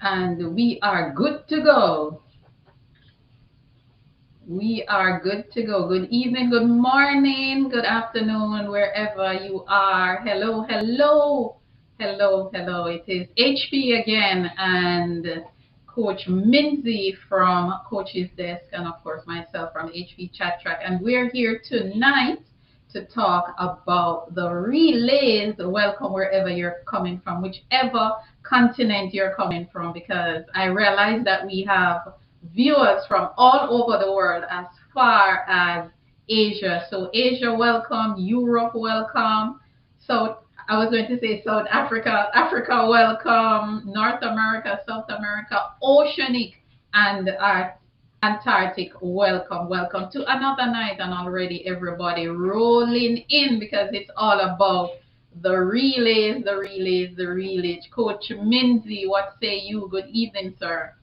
And we are good to go. We are good to go. Good evening, good morning, good afternoon, wherever you are. Hello, hello, hello, hello. It is HP again and Coach Minzy from Coach's Desk, and of course myself from HP Chat Track. And we're here tonight to talk about the relays. Welcome wherever you're coming from, whichever continent you're coming from, because I realize that we have viewers from all over the world as far as Asia. So Asia, welcome. Europe, welcome. So I was going to say South Africa, Africa, welcome. North America, South America, Oceanic, and Antarctic, welcome, welcome to another night. And already everybody rolling in because it's all about the relays, the relays, the relays. Coach Minzy, what say you? Good evening, sir.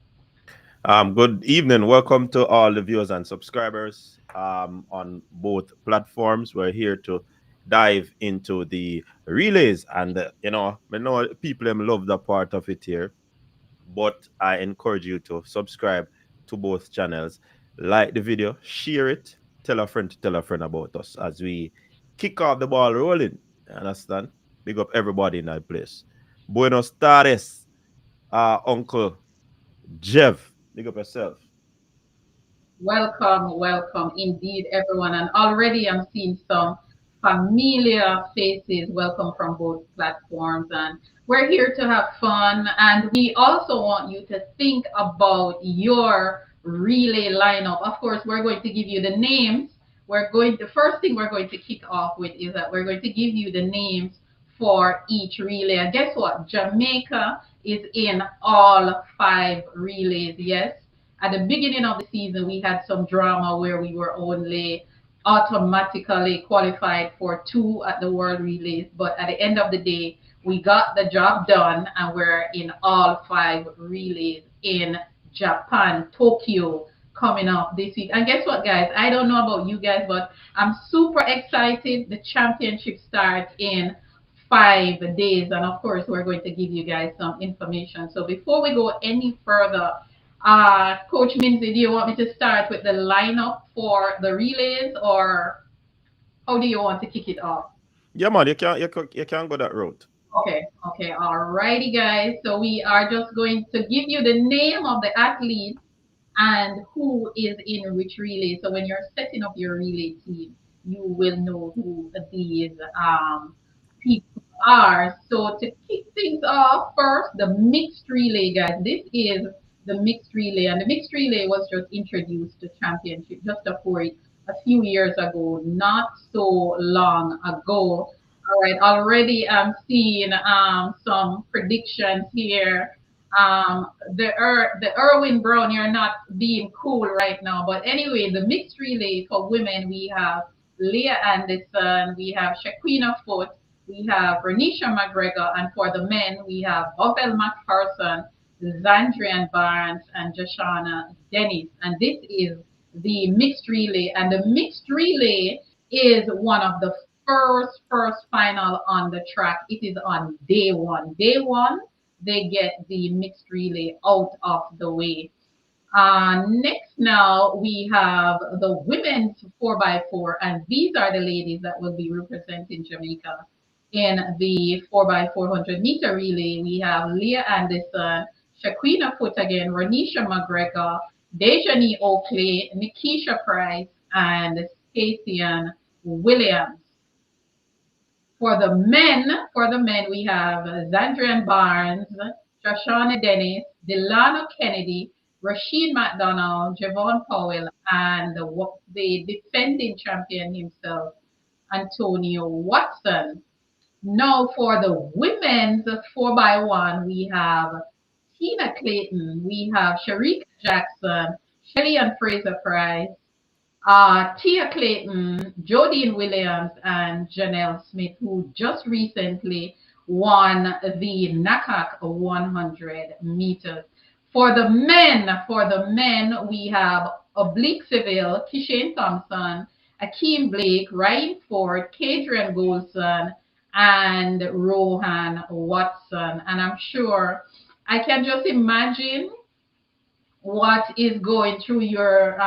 Good evening. Welcome to all the viewers and subscribers on both platforms. We're here to dive into the relays, and I know people love that part of it here, but I encourage you to subscribe to both channels, like the video, share it, tell a friend to tell a friend about us as we kick off the ball rolling. Understand? Big up everybody in that place. Buenos tardes, Uncle Jeff. Big up yourself. Welcome, welcome indeed, everyone. And already I'm seeing some familiar faces. Welcome from both platforms. And we're here to have fun. And we also want you to think about your relay lineup. Of course, we're going to give you the names. The first thing we're going to kick off with is that we're going to give you the names for each relay. And guess what? Jamaica is in all five relays. Yes, at the beginning of the season, we had some drama where we were only automatically qualified for two at the World Relays. But at the end of the day, we got the job done and we're in all five relays in Japan, Tokyo, coming up this week. And guess what, guys? I don't know about you guys, but I'm super excited. The championship starts in 5 days. And of course, we're going to give you guys some information. So before we go any further, Coach Minzy, do you want me to start with the lineup for the relays, or how do you want to kick it off? Yeah, man, you can go that route. Okay, okay, alrighty, guys. So we are just going to give you the name of the athlete and who is in which relay. So when you're setting up your relay team, you will know who these people are. So to kick things off, first, the mixed relay, guys. This is the mixed relay, and the mixed relay was just introduced to championship just a few years ago, not so long ago. All right, already I'm seeing some predictions here. The Irwin Brown, you're not being cool right now. But anyway, the mixed relay for women, we have Leah Anderson, we have Shaquina Foot, we have Renisha McGregor, and for the men, we have Bobel McPherson, Zandrian Barnes, and Joshana Dennis. And this is the mixed relay. And the mixed relay is one of the first final on the track. It is on day one. Day one, they get the mixed relay out of the way. Next, now we have the women's 4x4, and these are the ladies that will be representing Jamaica in the 4x400 meter relay. We have Leah Anderson, Shaquina Foot again, Ronisha McGregor, Dejani Oakley, Nikisha Price, and Stacey Williams. For the men, we have Zandrian Barnes, Shoshana Dennis, Delano Kennedy, Rashid McDonald, Javon Powell, and the defending champion himself, Antonio Watson. Now, for the women's 4x1, we have Tina Clayton, we have Sharika Jackson, Shelly and Fraser Price, Tia Clayton, Jodine Williams, and Janelle Smith, who just recently won the NACAC 100 meters. For the men, we have Oblique Seville, Kishane Thompson, Akeem Blake, Ryan Ford, Kadrian Golson, and Rohan Watson. And I'm sure I can just imagine what is going through your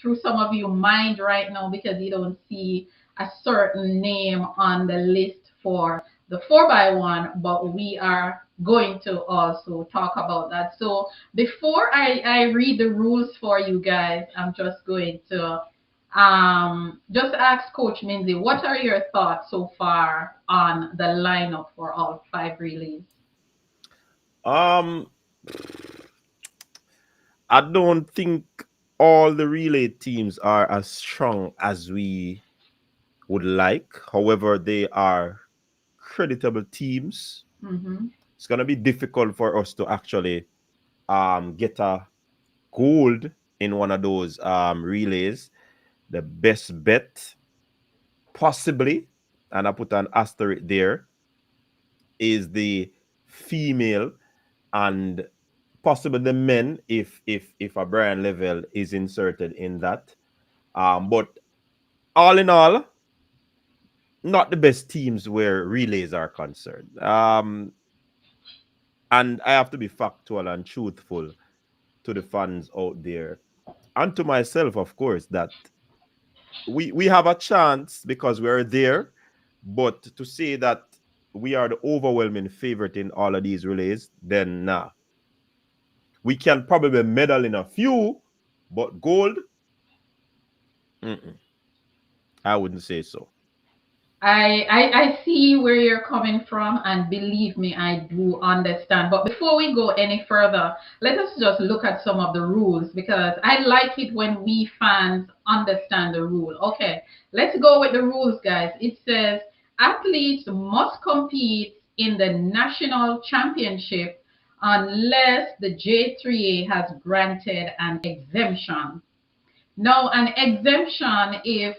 through some of your mind right now because you don't see a certain name on the list for the 4x1, but we are going to also talk about that. So before I read the rules for you guys, I'm just going to just ask Coach Minzy, what are your thoughts so far on the lineup for all five relays? Um, I don't think all the relay teams are as strong as we would like. However, they are creditable teams. Mm-hmm. It's gonna be difficult for us to actually get a gold in one of those relays. The best bet, possibly, and I put an asterisk there, is the female and possibly the men if a Brian level is inserted in that. But all in all, not the best teams where relays are concerned. And I have to be factual and truthful to the fans out there and to myself, of course, that we have a chance because we're there. But to say that we are the overwhelming favorite in all of these relays, then nah. We can probably medal in a few, but gold, mm-mm, I wouldn't say so. I see where you're coming from, and believe me, I do understand. But before we go any further, let us just look at some of the rules because I like it when we fans understand the rule. Okay, let's go with the rules, guys. It says athletes must compete in the national championship unless the J3A has granted an exemption. No, an exemption if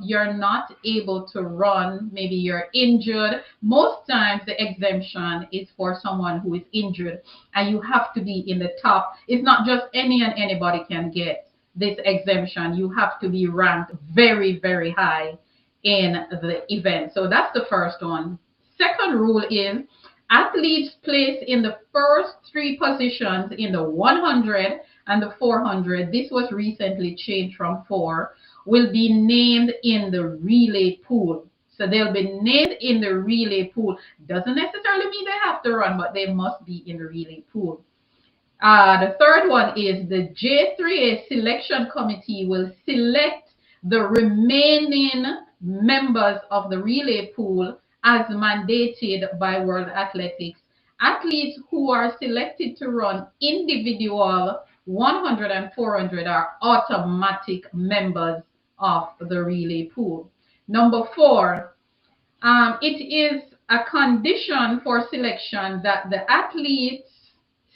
you're not able to run, maybe you're injured. Most times, the exemption is for someone who is injured, and you have to be in the top. It's not just any and anybody can get this exemption. You have to be ranked very, very high in the event. So that's the first one. Second rule is athletes placed in the first three positions in the 100 and the 400, this was recently changed from four, will be named in the relay pool. So they'll be named in the relay pool. Doesn't necessarily mean they have to run, but they must be in the relay pool. The third one is the J3A selection committee will select the remaining members of the relay pool as mandated by World Athletics. Athletes who are selected to run individual 100 and 400 are automatic members of the relay pool. Number four, it is a condition for selection that the athletes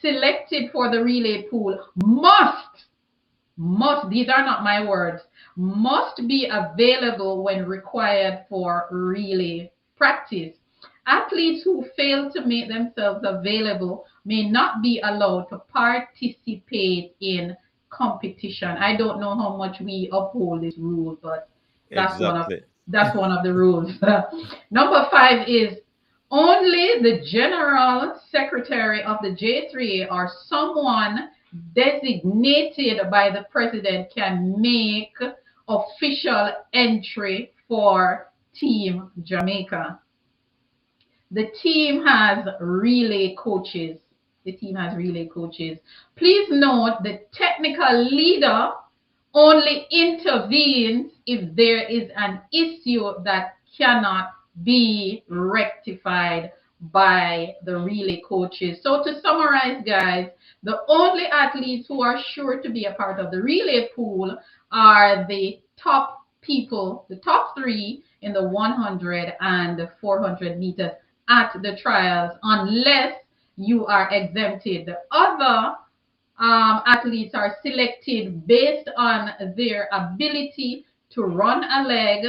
selected for the relay pool must, these are not my words, must be available when required for relay practice. Athletes who fail to make themselves available may not be allowed to participate in competition. I don't know how much we uphold this rule, but that's one of Exactly. that's one of the rules. Number five is only the general secretary of the J3 or someone designated by the president can make official entry for Team Jamaica. The team has relay coaches. The team has relay coaches. Please note the technical leader only intervenes if there is an issue that cannot be rectified by the relay coaches. So to summarize, guys, the only athletes who are sure to be a part of the relay pool are the top people, the top three in the 100 and the 400 meters at the trials, unless you are exempted. The other athletes are selected based on their ability to run a leg,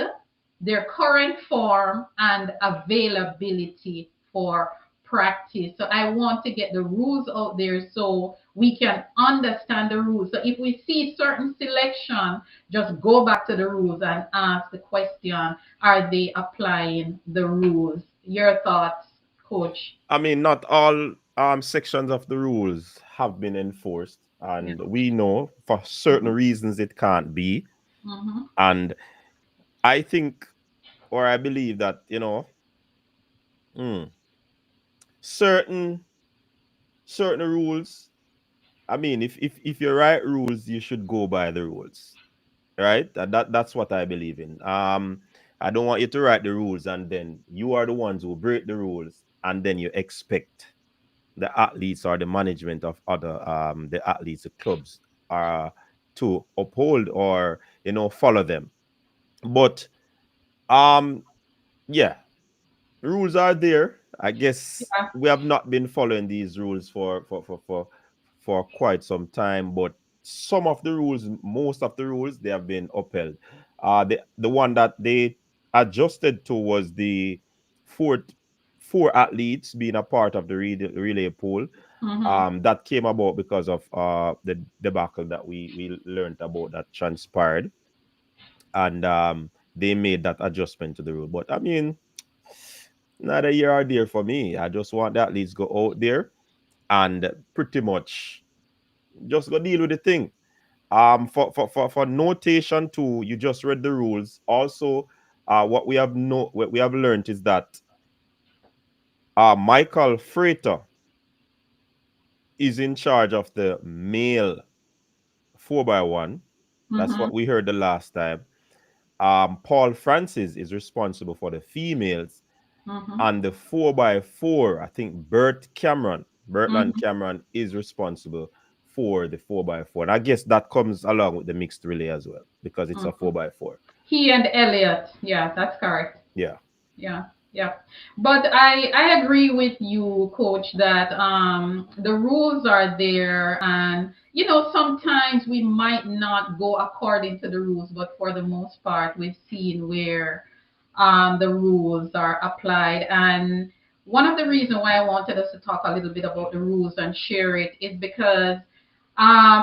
their current form, and availability for practice. So I want to get the rules out there so we can understand the rules. So if we see certain selection, just go back to the rules and ask the question, are they applying the rules? Your thoughts, coach? I mean, not all sections of the rules have been enforced, Yeah. and we know for certain Mm-hmm. reasons it can't be. Mm-hmm. And I think, or I believe that, mm, certain rules. I mean, if you write rules, you should go by the rules, right? That's what I believe in. I don't want you to write the rules and then you are the ones who break the rules, and then you expect the athletes or the management of other the athletes, the clubs, are to uphold or follow them. But um yeah, rules are there. I guess Yeah. we have not been following these rules for quite some time, but some of the rules, most of the rules, they have been upheld. The one that they adjusted to was the four four athletes being a part of the relay pool. Mm-hmm. That came about because of the debacle that we learned about that transpired, and they made that adjustment to the rule. But I mean, neither here or there for me. I just want the athletes go out there and pretty much just go deal with the thing. For notation too, you just read the rules. Also, what we have learned is that Michael Freighter is in charge of the male 4x1. That's Mm-hmm. what we heard the last time. Paul Francis is responsible for the females, Mm-hmm. and the 4x4, I think Bertland Mm-hmm. Cameron is responsible for the 4x4. And I guess that comes along with the mixed relay as well, because it's a Mm-hmm. 4x4. He and Elliot. Yeah, that's correct. Yeah. Yeah, yeah. But I agree with you, coach, that the rules are there, and sometimes we might not go according to the rules, but for the most part we've seen where the rules are applied. And one of the reasons why I wanted us to talk a little bit about the rules and share it is because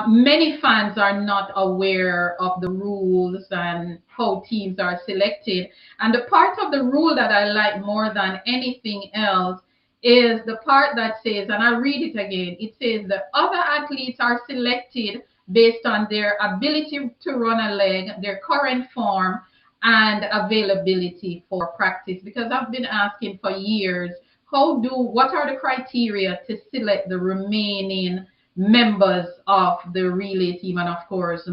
many fans are not aware of the rules and how teams are selected. And the part of the rule that I like more than anything else is the part that says, and I'll read it again, it says the other athletes are selected based on their ability to run a leg, their current form, and availability for practice. Because I've been asking for years, what are the criteria to select the remaining members of the relay team? And of course,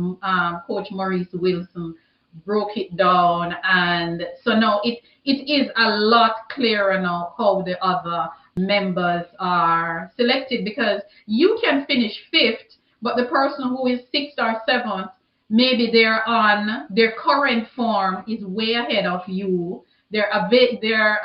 Coach Maurice Wilson broke it down, and so now it is a lot clearer now how the other members are selected, because you can finish fifth, but the person who is sixth or seventh, maybe their current form is way ahead of you. They're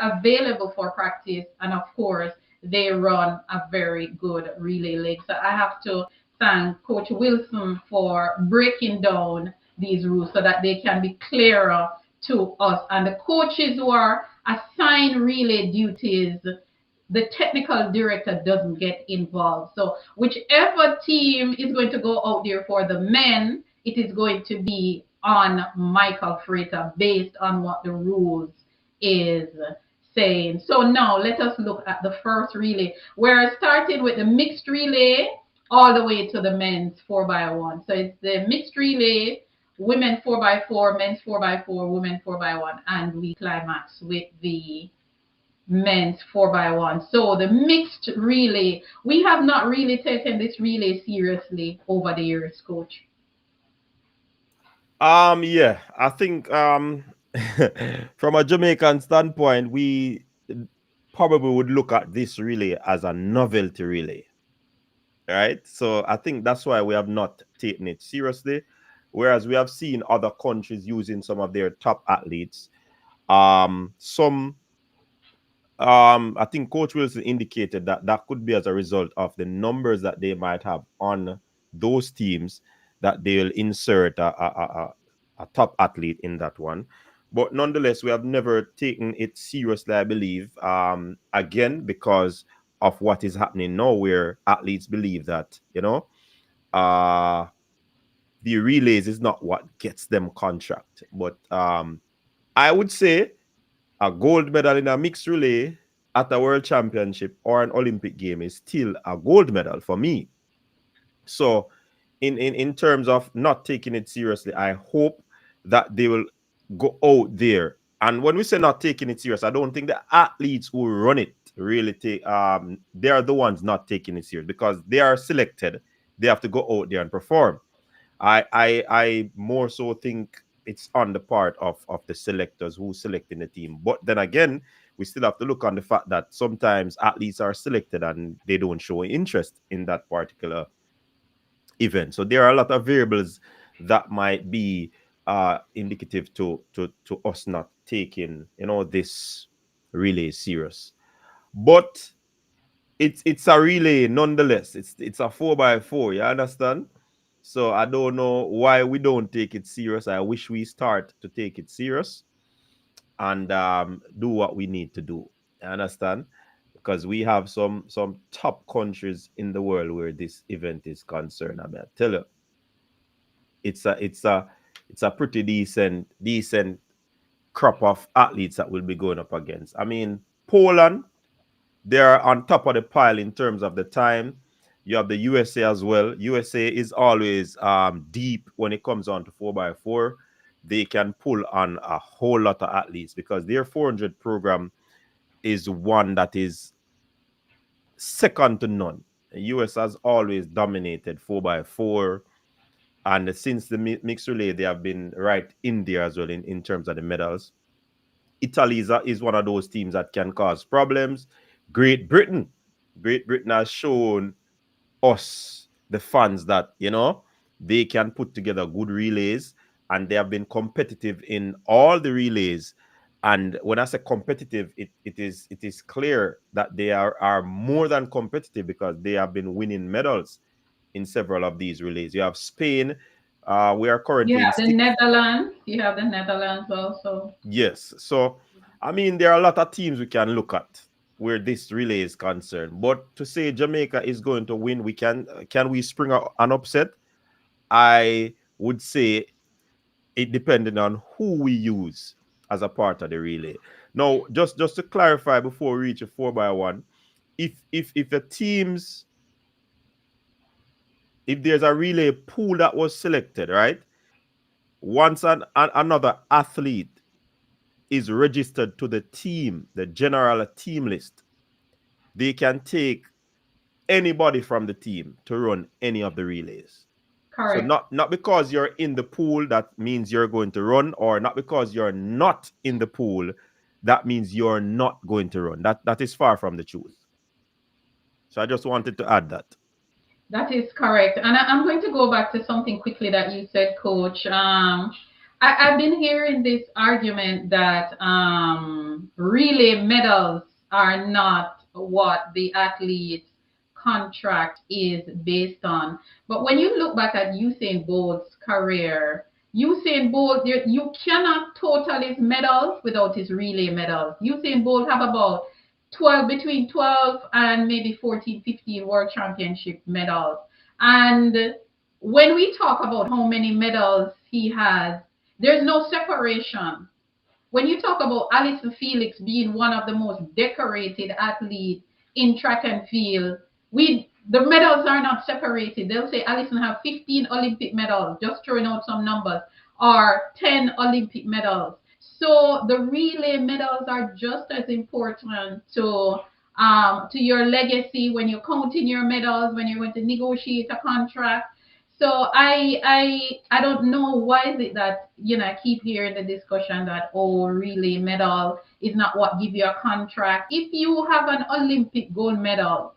available for practice, and of course they run a very good relay leg. So I have to thank Coach Wilson for breaking down these rules so that they can be clearer to us. And the coaches who are assigned relay duties, the technical director doesn't get involved. So whichever team is going to go out there for the men, it is going to be on Michael Freighter based on what the rules is saying. So now let us look at the first relay. We're starting with the mixed relay all the way to the men's 4x1. So it's the mixed relay, women 4x4, men's 4x4, women 4x1, and we climax with the men's 4x1. So the mixed relay, we have not really taken this relay seriously over the years, coach. Yeah, I think from a Jamaican standpoint, we probably would look at this relay as a novelty relay, right? So I think that's why we have not taken it seriously. Whereas we have seen other countries using some of their top athletes. Some I think Coach Wilson indicated that that could be as a result of the numbers that they might have on those teams, that they'll insert a top athlete in that one. But nonetheless, we have never taken it seriously, I believe, again, because of what is happening now, where athletes believe that, uh, the relays is not what gets them contract. But I would say a gold medal in a mixed relay at a world championship or an Olympic game is still a gold medal for me. So, in terms of not taking it seriously, I hope that they will go out there. And when we say not taking it serious, I don't think the athletes who run it really take. They are the ones not taking it serious because they are selected. They have to go out there and perform. I more so think it's on the part of the selectors who selecting the team. But then again, we still have to look on the fact that sometimes athletes are selected and they don't show interest in that particular event. So there are a lot of variables that might be indicative to us not taking this relay serious. But it's a relay nonetheless. It's a 4x4. You understand? So I don't know why we don't take it serious. I wish we start to take it serious and do what we need to do. You understand? Because we have some top countries in the world where this event is concerned. I mean, I tell you, it's a pretty decent crop of athletes that will be going up against. I mean, Poland, they're on top of the pile in terms of the time. You have the USA as well. USA is always deep when it comes on to 4x4. They can pull on a whole lot of athletes because their 400 program is one that is second to none. The US has always dominated 4x4. And since the mixed relay, they have been right in there as well in terms of the medals. Italy is one of those teams that can cause problems. Great Britain. Great Britain has shown us, the fans, that, they can put together good relays and they have been competitive in all the relays. And when I say competitive, it is clear that they are more than competitive because they have been winning medals in several of these relays. You have Spain. We are You currently in have the sixth. Netherlands. You have the Netherlands also. Yes. So, I mean, there are a lot of teams we can look at where this relay is concerned. But to say Jamaica is going to win, can we spring an upset? I would say it depending on who we use as a part of the relay. Now, just to clarify before we reach a 4x1, if the teams, if there's a relay pool that was selected, right? Once another athlete is registered to the team, the general team list, they can take anybody from the team to run any of the relays. So Correct. not because you're in the pool that means you're going to run, or not because you're not in the pool that means you're not going to run. That is far from the truth. So I just wanted to add that. That is correct. And I'm going to go back to something quickly that you said, Coach. I've been hearing this argument that relay medals are not what the athlete's contract is based on. But when you look back at Usain Bolt's career, Usain Bolt, you cannot total his medals without his relay medals. Usain Bolt have about 12, between 12 and maybe 14, 15 world championship medals. And when we talk about how many medals he has, there's no separation. When you talk about Alison Felix being one of the most decorated athletes in track and field, the medals are not separated. They'll say Alison have 15 Olympic medals, just throwing out some numbers, or 10 Olympic medals. So the relay medals are just as important to your legacy when you're counting your medals, when you're going to negotiate a contract. So I don't know why is it that I keep hearing the discussion that relay medal is not what give you a contract. If you have an Olympic gold medal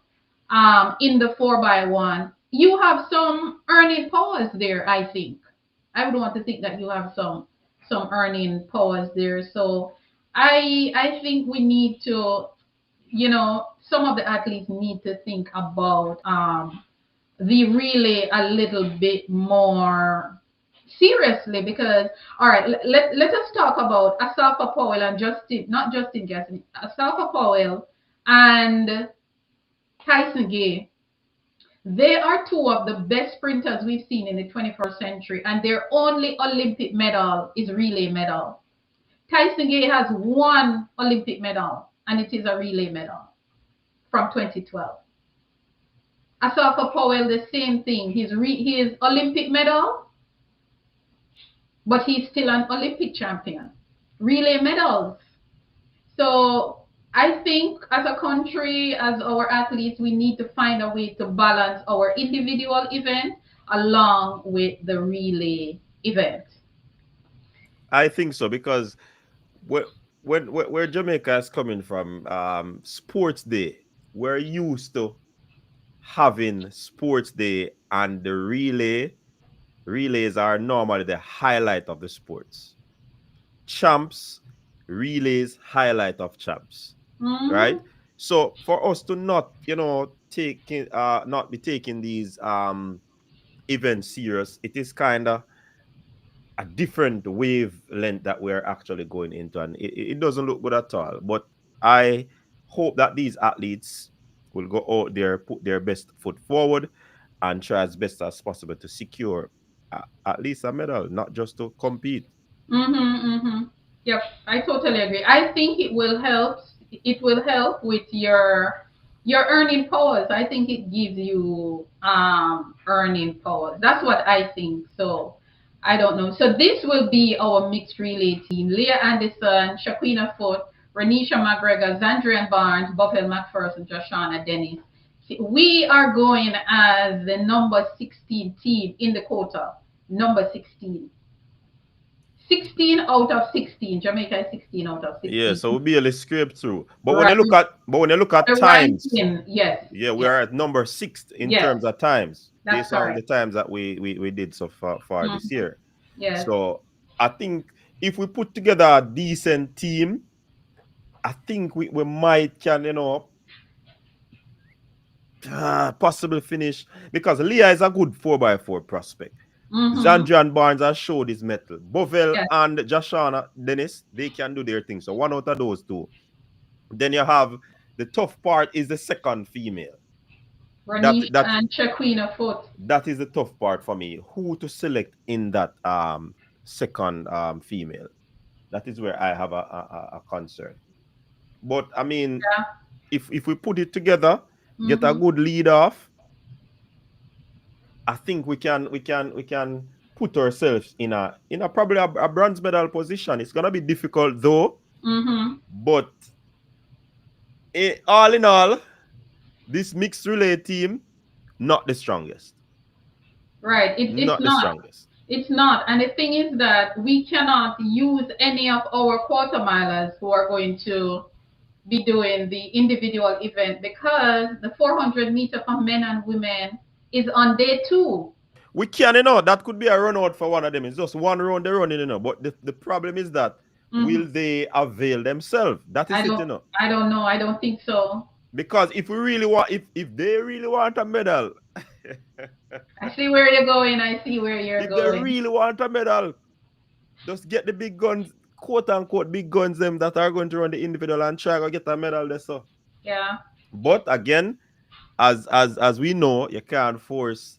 in the 4x1, you have some earning powers there. I think I would want to think that you have some earning powers there. So I think we need to some of the athletes need to think about the relay a little bit more seriously because all right, let us talk about Asafa Powell and Justin, not Justin Gaston, Asafa Powell and Tyson Gay. They are two of the best sprinters we've seen in the 21st century, and their only Olympic medal is relay medal. Tyson Gay has one Olympic medal. and it is a relay medal from 2012. Asaka Powell, the same thing. His Olympic medal, but he's still an Olympic champion. Relay medals. So I think as a country, as our athletes, we need to find a way to balance our individual event along with the relay event. I think so because where where Jamaica is coming from, sports day, we're used to having sports day, and the relays are normally the highlight of the sports. Champs, relays, highlight of champs, right? Hmm. So for us to not, taking not be taking these events serious, it is kind of a different wavelength that we're actually going into, and it doesn't look good at all. But I hope that these athletes will go out there, put their best foot forward, and try as best as possible to secure at least a medal, not just to compete. Mm-hmm, mm-hmm. Yep, I totally agree. I think it will help. It will help with your earning powers. I think it gives you earning powers. That's what I think. So I don't know. So this will be our mixed relay team: Leah Anderson, Shaquina Foot, Renisha McGregor, Zandrian Barnes, Bovel McPherson, Joshana Dennis. We are going as the number 16 team in the quota. Number 16. 16 out of 16. Jamaica is 16 out of Yeah, 16. so we'll be able to scrape through. But when Right. you look at The times, ranking, yes, yeah, we yes, are at number 6 in yes. terms of times, That's based on the correct. times that we did so far this Mhm. year. Yes. So I think if we put together a decent team, I think we might can, possibly finish, because Leah is a good 4x4 prospect. Mm-hmm. Zandrian Barnes has showed his mettle. Bovel Yes. and Joshana Dennis, they can do their thing. So one out of those two. Then you have the tough part is the second female. That Ranisha that and Shaquina Foot. that is the tough part for me. Who to select in that second female? That is where I have a concern. But I mean, Yeah. if we put it together, get a Mm-hmm. good lead off, I think we can put ourselves in a probably a bronze medal position. It's gonna be difficult though, Mm-hmm. but all in all, this mixed relay team not the strongest, Right. It's not the not. strongest. It's not. And the thing is that we cannot use any of our quarter milers who are going to be doing the individual event because the 400 meter for men and women is on day two. We can, that could be a run out for one of them. It's just one round they're running, But the problem is that Mhm. will they avail themselves? That I is it, don't I don't know. I don't think so. Because if we really want, if they really want a medal, I see where you're going. I see where you're if they going. really want a medal, just get the big guns, quote unquote big guns, them that are going to run the individual and try to get a medal there. So, Yeah. but again, as we know, you can't force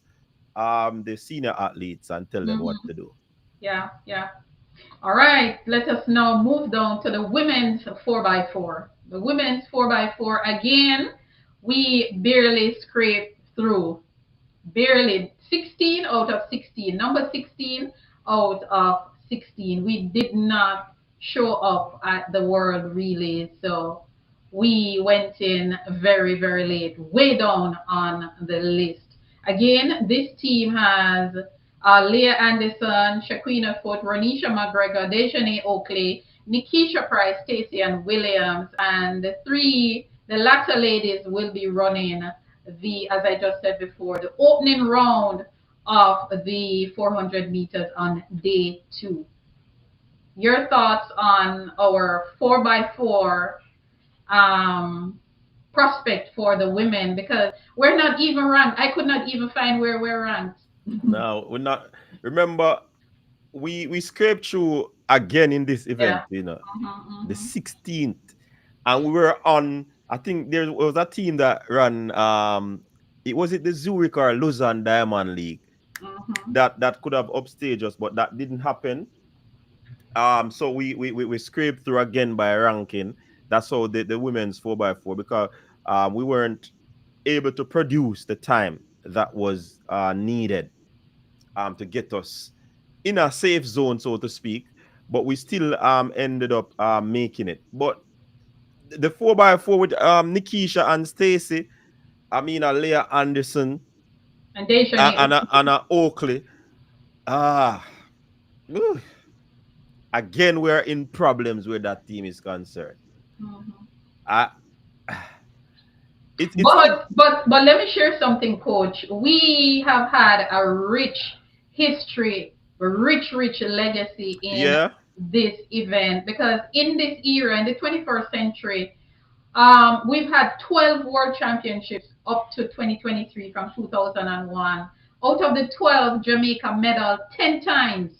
the senior athletes and tell them what Hmm. to do. Yeah. Yeah. All right. Let us now move down to the women's 4x4. The women's 4x4 again. We barely scraped through. Barely 16 out of 16. Number 16 out of 16. We did not show up at the World Relay, so we went in very, very late, way down on the list. Again, this team has Leah Anderson, Shaquina Foot, Ronisha McGregor, Dejanay Oakley, Nikisha Price, Stacey, and Williams. And the latter ladies will be running as I just said before, the opening round of the 400 meters on day two. Your thoughts on our 4x4 um, prospect for the women because we're not even ranked. I could not even find where we're ranked. Now we're not. Remember, we scraped through again in this Yeah. event, Hmm. the Hmm. 16th, and we were on. I think there was a team that ran. It was it the Zurich or Lausanne Diamond League Hmm. that could have upstaged us, but that didn't happen. So we scraped through again by ranking. That's how the women's 4x4, because we weren't able to produce the time that was needed to get us in a safe zone, so to speak. But we still ended up making it. But the 4x4 with Nikisha and Stacy, I mean, Leah Anderson And Dejanay. and Anna Oakley. Ah, whew. Again, we're in problems where that team is concerned. Mhm. I, it But let me share something, Coach. We have had a rich history, rich legacy in yeah. this event because in this era, in the 21st century, we've had 12 world championships up to 2023 from 2001. Out of the 12, Jamaica medaled 10 times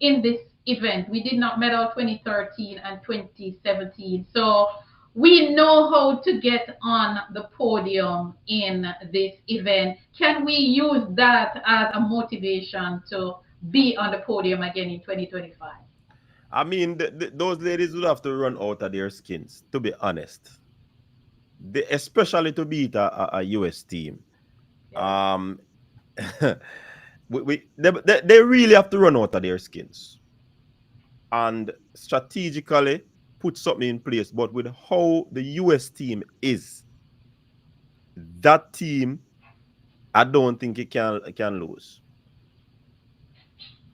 in this event. We did not medal 2013 and 2017. So we know how to get on the podium in this event. Can we use that as a motivation to be on the podium again in 2025? I mean, those ladies would have to run out of their skins, to be honest. Especially to beat a US team. Yes. Um, they really have to run out of their skins and strategically put something in place. But with how the US team is, that team, I don't think it can lose.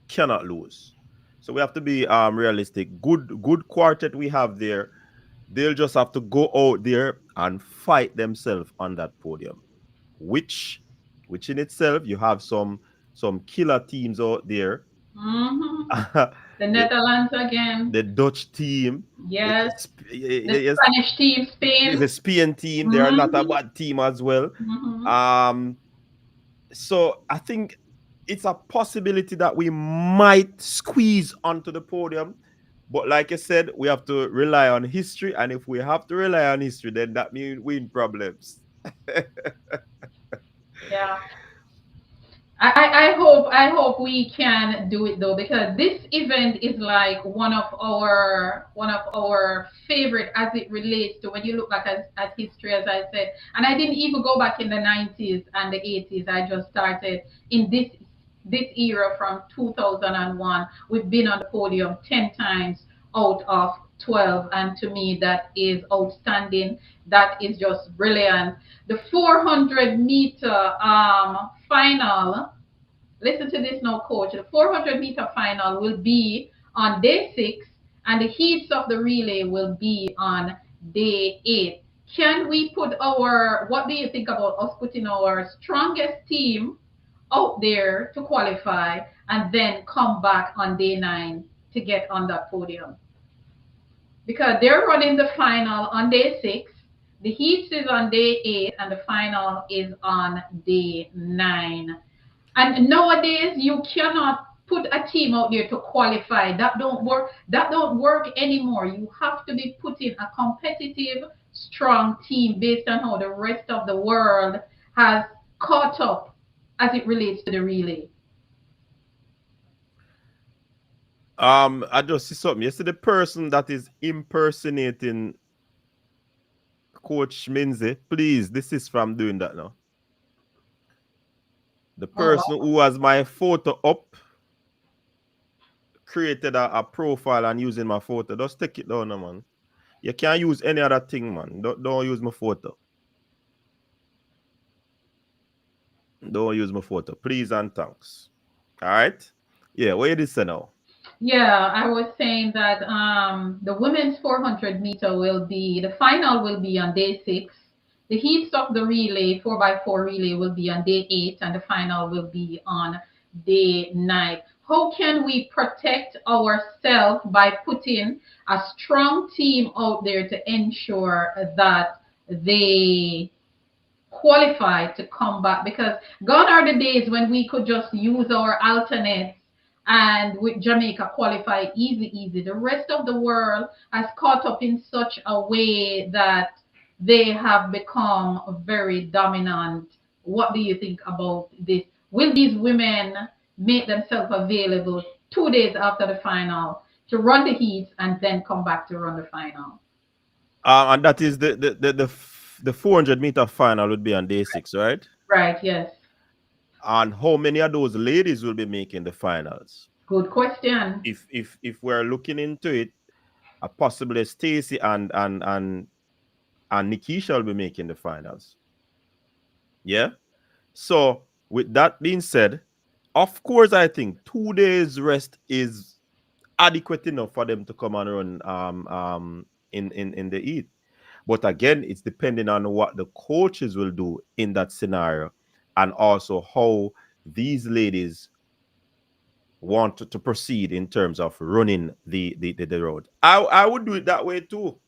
Cannot lose. So we have to be realistic. Good quartet we have there. They'll just have to go out there and fight themselves on that podium. Which which in itself, you have some killer teams out there. Hmm. The the, Netherlands again. the Dutch team, Yes. The yes, Spanish team, the Spain. Spain team, they are not a Hmm. bad team as well. Hmm. Um, so I think it's a possibility that we might squeeze onto the podium. But like I said, we have to rely on history. And if we have to rely on history, then that means we in problems. Yeah. I hope we can do it though because this event is like one of our favorite as it relates to when you look back at history, as I said. And I didn't even go back in the 90s and the 80s. I just started in this era from 2001. We've been on the podium 10 times out of 12, and to me that is outstanding. That is just brilliant. The 400-meter final. Listen to this now, coach. The 400-meter final will be on day 6, and the heats of the relay will be on day 8. Can we put what do you think about us putting our strongest team out there to qualify and then come back on day 9 to get on that podium? Because they're running the final on day 6, the heats is on day 8, and the final is on day 9. And nowadays, you cannot put a team out there to qualify. That don't work. That don't work anymore. You have to be putting a competitive, strong team based on how the rest of the world has caught up as it relates to the relay. I just see something. You see the person that is impersonating Coach Minze. Please, this is from doing that now. The Oh person wow. who has my photo up created a profile and using my photo. Just take it down, man. You can't use any other thing, man. Don't use my photo. Don't use my photo. Please and thanks. All right? Yeah, what you did say now? Yeah, I was saying that the women's 400-meter the final will be on day 6. The heats of the relay, 4x4 relay, will be on day 8, and the final will be on day 9. How can we protect ourselves by putting a strong team out there to ensure that they qualified to come back? Because gone are the days when we could just use our alternates and with Jamaica qualify easy. The rest of the world has caught up in such a way that they have become very dominant. What do you think about this? Will these women make themselves available 2 days after the final to run the heats and then come back to run the final? And that is the 400-meter final would be on day 6, right? Right, yes. And how many of those ladies will be making the finals? Good question. If we're looking into it, possibly Stacy and Nikisha will be making the finals. Yeah. So with that being said, of course, I think 2 days rest is adequate enough for them to come and run in the heat. But again, it's depending on what the coaches will do in that scenario, and also how these ladies want to proceed in terms of running the road. I would do it that way too,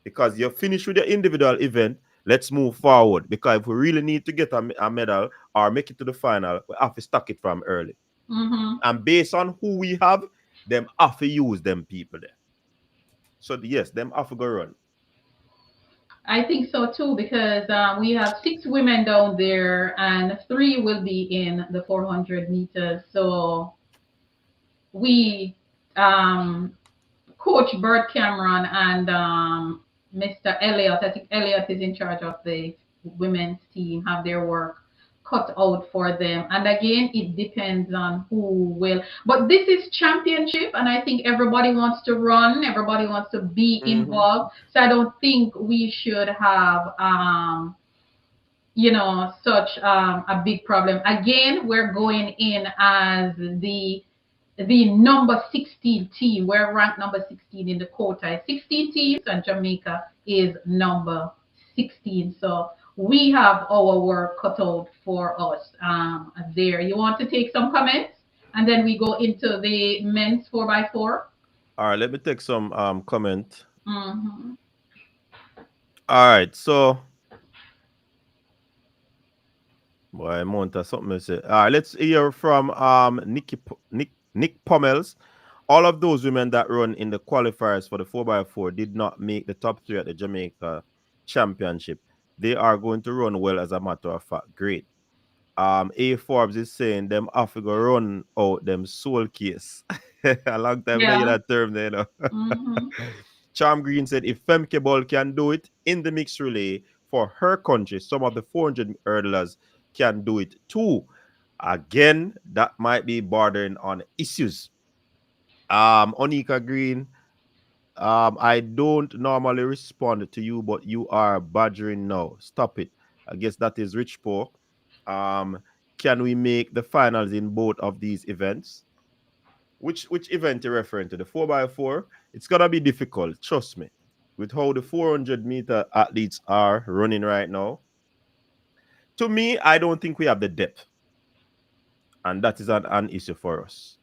because you're finished with your individual event. Let's move forward, because if we really need to get a medal or make it to the final, we have to stack it from early. Mm-hmm. And based on who we have, them have to use them people there. So yes, them have to go run. I think so too because we have 6 women down there and 3 will be in the 400 meters. So we um, Coach Bert Cameron and Mr. Elliott, I think Elliott is in charge of the women's team, have their work cut out for them. And again, it depends on who will. But this is championship, and I think everybody wants to run, everybody wants to be Mm-hmm. involved. So I don't think we should have such a big problem. Again, we're going in as the number 16 team. We're ranked number 16 in the quota. 16 teams, and Jamaica is number 16. So we have our work cut out for us there. You want to take some comments? And then we go into the men's 4x4. All right, let me take some comment. Mm-hmm. All right, so boy, Monta something to say. All right, let's hear from Nick Pommels. All of those women that run in the qualifiers for the 4x4 did not make the top 3 at the Jamaica Championship. They are going to run well, as a matter of fact. Great. A Forbes is saying them have to go run out them soul case. A long time they hear Yeah. that term there, you know. Mm-hmm. Charm Green said if Femke Ball can do it in the mixed relay for her country, some of the 400 hurdlers can do it too. Again, that might be bordering on issues. Onika Green, I don't normally respond to you, but you are badgering now. Stop it. I guess that is Rich Poor. Um, can we make the finals in both of these events? Which event you're referring to? The 4x4? It's gonna be difficult, trust me. With how the 400-meter athletes are running right now. To me, I don't think we have the depth. And that is an issue for us.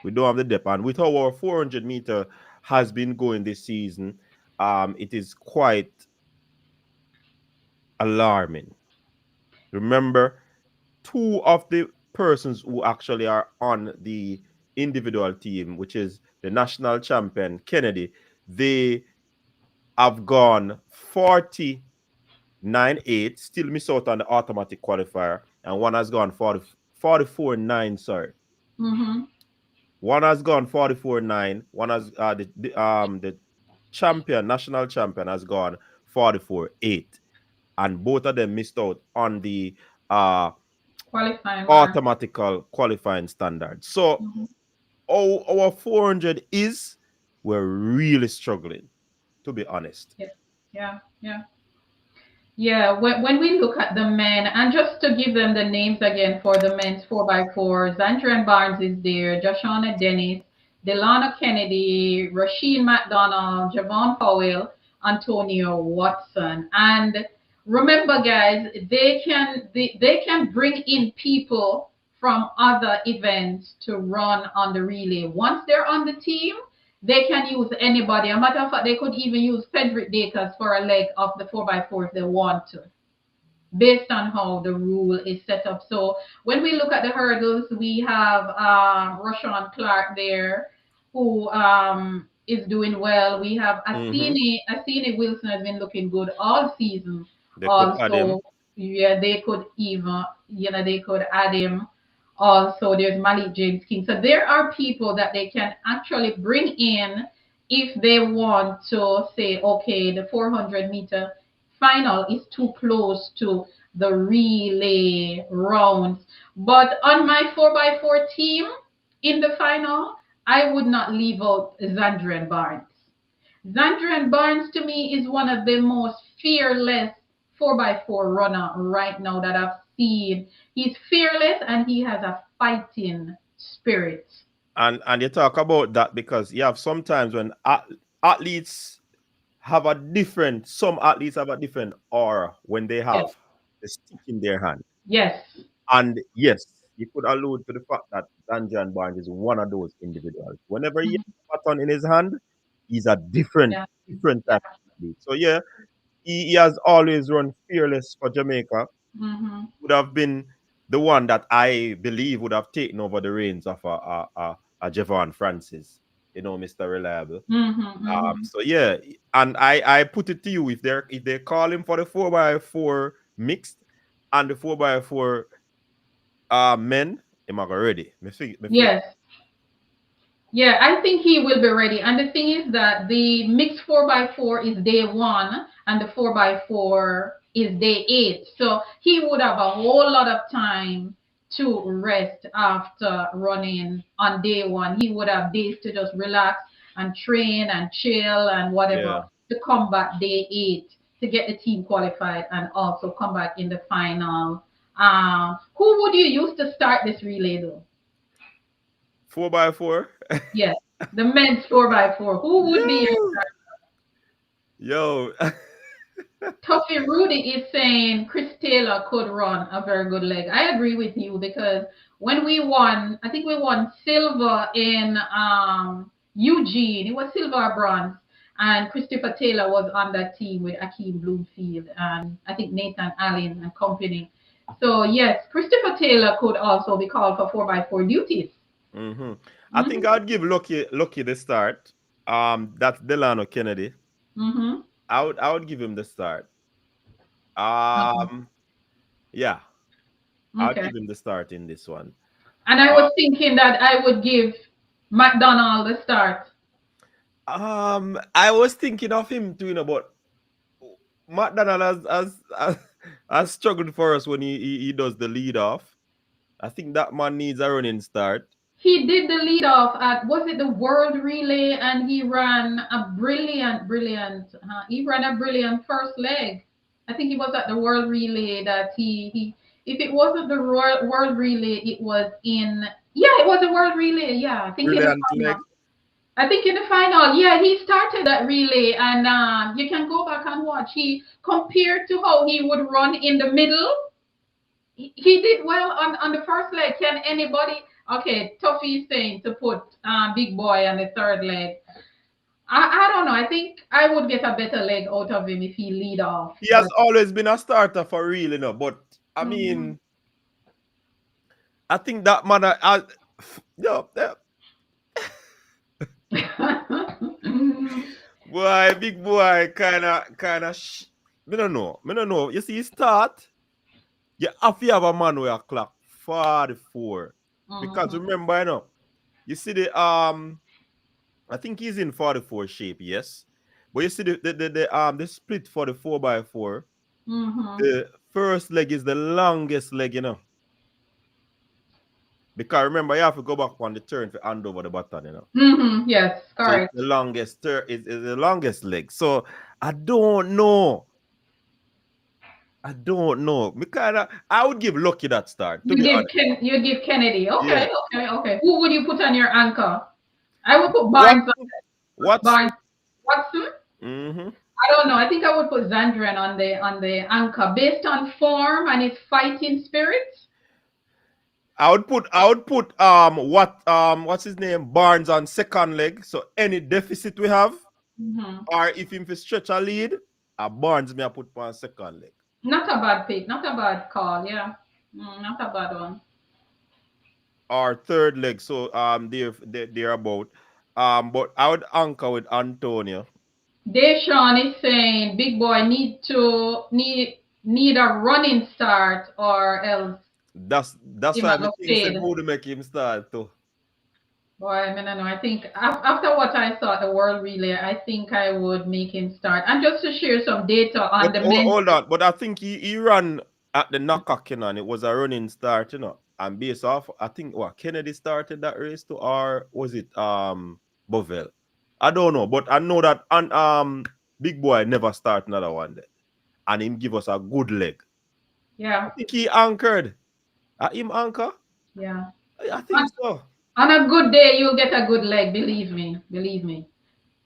We don't have the depth. And with how our 400-meter has been going this season, it is quite alarming. Remember, 2 of the persons who actually are on the individual team, which is the national champion Kennedy, they have gone 49.8, still miss out on the automatic qualifier, and one has gone 44.9. Sorry, Mm-hmm. one has gone 44.9. One has the champion, national champion, has gone 44.8, and both of them missed out on the uh Qualifying mark. automatical qualifying standard. So Mm-hmm. our 400 is, we're really struggling, to be honest. Yeah. Yeah. Yeah. Yeah, when we look at the men, and just to give them the names again for the men's 4x4, Zandrian Barnes is there, Joshua Dennis, Delana Kennedy, Rasheen McDonald, Javon Powell, Antonio Watson. And remember, guys, they can bring in people from other events to run on the relay. Once they're on the team, they can use anybody. A matter of fact, they could even use Frederick Dakers for a leg of the 4x4 if they want to, based on how the rule is set up. So when we look at the hurdles, we have Roshan Clark there, who is doing well. We have Mm-hmm. Asini Wilson has been looking good all season. They could add him. Also, yeah, they could add him. Also, there's Malik James King. So there are people that they can actually bring in if they want to say, okay, the 400-meter final is too close to the relay rounds. But on my 4x4 team in the final, I would not leave out Zandrian Barnes. Zandrian Barnes to me is one of the most fearless 4x4 runner right now that I've seen. He's fearless and he has a fighting spirit. And you talk about that because you have sometimes when athletes have a different, some athletes have a different aura when they Yes, have the stick in their hand. yes, And yes, you could allude to the fact that Danjan Barnes is one of those individuals. Whenever he mhm, has a baton in his hand, he's a different, yeah, different yeah. type of athlete. So yeah, he has always run fearless for Jamaica. Mm-hmm. Would have been the one that I believe would have taken over the reins of a Javon Francis, Mr. Reliable. Mm-hmm. Mm-hmm. So yeah, and I put it to you, if they call him for the 4x4 mixed and the 4x4 men, him a go ready. Me feel. Yes. Yeah, I think he will be ready. And the thing is that the mixed 4x4 is day one and the 4x4 is day eight. So he would have a whole lot of time to rest after running on day one. He would have days to just relax and train and chill and whatever Yeah. to come back day eight to get the team qualified and also come back in the final. Who would you use to start this relay though? 4x4. Yes, the men's 4x4. Who would be your Yo, yo. Tuffy Rudy is saying Chris Taylor could run a very good leg. I agree with you because when we won, I think we won silver in Eugene. It was silver or bronze. And Christopher Taylor was on that team with Akeem Bloomfield and I think Nathan Allen and company. So yes, Christopher Taylor could also be called for 4x4 duties. hmm I think Hmm. I'd give Lucky the start. That's Delano Kennedy. Hmm. I would give him the start. Okay. Um, yeah, I'd Okay. give him the start in this one. And I Uh, was thinking that I would give McDonald the start. I was thinking of him too, but McDonald has struggled for us when he does the lead off. I think that man needs a running start. He did the lead off at, was it the World Relay, and he ran a brilliant first leg. I think it was at the World Relay that he if it wasn't the World Relay, it was in, yeah, it was a World Relay. Yeah, I think in the Brilliant final. leg. I think in the final, yeah, he started that relay, and you can go back and watch. He compared to how he would run in the middle. He did well on the first leg. Can anybody? Okay, Tuffy is saying to put Big Boy on the third leg. I don't know. I think I would get a better leg out of him if he lead off. He has But always been a starter for real, but I mhm. mean, I think that man, yo, boy, big boy, me don't know. You see, he start, you have to have a man who a clock 44. Because Mhm. remember, you see I think he's in 44 shape, yes. But you see the split for the 4x4. Mhm. The first leg is the longest leg, Because remember, you have to go back on the turn to hand over the baton. Mhm. Yes, So it's correct. the longest turn, is the longest leg. So I don't know. I don't know. I would give Lucky that start, to be honest. You give Kennedy. Yeah. Okay, okay, okay. Who would you put on your anchor? I would put What? Barnes. Barnes. Watson? Watson. Mm-hmm. I don't know. I think I would put Zandrian on the anchor based on form and his fighting spirit. What's his name? Barnes on second leg. So any deficit we have, Hmm. or if him fi stretch a lead, Barnes me I put on second leg. Not a bad pick. Not a bad call. Yeah. Not a bad one. Or third leg. So they're about. But I would anchor with Antonio. Deshaun is saying big boy need a running start or else That's he why might me go think say fade. good to make him start too. Boy, I mean, I know. I think after what I saw at the World Relay, I think I would make him start. And just to share some data on But the men. hold on, but I think he ran at the knockout, and it was a running start. And based off, I think what Kennedy started that race to, or was it Bovell? I don't know, but I know that and Big Boy never start another one there, and him give us a good leg. I Yeah, think he anchored. Him anchor? yeah. I On, think so. on a good day, you'll get a good leg. Believe me. Believe me.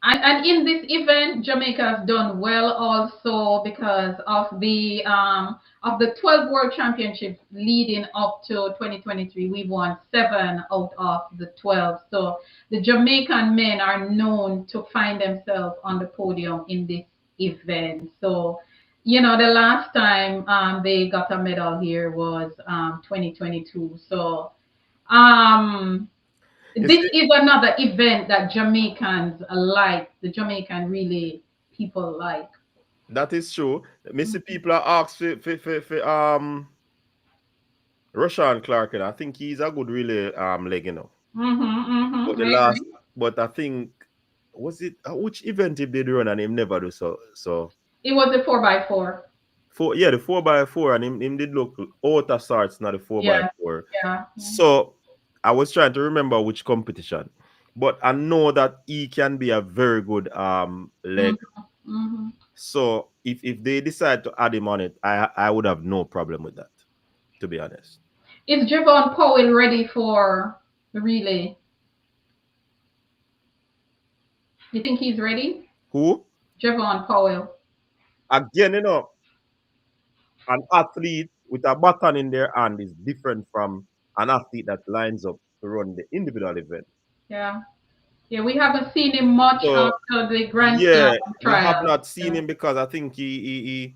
And in this event, Jamaica has done well also because of the 12 World Championships leading up to 2023. We won 7 out of the 12. So the Jamaican men are known to find themselves on the podium in this event. So the last time they got a medal here was 2022. So um, You this see, is another event that Jamaicans like. The Jamaican really people like. that is true. Missy people are asked for Rushan Clark, and I think he's a good really leg. But the I last, agree. but I think was it which event he did run and him never do so. It was a 4x4. The 4x4 and him did look out of sorts, not the four by Yeah, four. yeah. So I was trying to remember which competition, but I know that he can be a very good leg. Mm-hmm, mm-hmm. So if they decide to add him on it, I would have no problem with that, to be honest. Is Javon Powell ready for the relay? You think he's ready? Who Javon Powell. again, an athlete with a baton in their hand is different from an athlete that lines up to run the individual event. Yeah. Yeah, we haven't seen him much So after the Grand Slam yeah, we have trial. not seen Yeah. him because I think he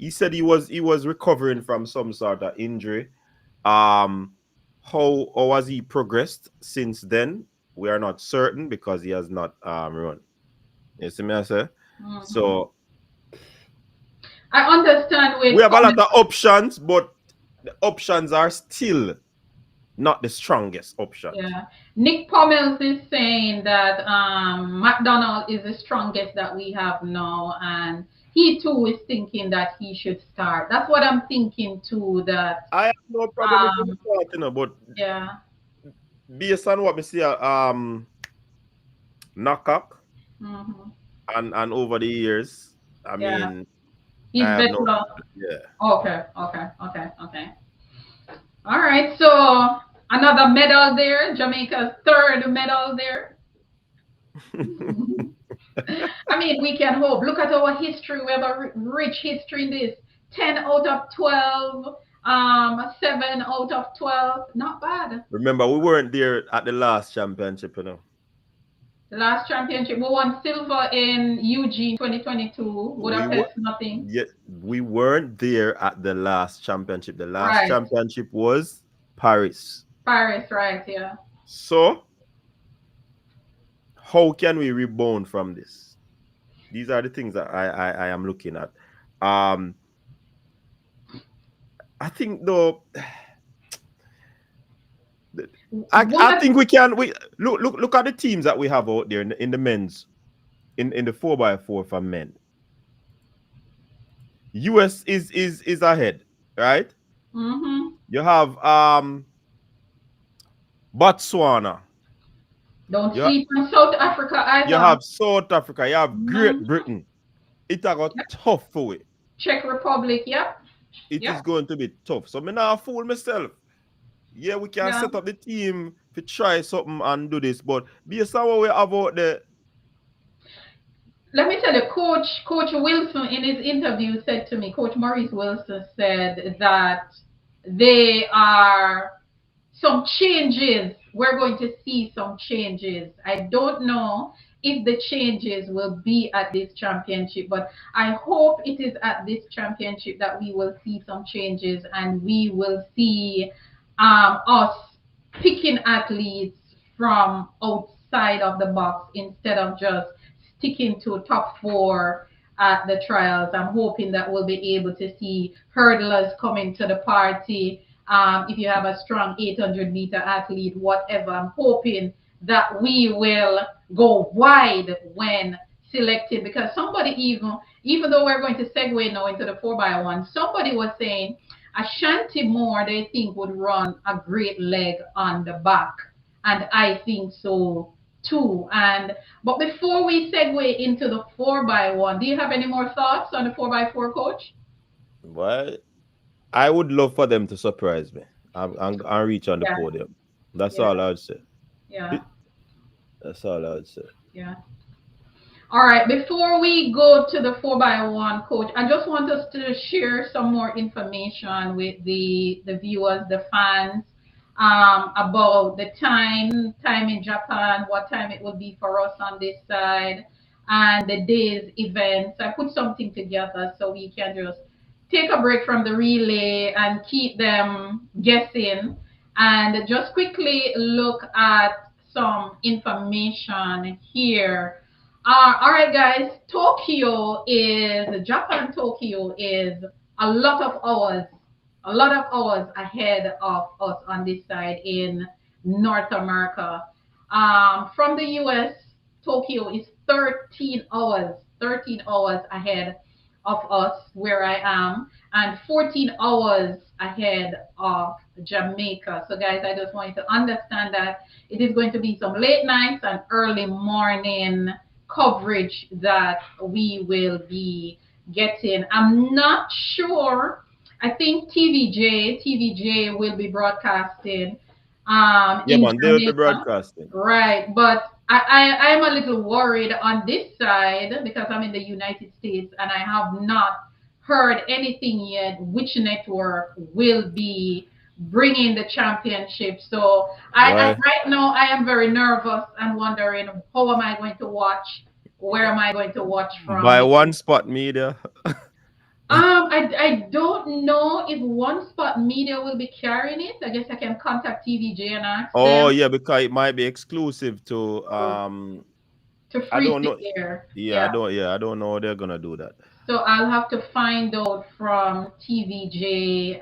said he was recovering from some sort of injury. Um, how has he progressed since then? We are not certain because he has not run. You see me, I say? Mhm. So I understand we with have a lot of options, but the options are still not the strongest options. Yeah. Nick Pommels is saying that McDonald is the strongest that we have now, and he too is thinking that he should start. That's what I'm thinking too. That I have no problem with him um, starting, but yeah, based on what we see, knockout hmm and over the years, I yeah, mean, I he's have no better. problem. Yeah. Okay, okay, okay, okay. All right. So another medal there. Jamaica's third medal there. I mean, we can hope. Look at our history. We have a rich history in this. 10 out of 12, 7 out of 12. Not bad. Remember, we weren't there at the last championship. The last championship, we won silver in Eugene 2022. We were, Budapest, nothing. yeah, we weren't there at the last championship. The last Right. championship was Paris. Paris, right, yeah. So, how can we rebound from this? These are the things that I am looking at. Um, I think though, I What? think we can. We look at the teams that we have out there in the men's in the 4x4 for men. US is ahead, right? Mm-hmm. You have Botswana. Don't You, sleep on South Africa you either. have South Africa. You have Great Mhm. Britain. It got Yep. tough for it. Czech Republic, yep. It is Yep. going to be tough. So me not fool myself. Yeah, we can Yeah. set up the team to try something and do this, but based on what we have out there, Let me tell you, Coach Wilson in his interview said to me, Coach Maurice Wilson said that they are some changes. We're going to see some changes. I don't know if the changes will be at this championship, but I hope it is at this championship that we will see some changes and we will see us picking athletes from outside of the box instead of just sticking to top four at the trials. I'm hoping that we'll be able to see hurdlers coming to the party. If you have a strong 800-meter athlete, whatever, I'm hoping that we will go wide when selected, because somebody, even though we're going to segue now into the 4x1, somebody was saying Ashanti Moore they think would run a great leg on the back, and I think so too. And but before we segue into the 4x1, do you have any more thoughts on the 4x4, coach? Well, I would love for them to surprise me and reach on the Yeah, podium. That's yeah, all I would say. yeah, That's all I would say. yeah. All right, before we go to the 4x1, coach, I just want us to share some more information with the viewers, the fans, about the time in Japan, what time it will be for us on this side, and the day's events. I put something together so we can just take a break from the relay and keep them guessing, and just quickly look at some information here. All right, guys. Japan. Tokyo is a lot of hours ahead of us on this side in North America. From the US, Tokyo is 13 hours ahead of us where I am, and 14 hours ahead of Jamaica. So, guys, I just want you to understand that it is going to be some late nights and early morning coverage that we will be getting. I'm not sure. I think TVJ will be broadcasting Yeah, in man, they will be Jamaica, broadcasting. right? But I'm a little worried on this side because I'm in the United States and I have not heard anything yet which network will be bringing the championship. So Why? right now I am very nervous and wondering how am I going to watch? Where am I going to watch from? By one spot media. I don't know if One Spot Media will be carrying it. I guess I can contact TVJ and ask Oh them yeah, because it might be exclusive to to I freeze don't the know. air. Yeah, Yeah. I don't know how they're gonna do that. So I'll have to find out from TVJ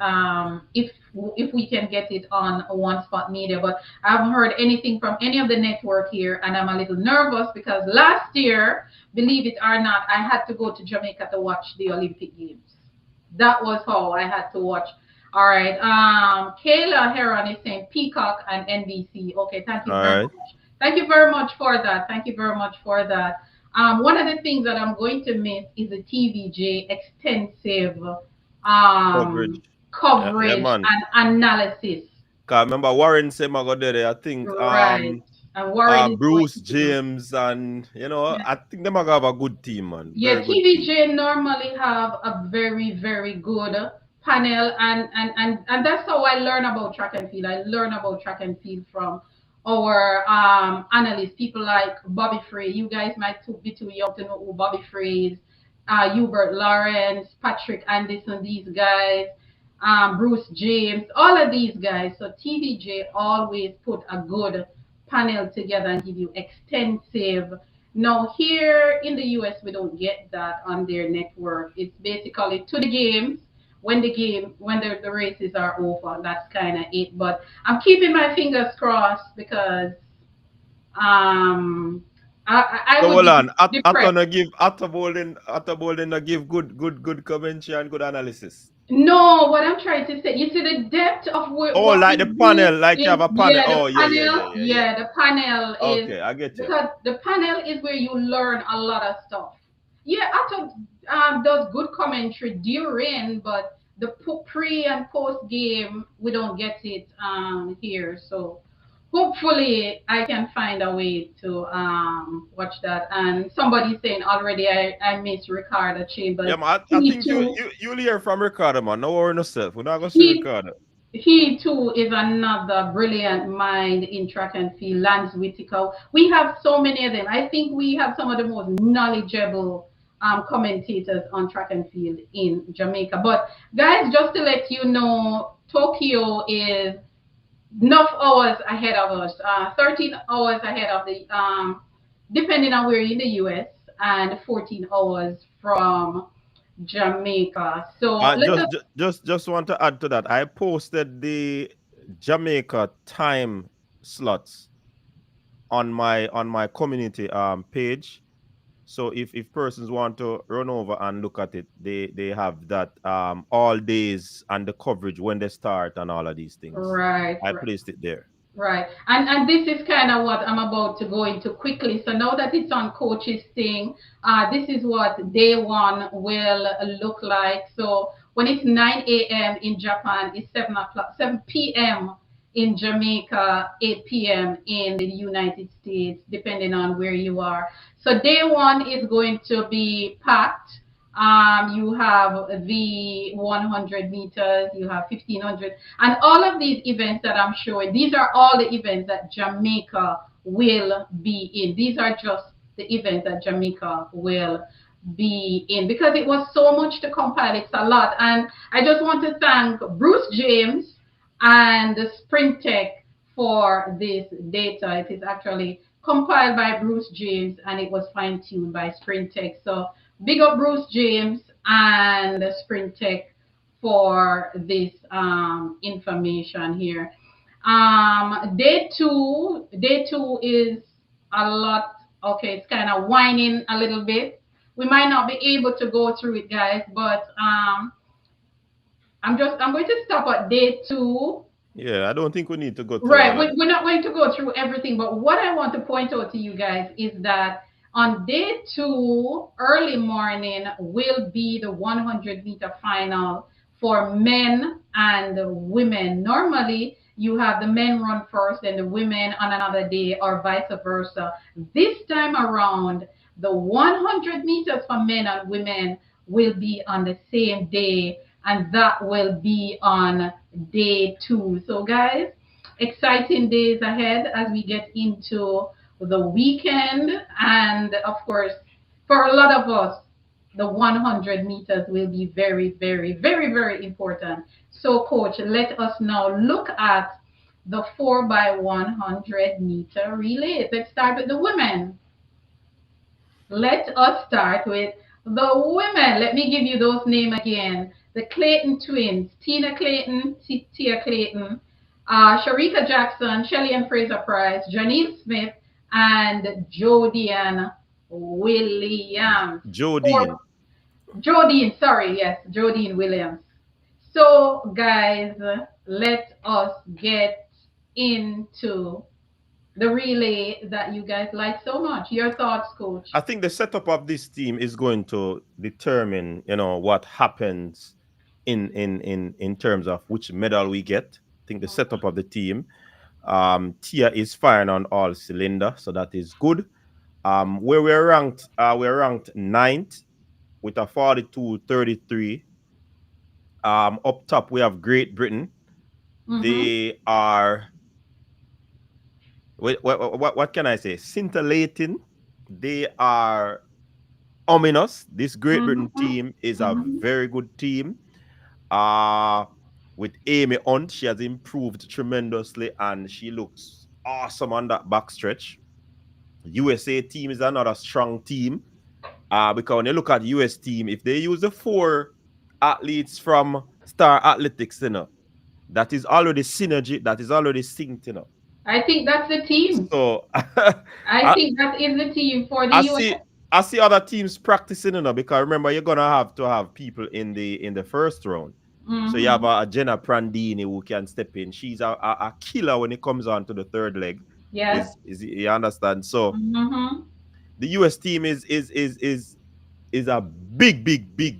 if we can get it on One Spot Media. But I haven't heard anything from any of the network here, and I'm a little nervous because last year, believe it or not, I had to go to Jamaica to watch the Olympic Games. That was how I had to watch. All right. Kayla Heron is saying Peacock and NBC. Okay, thank you All very right. much. Thank you very much for that. Thank you very much for that. One of the things that I'm going to miss is the TVJ extensive Coverage. Yeah, coverage man. and analysis. Cause remember Warren said I got there. I think Right. And Warren is going Bruce to. James and Yeah. I think they might have a good team, man. Yeah, Very good team. TVJ normally have a very, very good panel, and that's how I learn about track and field. I learn about track and field from our analysts, people like Bobby Frey. You guys might be too young to know who Bobby Frey is. Hubert Lawrence, Patrick Anderson, these guys, Bruce James, all of these guys. So TVJ always put a good panel together and give you extensive. Now, here in the US, we don't get that on their network. It's basically to the games when the races are over. That's kind of it. But I'm keeping my fingers crossed because um, I So would hold be on. depressed. Atta Bowling give good commentary and good analysis. No, what I'm trying to say, you see the depth of Oh, what like we the do panel, like you have in, a panel. yeah, the Oh panel, yeah. yeah, the panel is Okay, I get you. because the panel is where you learn a lot of stuff. Yeah, Atom does good commentary during, but the pre and post game we don't get it here. So hopefully I can find a way to watch that. And somebody saying already I miss Ricardo Yeah, Chambers. man. I He think too. you'll hear from Ricardo, man. No worry yourself. We're not gonna see He Ricardo. he too is another brilliant mind in track and field. Lance Whitaker. We have so many of them. I think we have some of the most knowledgeable commentators on track and field in Jamaica. But guys, just to let you know, Tokyo is enough hours ahead of us. 13 hours ahead of the depending on where in the US, and 14 hours from Jamaica. So I let us. just want to add to that. I posted the Jamaica time slots on my community page. So if persons want to run over and look at it, they have that all days and the coverage when they start and all of these things. Right, I right. placed it there. Right. And this is kind of what I'm about to go into quickly. So now that it's on coach's thing, this is what day one will look like. So when it's 9 a.m. in Japan, it's 7 o'clock, 7 p.m. in Jamaica, 8 p.m. in the United States, depending on where you are. So day one is going to be packed. You have the 100 meters, you have 1500, and all of these events that I'm showing, these are all the events that Jamaica will be in. These are just the events that Jamaica will be in because it was so much to compile. It's a lot. And I just want to thank Bruce James and the Sprint Tech for this data. It is actually compiled by Bruce James and it was fine tuned by Sprint Tech. So big up Bruce James and Sprint Tech for this information here. Day two is a lot. Okay, it's kind of whining a little bit. We might not be able to go through it, guys, but I'm going to stop at day two. Yeah, I don't think we need to go through Right, all of we're not going to go through everything, but what I want to point out to you guys is that on day two, early morning, will be the 100-meter final for men and women. Normally, you have the men run first and the women on another day, or vice versa. This time around, the 100 meters for men and women will be on the same day, and that will be on day two. So, guys, exciting days ahead as we get into the weekend. And of course, for a lot of us, the 100 meters will be very, very, very, very important. So, coach, let us now look at the 4 by 100-meter relay. Let's start with the women. Let us start with the women. Let me give you those names again. The Clayton twins, Tina Clayton, Tia Clayton, Sharika Jackson, Shelly and Fraser Price, Janine Smith, and Jodian Williams. Jodine. Or Jodine, sorry, yes, Jodine Williams. So, guys, let us get into the relay that you guys like so much. Your thoughts, coach? I think the setup of this team is going to determine, what happens in terms of which medal we get. I think the setup of the team. Tia is firing on all cylinder, so that is good. Where we're ranked ninth with a 42-33. Up top we have Great Britain. Mm-hmm. They are what can I say? Scintillating. They are ominous. This Great Britain Mm-hmm. team is a Mm-hmm. very good team. Uh with Amy Hunt, she has improved tremendously and she looks awesome on that backstretch. USA team is another strong team. Because when you look at US team, if they use the four athletes from Star Athletics, that is already synergy, that is already synced, I think that's the team. So I I, think that is the team for the I US. see I see other teams practicing, because remember you're gonna have to have people in the first round. So you have Mm-hmm. a Jenna Prandini who can step in. She's a killer when it comes on to the third leg. Yes. Is you understand? So Mm-hmm. the US team is a big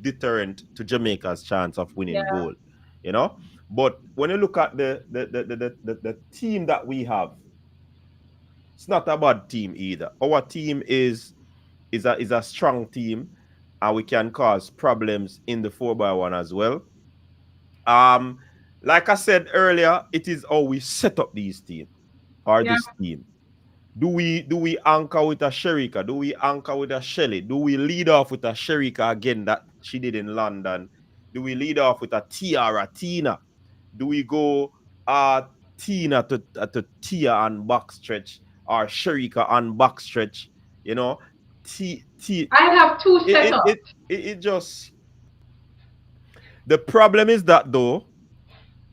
deterrent to Jamaica's chance of winning Yeah. gold. You know, but when you look at the team that we have, it's not a bad team either. Our team is a strong team, and we can cause problems in the 4x1 as well. Um, like I said earlier, it is how we set up these team or Yeah. this team. Do we anchor with a Sherika? Do we anchor with a Shelly? Do we lead off with a Sherika again that she did in London? Do we lead off with a Tiara Tina? Do we go Tina to Tia on backstretch or Sherika on backstretch? You know, T T I have two it it setups. it, it just The problem is that though,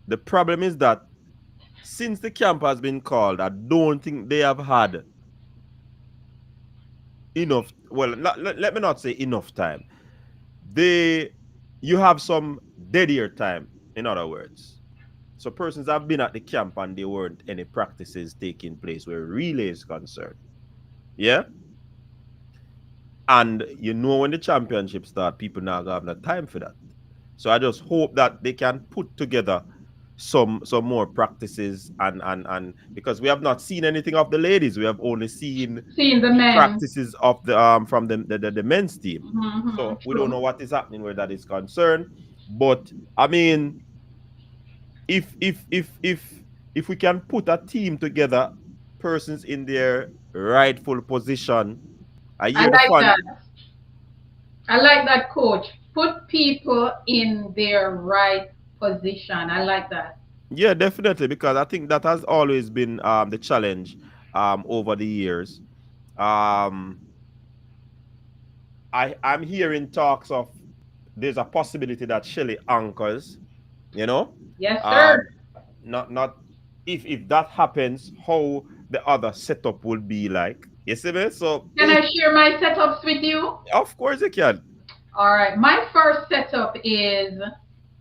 the problem is that since the camp has been called, I don't think they have had enough. Well, let me not say enough time. They, you have some dead ear time. In other words, so persons have been at the camp and there weren't any practices taking place where relay is concerned. Yeah, and you know when the championship start, people now have no time for that. So I just hope that they can put together some more practices and because we have not seen anything of the ladies, we have only seen Seeing the men. practices of the from the men's team. Mm-hmm, So we don't true. know what is happening where that is concerned. But I mean, if we can put a team together, persons in their rightful position, I I hear the like fun. that. I like that, coach. Put people in their right position. I like that. Yeah, definitely, because I think that has always been the challenge over the years. Um I'm hearing talks of there's a possibility that Shelly anchors, you know. Yes, sir. Um not if that happens, how the other setup will be like. You see me? So Can I share my setups with you? of course you can. All right. My first setup is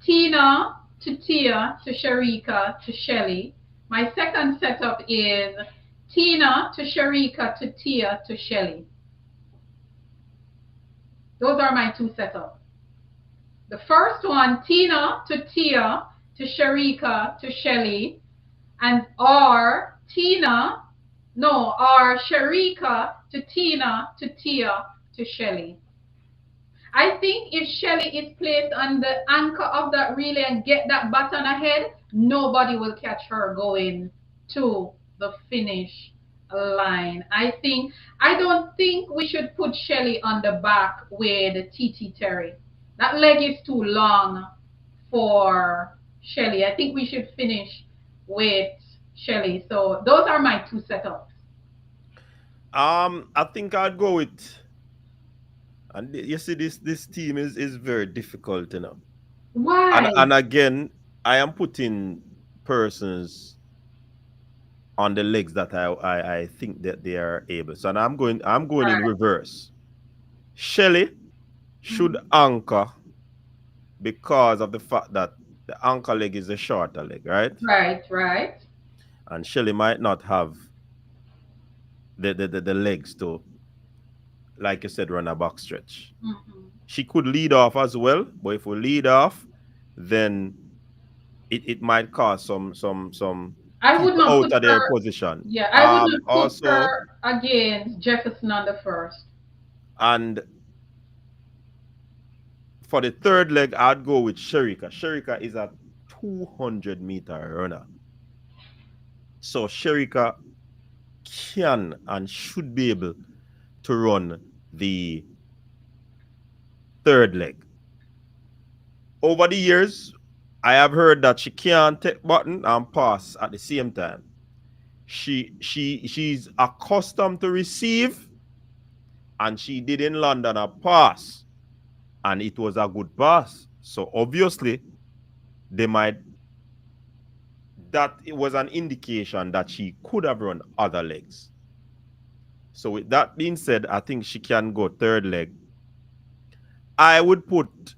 Tina to Tia to Sharika to Shelly. My second setup is Tina to Sharika to Tia to Shelly. Those are my two setups. The first one, Tina to Tia to Sharika to Shelly, and or Tina, no, or Sharika to Tina to Tia to Shelly. I think if Shelly is placed on the anchor of that relay and get that baton ahead, nobody will catch her going to the finish line. I don't think we should put Shelly on the back with TT Terry. That leg is too long for Shelly. I think we should finish with Shelly. So those are my two setups. I think I'd go with, and you see this team is very difficult, you know. And Why? again, I am putting persons on the legs that I think that they are able. So and I'm going in Right. reverse. Shelly should Mhm. anchor because of the fact that the anchor leg is the shorter leg, right? Right, right. And Shelly might not have the legs to, like you said, run a back stretch. Mhm. She could lead off as well, but if we lead off, then it might cause some I would people not out put of their her. position. Yeah, I would not put Also, her against Jefferson on the first. and for the third leg, I'd go with Sherika. Sherika is a 200-meter runner. So Sherika can and should be able to run the third leg. Over the years, I have heard that she can take button and pass at the same time. She's accustomed to receive, and she did in London a pass, and it was a good pass. So obviously, they might that it was an indication that she could have run other legs. So with that being said, I think she can go third leg. I would put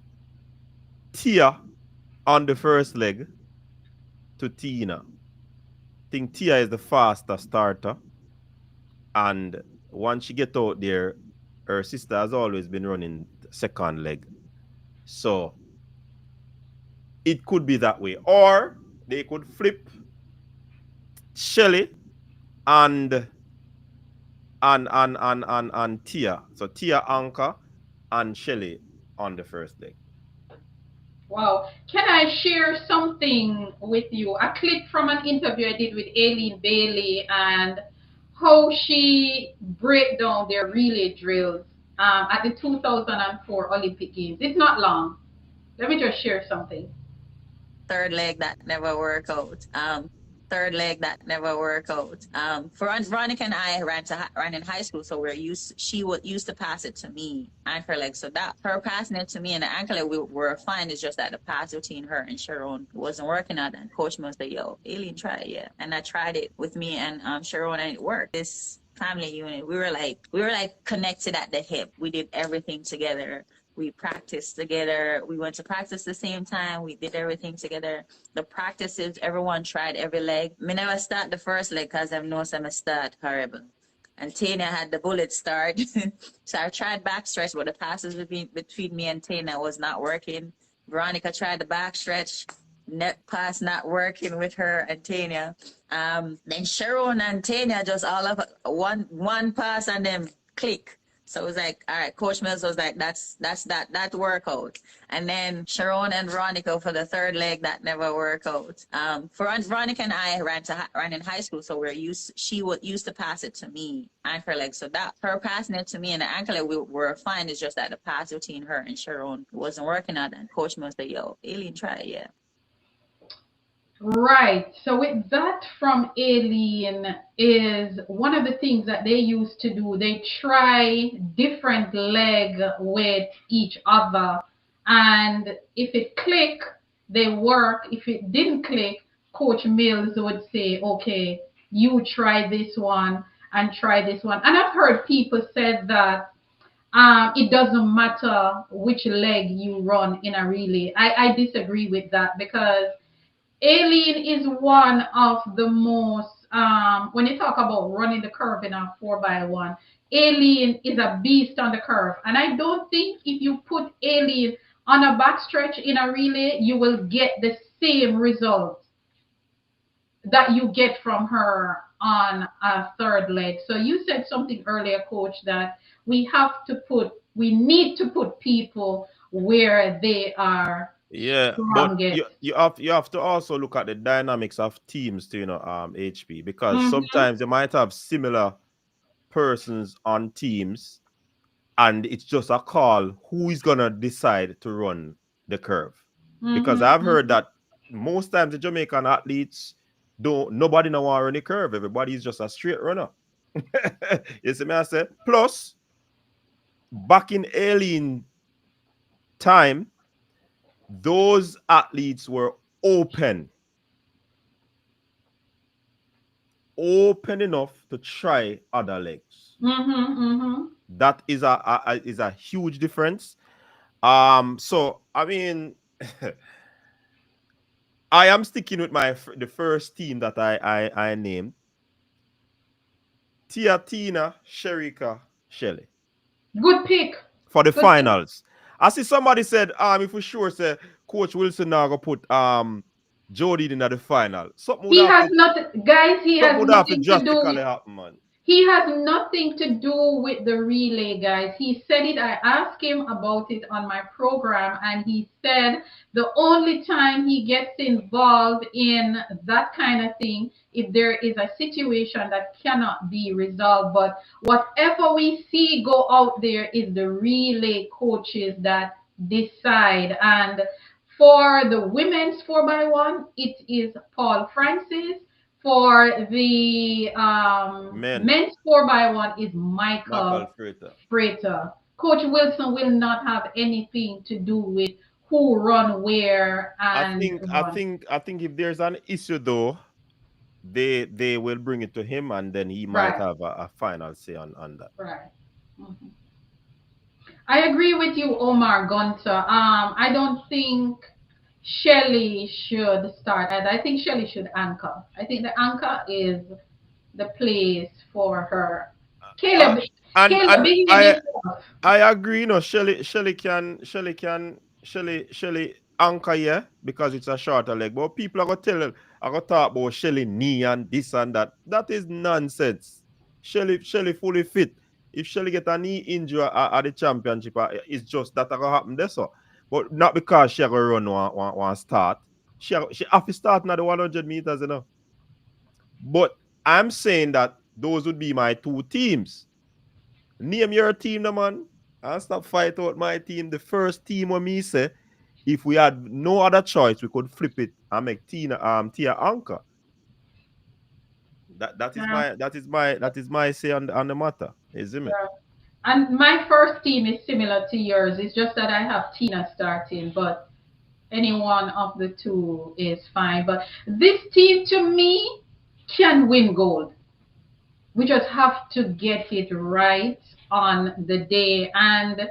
Tia on the first leg to Tina. I think Tia is the faster starter, and once she get out there, her sister has always been running second leg. So it could be that way. Or they could flip Shelly and and Tia. So Tia anchor and Shelly on the first leg. Wow. Can I share something with you? A clip from an interview I did with Aileen Bailey and how she break down their relay drills at the 2004 Olympic Games. It's not long. Let me just share something. Third leg that never work out. third leg that never worked out. Veronica and I ran in high school, so she would used to pass it to me and her leg. So that her passing it to me and the ankle leg, we were fine. It's just that the pass between her and Sharon wasn't working out. And Coach Mills said, "Yo, Aileen, try it, yeah." And I tried it with me and Sharon, and it worked. This family unit, we were like connected at the hip. We did everything together. We practiced together. We went to practice the same time. We did everything together. The practices, everyone tried every leg. Me never start the first leg because I know some start horrible. And Tana had the bullet start. So I tried backstretch, but the passes between me and Tana was not working. Veronica tried the backstretch. Net pass not working with her and Tanya. Then Sharon and Tanya just all of one pass and then click. So it was like, all right, Coach Mills was like, that workout. And then Sharon and Veronica for the third leg that never worked out. Veronica and I ran in high school, so she would used to pass it to me and her leg. So that her passing it to me and the ankle leg, we were fine. It's just that the pass between her and Sharon wasn't working out. And Coach Mills said, "Yo, Aileen, try it, yeah." Right. So with that from Alien is one of the things that they used to do. They try different leg with each other, and if it click, they work. If it didn't click, Coach Mills would say, "Okay, you try this one and try this one." And I've heard people said that it doesn't matter which leg you run in a relay. I disagree with that because Aileen is one of the most, when you talk about running the curve in a 4x1, Aileen is a beast on the curve. And I don't think if you put Aileen on a backstretch in a relay, you will get the same result that you get from her on a third leg. So you said something earlier, coach, that we need to put people where they are Yeah, but strongest. you have to also look at the dynamics of teams to HP, because Mm-hmm, sometimes you might have similar persons on teams, and it's just a call who is gonna decide to run the curve. Because I've heard mm-hmm. that most times the Jamaican athletes don't nobody know want to run the curve. Everybody is just a straight runner. You see me I say? Plus, back in alien time, those athletes were open enough to try other legs. Mm-hmm, mm-hmm. That is a huge difference. So I mean, I am sticking with the first team that I named: Tina, Sherika, Shelley Good pick. for the Good pick. finals. I see somebody said, if we sure say Coach Wilson now go put Jody in the final. He has nothing, guys. He Something has would have to nothing to drastically do. happen, man. He has nothing to do with the relay, guys. He said it. I asked him about it on my program, and he said the only time he gets involved in that kind of thing if there is a situation that cannot be resolved. But whatever we see go out there is the relay coaches that decide. And for the women's 4x1, it is Paul Francis. For the Men, men's 4x1 is Michael Michael Frater. Frater. Coach Wilson will not have anything to do with who run where I and think I run. think I think if there's an issue though, they will bring it to him, and then he might Right, have a final say on that. right. Mhm. I agree with you, Omar Gunter. I don't think Shelly should start. I think Shelly should anchor. I think the anchor is the place for her. Uh, Caleb, and Caleb, behave I yourself. I agree. Shelly anchor, yeah, because it's a shorter leg. But people are gonna are gonna talk about Shelly knee and this and that. That is nonsense. Shelly fully fit. If Shelly get a knee injury at the championship, it's just that gonna happen there. So, but not because she gonna run one start. She have to start now the 100 meters, you know. But I'm saying that those would be my two teams. Name your team, no man. And stop fight out my team. The first team when me say, if we had no other choice, we could flip it and make Tia anchor. That is Yeah, my say on the matter. Isn't it? yeah. And my first team is similar to yours. It's just that I have Tina starting, but any one of the two is fine. But this team to me can win gold. We just have to get it right on the day. And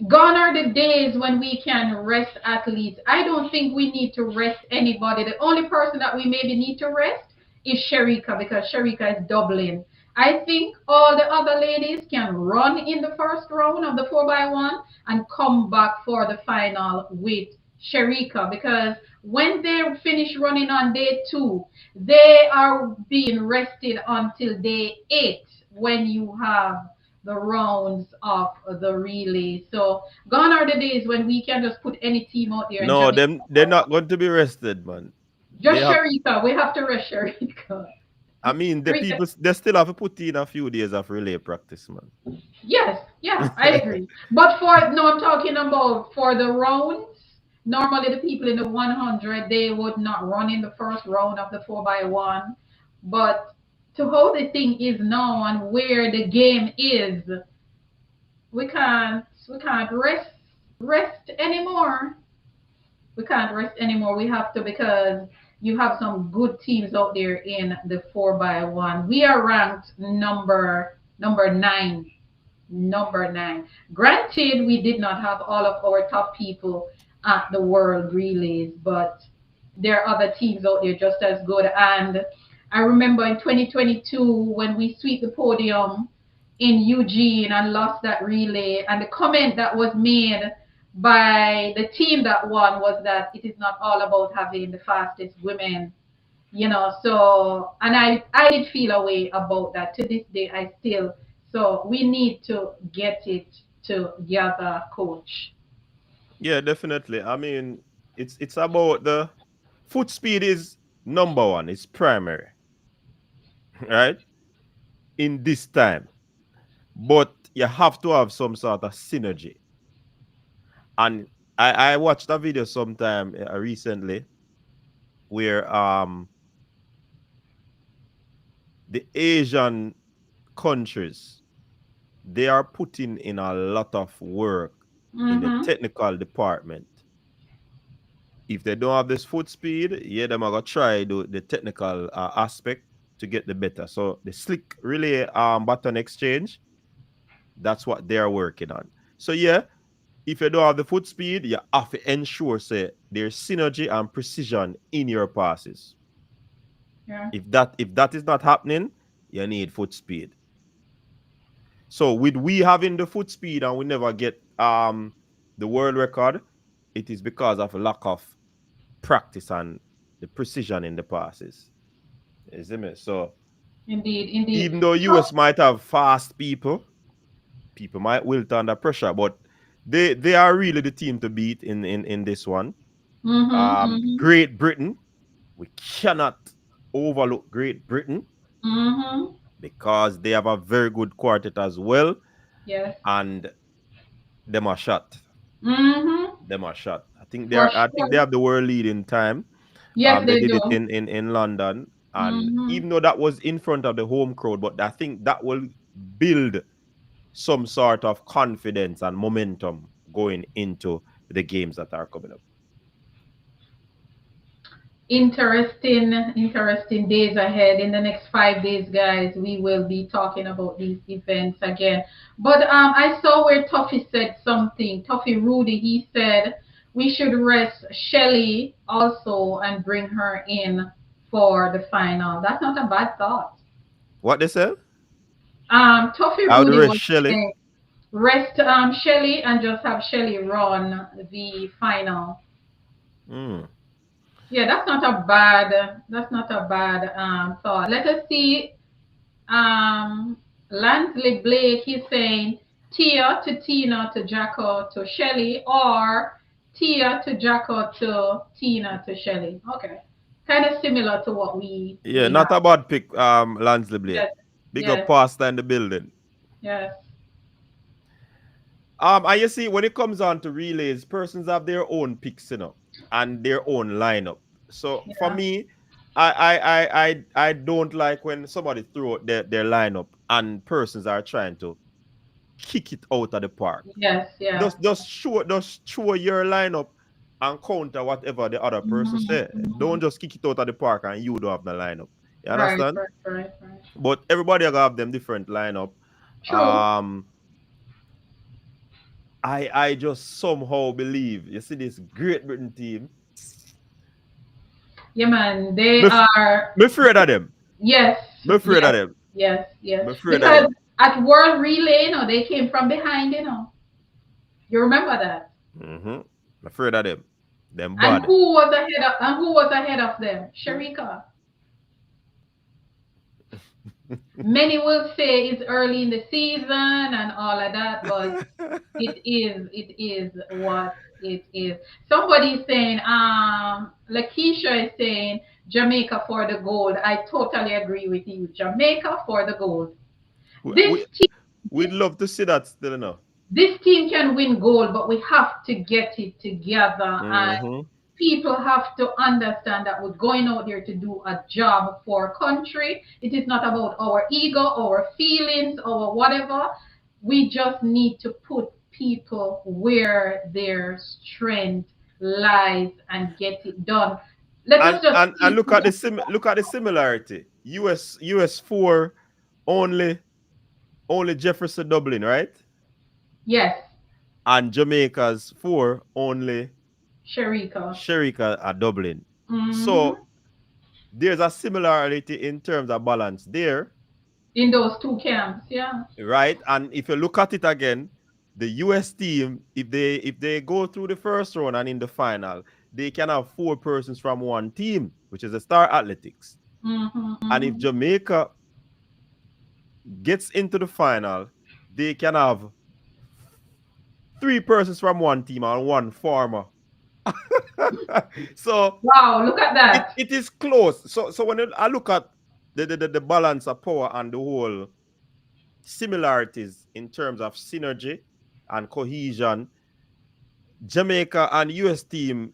gone are the days when we can rest athletes. I don't think we need to rest anybody. The only person that we maybe need to rest is Sharika because Sharika is doubling. I think all the other ladies can run in the first round of the 4x1 and come back for the final with Sharika because when they finish running on day 2, they are being rested until day 8 when you have the rounds of the relay. So gone are the days when we can just put any team out there and No, Jamaica. they're not going to be rested, man. They Just have. Sharika. We have to rest Sharika. I mean, the Sharika. people they still have to put in a few days of relay practice, man. Yes, yeah, I agree. But for no, I'm talking about for the rounds. Normally, the people in the 100 they would not run in the first round of the 4x1. But to how the thing is now and where the game is, we can't rest anymore. We can't rest anymore. We have to because you have some good teams out there in the 4x1. We are ranked number nine. Granted, we did not have all of our top people at the World Relays, but there are other teams out there just as good. And I remember in 2022 when we sweep the podium in Eugene and lost that relay, and the comment that was made by the team that won was that it is not all about having the fastest women, so and I did feel a way about that. To this day I still, so we need to get it together, coach. Yeah, definitely. I mean, it's about the foot speed is number one. It's primary, right? In this time, but you have to have some sort of synergy. And I watched a video sometime recently where the Asian countries they are putting in a lot of work in the Mm-hmm. technical department. If they don't have this foot speed, yeah, them are gonna try the technical aspect to get the better. So the slick relay baton exchange, that's what they're working on. So yeah, if you don't have the foot speed, you have to ensure say there's synergy and precision in your passes. Yeah, If that is not happening, you need foot speed. So with we having the foot speed and we never get the world record, it is because of a lack of practice and the precision in the passes. You see me? So indeed, indeed. even though So, US might have fast people, people might wilt under pressure, but they are really the team to beat in this one. mm-hmm, mm-hmm, Great Britain, we cannot overlook Great Britain mm-hmm. because they have a very good quartet as well, Yes. and them are shot. Mm-hmm. Them are shot. I think they For are. I think they sure. have the world lead in time. Yes, They they did do. it in London, and Mm-hmm. even though that was in front of the home crowd, but I think that will build some sort of confidence and momentum going into the games that are coming up. Interesting days ahead. In the next 5 days, guys, we will be talking about these events again. But I saw where Tuffy said something. Tuffy Rudy, he said we should rest Shelly also and bring her in for the final. That's not a bad thought. What they said? Tuffy I would Rudy rest was Shelly. saying rest Shelly and just have Shelly run the final. Mm. Yeah, that's not a bad thought. Let us see. Lansley Blake, he's saying Tia to Tina to Jacko to Shelly, or Tia to Jacko to Tina to Shelly. Okay, kind of similar to what we Yeah, we not have. a bad pick, Lansley Blake. Yes, Big up yes, Pastor in the building. yes, And you see, when it comes on to relays, persons have their own picks, and their own lineup. So for yeah. me, I don't like when somebody throw out their lineup and persons are trying to kick it out of the park. Yes, yeah. Just show your lineup and counter whatever the other person Mhm, say. Don't mhm. just kick it out of the park and you don't have the lineup. You Right, understand? right, right, right. But everybody gonna have them different lineup. True. Um, I just somehow believe you see this Great Britain team. Yeah, man. They Me, f- are. me afraid of them. Yes, Me afraid of yes, them. yes, yes. Me afraid of Because them. at World Relay, they came from behind. You remember that? Mm-hmm. Me afraid of them. Them And bad. who was ahead of them? Sharika. Many will say it's early in the season and all of that, but it is what it is. Somebody's saying, Lakeisha is saying Jamaica for the gold. I totally agree with you. Jamaica for the gold. we, This we we'd team, love to see that still enough. this team can win gold, but we have to get it together. And Mm-hmm. people have to understand that we're going out there to do a job for country. It is not about our ego, our feelings, or whatever. We just need to put people where their strength lies and get it done. Let And us just and and keep look at the similarity. US 4 only Jefferson Dublin, right? yes, And Jamaica's 4 only Sharika. Sherika are Dublin. Hmm. So there's a similarity in terms of balance there, In those two camps, yeah. right? And if you look at it again, the US team, if they go through the first round and in the final, they can have 4 persons from one team, which is the Star Athletics. Hmm. And if Hmm. Jamaica gets into the final, they can have 3 persons from one team and one farmer. So Wow, look at it, that. it is close. So when I look at the balance of power and the whole similarities in terms of synergy and cohesion, Jamaica and US team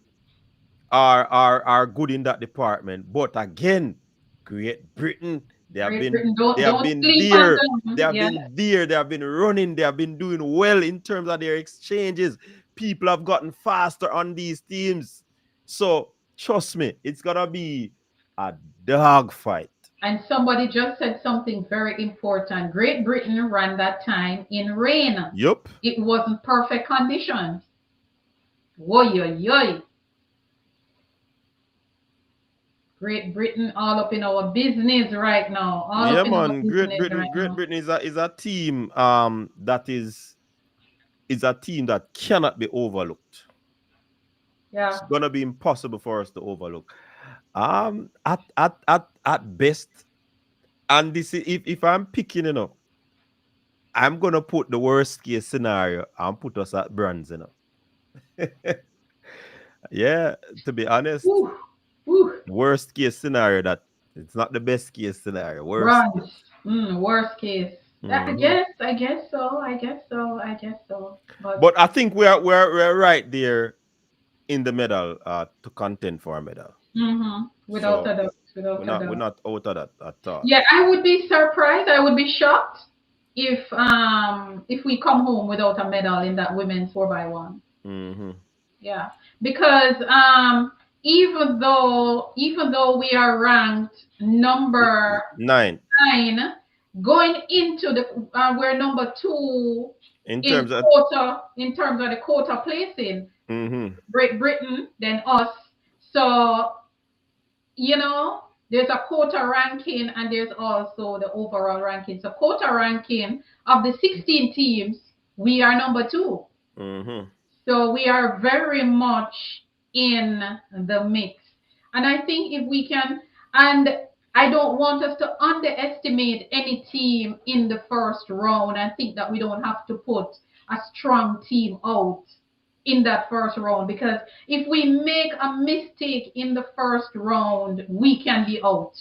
are good in that department. But again, Great Britain, they have Great been Britain, they have don't been sleep on there. They them. have Yeah. been there. They have been running. They have been doing well in terms of their exchanges. People have gotten faster on these teams. So trust me, it's gonna be a dog fight. And somebody just said something very important. Great Britain ran that time in rain. Yup. It wasn't perfect conditions. Woy, yoy, yoy. Great Britain all up in our business right now. All Yeah, up in our man. Great business Britain. right Great now. Britain is a team that is a team that cannot be overlooked. It's Yeah. gonna be impossible for us to overlook. At best, and this is if I'm picking, I'm gonna put the worst case scenario and put us at bronze. Yeah, to be honest, Whew, whew. worst case scenario that it's not the best case scenario. Worst Bronze. case. Worst case. I Mhm. guess. I guess so. I guess so. I guess so. But But I think we're right there in the medal to contend for a medal. without So a doubt. we're Without a not we're doubt. not out of that at all. Yeah, I would be surprised. I would be shocked if we come home without a medal in that women's 4x1. Mm-hmm. Yeah, because even though we are ranked number Nine. 9, going into the we're number 2 In in terms of quota in terms of the quota placing. mm-hmm. Great Britain, then us. So there's a quota ranking and there's also the overall ranking. So quota ranking of the 16 teams, we are number 2. Mm-hmm. So we are very much in the mix. And I think if we can, and I don't want us to underestimate any team in the first round and think that we don't have to put a strong team out in that first round, because if we make a mistake in the first round, we can be out.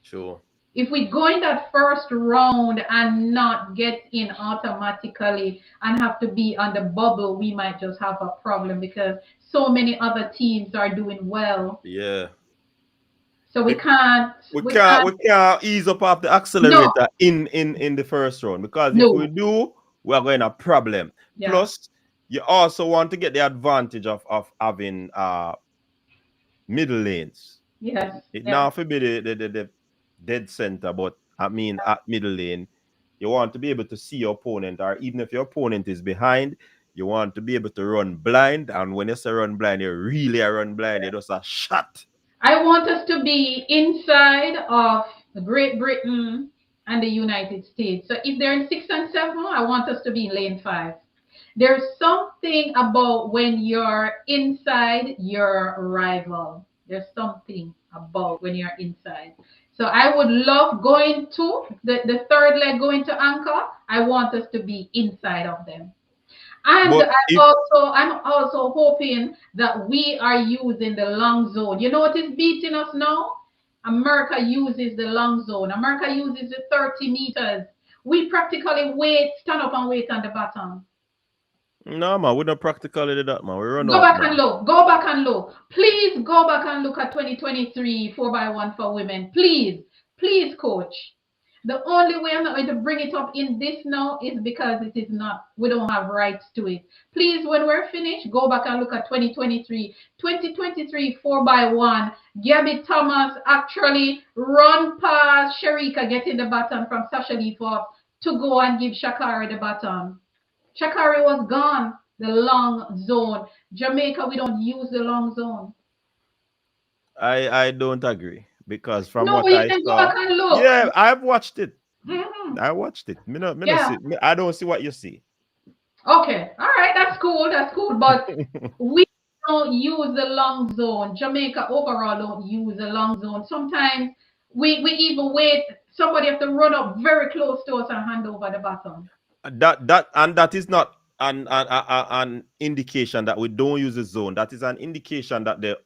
Sure. If we go in that first round and not get in automatically and have to be on the bubble, we might just have a problem because so many other teams are doing well. Yeah. So we Be- can't, we we can't can't, we can't ease up off the no, accelerator in the first round, because if we no, do, we are going to have problem. yeah, Plus, you also want to get the advantage of having middle lanes. yes, It yeah. now for be the dead center, but I mean at middle lane, you want to be able to see your opponent, or even if your opponent is behind, you want to be able to run blind. And when you say run blind, you really are run blind. You just a shot. I want us to be inside of Great Britain and the United States. So if they're in 6 and 7, I want us to be in lane 5. There's something about when you're inside your rival. There's something about when you're inside. So I would love going to the third leg, going to anchor. I want us to be inside of them. And But if I'm also hoping that we are using the long zone. You know what is beating us now? America uses the long zone. America uses the 30 meters. We practically wait, stand up and wait on the bottom. no man, we don't practically do that, man. We run Go out, back and man. look. Go back and look. Please go back and look at 2023 4x1 for women. Please, please, coach. The only way I'm not going to bring it up in this now is because it is not, we don't have rights to it. Please, when we're finished, go back and look at 2023. 2023 4x1. Gabby Thomas actually run past Sharika getting the baton from Sasha Leaf off to go and give Shakari the baton. Shakari was gone. The long zone. Jamaica, we don't use the long zone. I don't agree, because from No, what you I can go saw, back and look. yeah, I've watched it. Mhm. I watched it. Me no Yeah. see. I don't see what you see. Okay. All right. That's cool. That's cool. But we don't use the long zone. Jamaica overall don't use the long zone. Sometimes we even wait. Somebody have to run up very close to us and hand over the baton. That is not an indication that we don't use the zone. That is an indication that the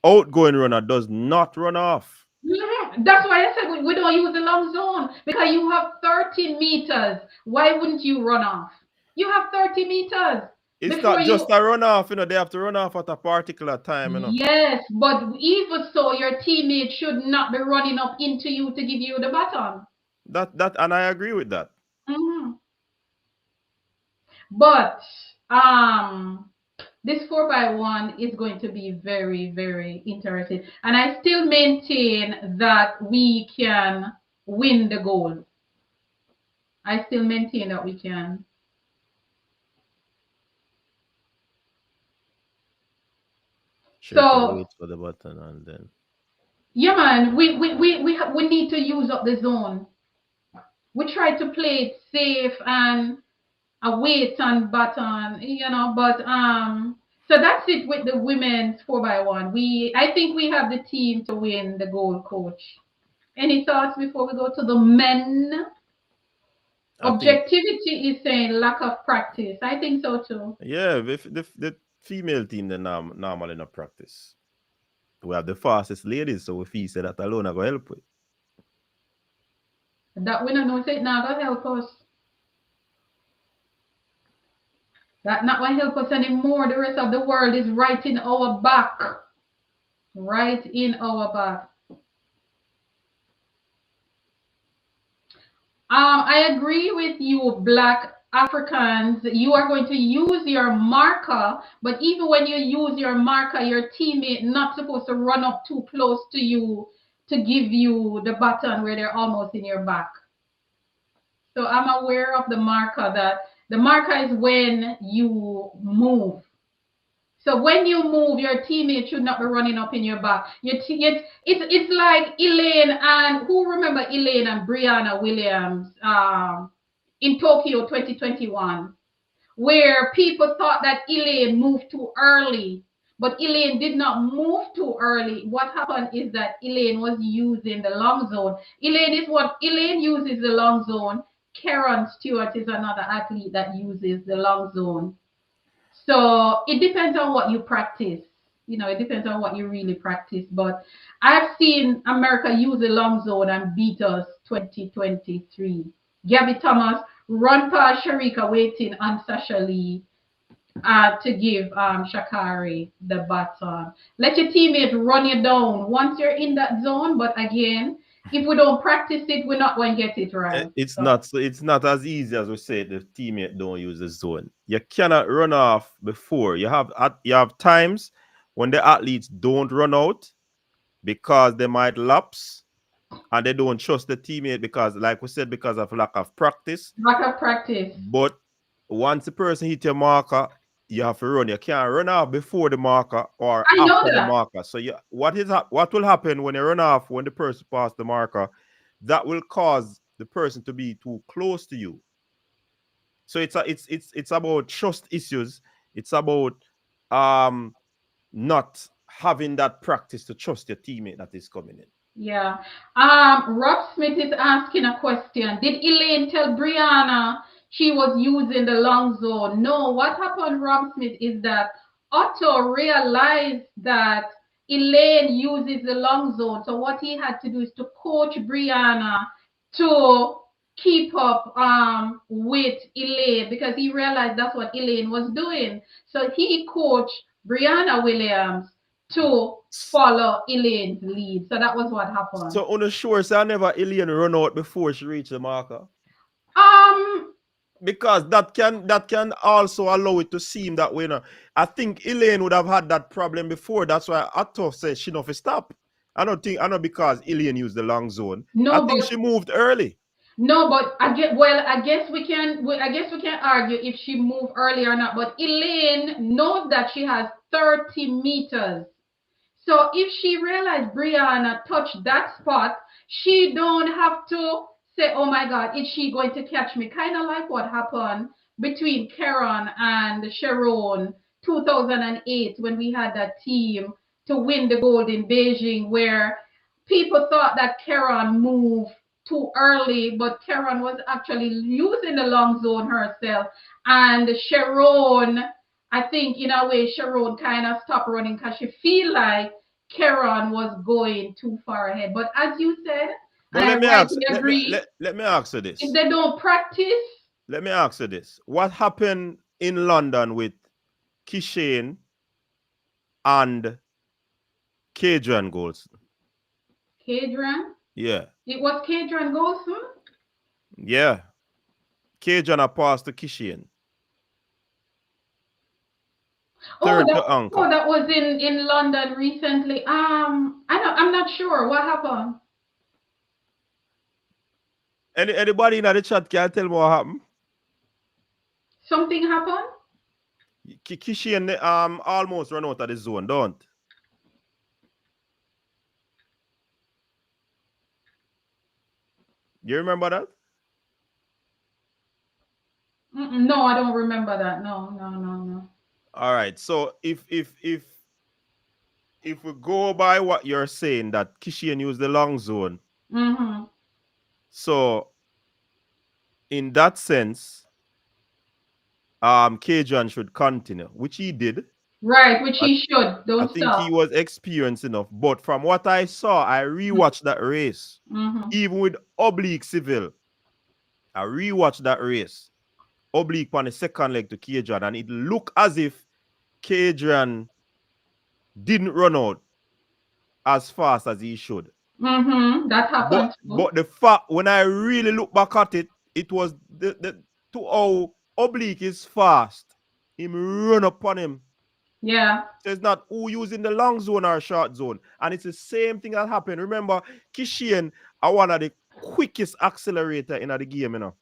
outgoing runner does not run off. Mhm. That's why I said we don't use the long zone because you have 30 meters. Why wouldn't you run off? You have 30 meters It's before not you. just a run off, they have to run off at a particular time. Yes, but even so, your teammate should not be running up into you to give you the baton. That and I agree with that. Mhm. But this 4x1 is going to be very, very interesting. And I still maintain that we can win the gold. I still maintain that we can. Sharika So waits for the button and then yeah, man, we need to use up the zone. We try to play it safe and a wait and button, but so that's it with the women's 4x1. I think we have the team to win the gold, coach. Any thoughts before we go to the men? I think, Objectivity is saying lack of practice. I think so too. yeah, if the female team then normally not practice. We have the fastest ladies, so if he said that alone, I go help with. That we don't know say it now gonna help us. That not gonna help us anymore. The rest of the world is right in our back. Right in our back. I agree with you, Black Africans. You are going to use your marker, but even when you use your marker, your teammate not supposed to run up too close to you to give you the button where they're almost in your back. So I'm aware of the marker that the marker is when you move. So when you move, your teammate should not be running up in your back. It's like Elaine and who remember Elaine and Brianna Williams in Tokyo 2021, where people thought that Elaine moved too early, but Elaine did not move too early. What happened is that Elaine was using the long zone. Elaine uses the long zone. Karen Stewart is another athlete that uses the long zone. So it depends on what you practice. It depends on what you really practice. But I've seen America use the long zone and beat us 2023. Gabby Thomas run past Sharika waiting on Sasha Lee. to give Shakari the baton. Let your teammate run you down once you're in that zone. But again, if we don't practice it, we're not going to get it right. It's So not so it's not as easy as we say the teammate don't use the zone. You cannot run off before. You have times when the athletes don't run out because they might lapse and they don't trust the teammate because, like we said, because of lack of practice. lack of practice. But once the person hit your marker, you have to run. You can't run off before the marker or I know after the that. marker. So what will happen when you run off when the person passed the marker? That will cause the person to be too close to you. So it's about trust issues. It's about um not having that practice to trust your teammate that is coming in. Yeah. Rob Smith is asking a question. Did Elaine tell Brianna she was using the long zone? No. What happened, Rob Smith, is that Otto realized that Elaine uses the long zone. So what he had to do is to coach Brianna to keep up with Elaine because he realized that's what Elaine was doing. So he coached Brianna Williams to follow Elaine's lead. So that was what happened. So on the shore, say I never Elaine run out before she reached the marker. Um, Because that can also allow it to seem that way. Now. I think Elaine would have had that problem before. That's why Atto said she not stop. I know because Elaine used the long zone. I no, think but she moved early. no, but I get well. I guess we can argue if she moved early or not. But Elaine knows that she has 30 meters. So if she realized Brianna touched that spot, she don't have to say, "Oh my God, is she going to catch me?" Kind of like what happened between Karen and Sharon 2008 when we had that team to win the gold in Beijing, where people thought that Karen moved too early, but Karen was actually using the long zone herself, and Sharon. I think in a way Sharon kind of stopped running because she feel like Karen was going too far ahead. But as you said, But and I rightly agree, let me ask you if this. they don't practice, Let me ask you this. What happened in London with Kishane and Kadrian Golson? Kadrian, Yeah. it was Kadrian Golson. Yeah. Kadrian a passed to Kishane. Oh, Third to anchor. that was in London recently. I'm not sure what happened. Anybody in the chat can tell me what happened? Something happened. Kishane almost run out of the zone, don't? You remember that? No, I don't remember that. No, no, no, no. All right. So if we go by what you're saying that Kishane used the long zone, Mm-hmm. so in that sense, Kadrian should continue, which he did. Right, which I, he should. I Don't think he stop. was experienced enough. But from what I saw, I rewatched that race. Mm-hmm. Even with oblique civil, I rewatched that race. Oblique on the second leg to Kadrian, and it looked as if Kadrian didn't run out as fast as he should. Mm-hmm. That happened too. But the fact when I really look back at it, it was the to how oblique is fast. Him run upon him. Yeah. So it's not who using the long zone or short zone. And it's the same thing that happened. Remember, Kishane are one of the quickest accelerator in the game, you know.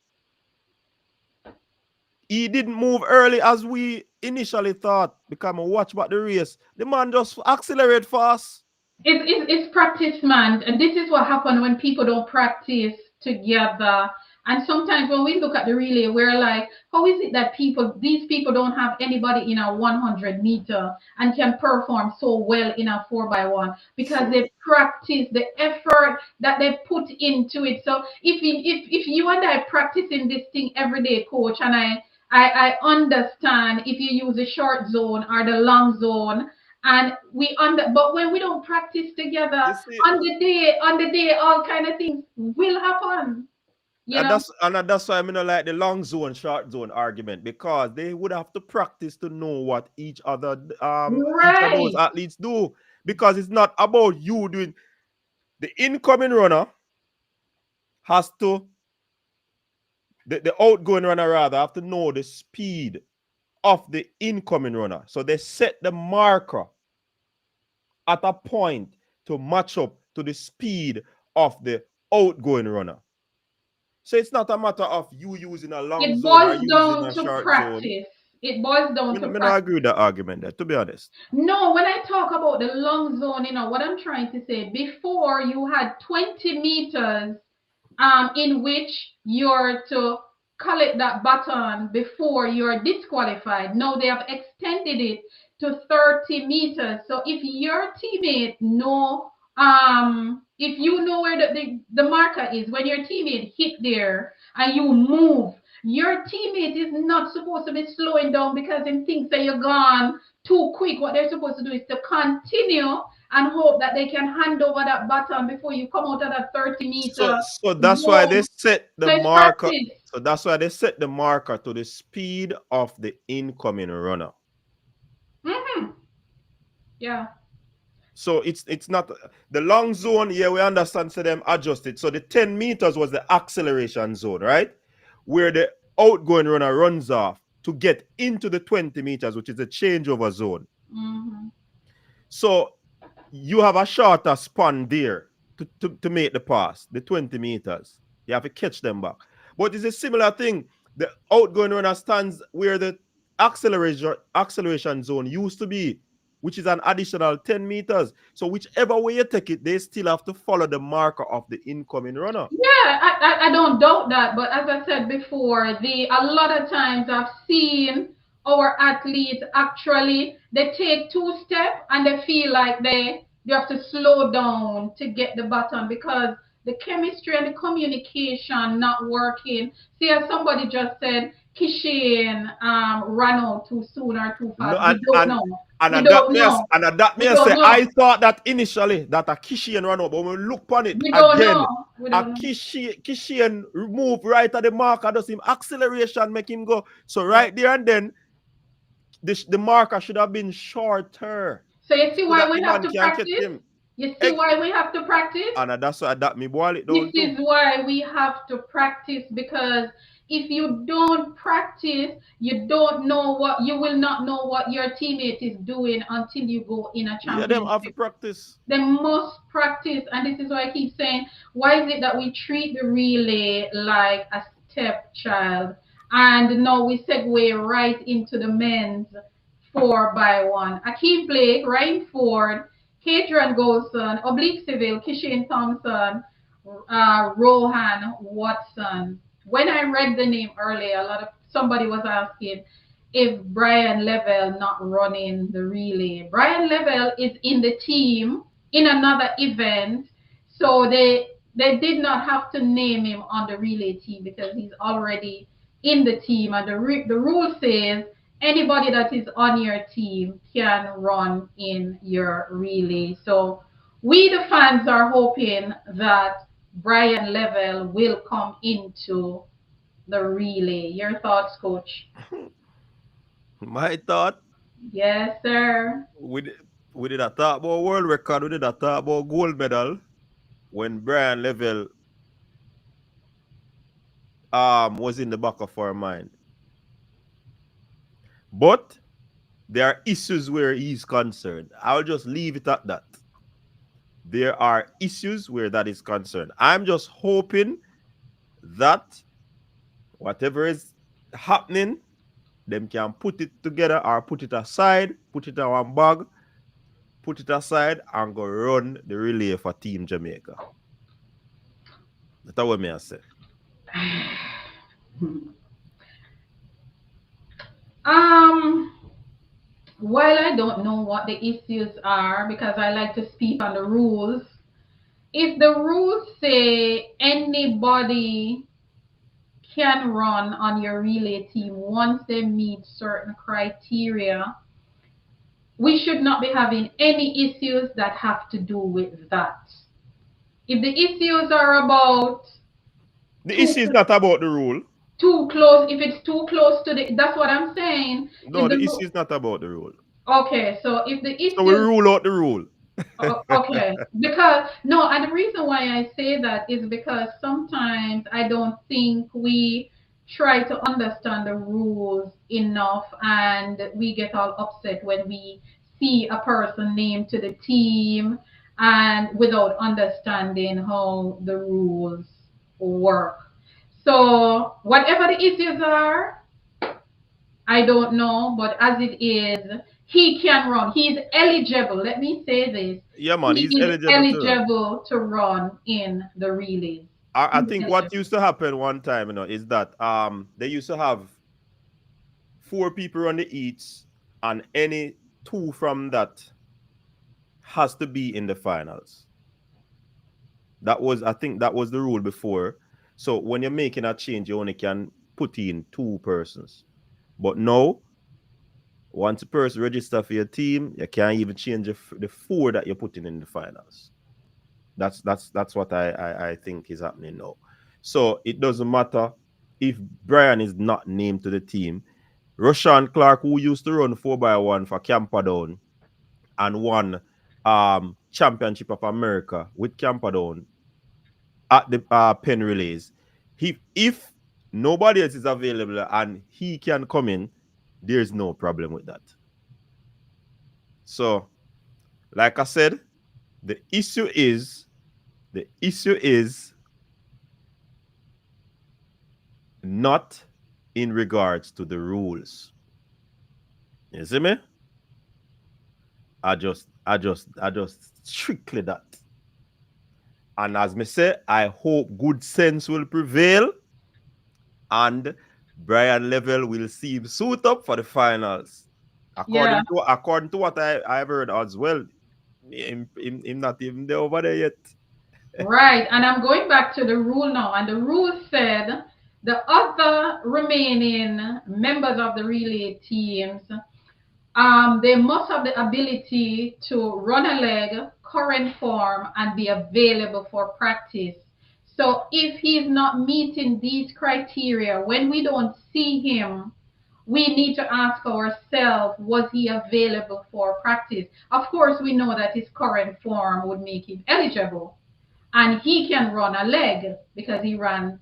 He didn't move early as we initially thought because I watch back the race. The man just accelerate fast. It's practice, man. And this is what happens when people don't practice together. And sometimes when we look at the relay, we're like, how is it that these people don't have anybody in a 100 meter and can perform so well in a 4x1? Because they practice the effort that they put into it. So if you and I practicing this thing every day, coach, and I understand if you use the short zone or the long zone, and but when we don't practice together You see, on the day all kind of things will happen. You know? And that's why I mean I like the long zone, short zone argument because they would have to practice to know what each of those Right. athletes do. Because it's not about you doing the incoming runner has to the outgoing runner rather have to know the speed of the incoming runner. So they set the marker at a point to match up to the speed of the outgoing runner. So it's not a matter of you using a long It zone or boils using down a to short zone. practice. It boils down to Me not practice. agree with that argument there, to be honest. No, when I talk about the long zone, what I'm trying to say, before you had 20 meters in which you're to collect that baton before you're disqualified. Now they have extended it to 30 meters. So if your teammate know, if you know where the marker is, when your teammate hit there and you move, your teammate is not supposed to be slowing down because he thinks that you're gone too quick. What they're supposed to do is to continue and hope that they can hand over that baton before you come out of that 30-meter So that's why they zone. set the So it's marker. practice. So that's why they set the marker to the speed of the incoming runner. Mm-hmm. Yeah. So it's not the long zone. Yeah, we understand. So them adjusted. So the 10 meters was the acceleration zone, right? Where the outgoing runner runs off to get into the 20 meters, which is the changeover zone. Mm-hmm. So you have a shorter span there to make the pass, the 20 meters. You have to catch them back. But it's a similar thing. The outgoing runner stands where the acceleration zone used to be, which is an additional 10 meters. So whichever way you take it, they still have to follow the marker of the incoming runner. Yeah, I don't doubt that, but as I said before, the a lot of times I've seen our athletes actually they take two steps and they feel like they have to slow down to get the button because the chemistry and the communication not working. See, as somebody just said, Kishin ran out too soon or too No, fast. We don't know. We and that don't may know. that We may don't say know. I thought that initially that a Kishian run up, but when we look upon it We don't know. again, We a don't know. Kishian move right at the marker, does him acceleration make him go. So Yeah. right there and then the marker should have been shorter So you see so why that we the have man to can catch practice? him. You see Eh, why we have to practice? and that's why that me boil it This down too. is why we have to practice because if you don't practice, you don't know what you will not know what your teammate is doing until you go in a Yeah, them have to championship. practice. They must practice, and this is why I keep saying, why is it that we treat the relay like a stepchild? And now we segue right into the men's 4x1. Akeem Blake, Ryan Ford, Hadrian Golson, Oblique Civil, Kishane Thompson, Rohan Watson. When I read the name earlier, somebody was asking if Brian Level not running the relay. Brian Level is in the team in another event, so they did not have to name him on the relay team because he's already in the team, and the rule says anybody that is on your team can run in your relay. So we the fans are hoping that Brian Level will come into the relay. Your thoughts, coach? My thought, Yes, sir. we did, we did a talk about world record, we did a talk about gold medal when Brian Level was in the back of our mind. But there are issues where he's concerned. I'll just leave it at that. There are issues where that is concerned. I'm just hoping that whatever is happening, them can put it together or put it aside, put it in one bag, put it aside, and go run the relay for Team Jamaica. That's what me I say. um, while I don't know what the issues are because I like to speak on the rules, if the rules say anybody can run on your relay team once they meet certain criteria, we should not be having any issues that have to do with that. If the issues are about The Too issue is not about the rule. too close. If it's too close to the, that's what I'm saying. No, If the the issue is not about the rule. okay, so if the So we issue rule out the rule. okay, because no, and the reason why I say that is because sometimes I don't think we try to understand the rules enough, and we get all upset when we see a person named to the team and without understanding how the rules work. So, whatever the issues are, I don't know, but as it is, he can run. He's eligible. Let me say this. Yeah, man, He he's is eligible to run. eligible to run in the relays. I He's think what eligible. used to happen one time, is that they used to have four people on the each, and any two from that has to be in the finals. That was, I think, that was the rule before. So when you're making a change, you only can put in two persons. But now, once a person register for your team, you can't even change the four that you're putting in the finals. That's what I think is happening now. So it doesn't matter if Brian is not named to the team. Roshan Clark, who used to run 4x1 for Camperdown and won Championship of America with Camperdown at the pen relays, if nobody else is available and he can come in, there's no problem with that. So, like I said, the issue is the issue is not in regards to the rules. You see me? I just strictly that. And as me say, I hope good sense will prevail and Brian Level will see him suit up for the finals. Yeah, According to what I've heard as well, him not even there over there yet. right. And I'm going back to the rule now. And the rule said the other remaining members of the relay teams, they must have the ability to run a leg, current form, and be available for practice. So if he's not meeting these criteria, when we don't see him, we need to ask ourselves, was he available for practice? Of course, we know that his current form would make him eligible, and he can run a leg because he ran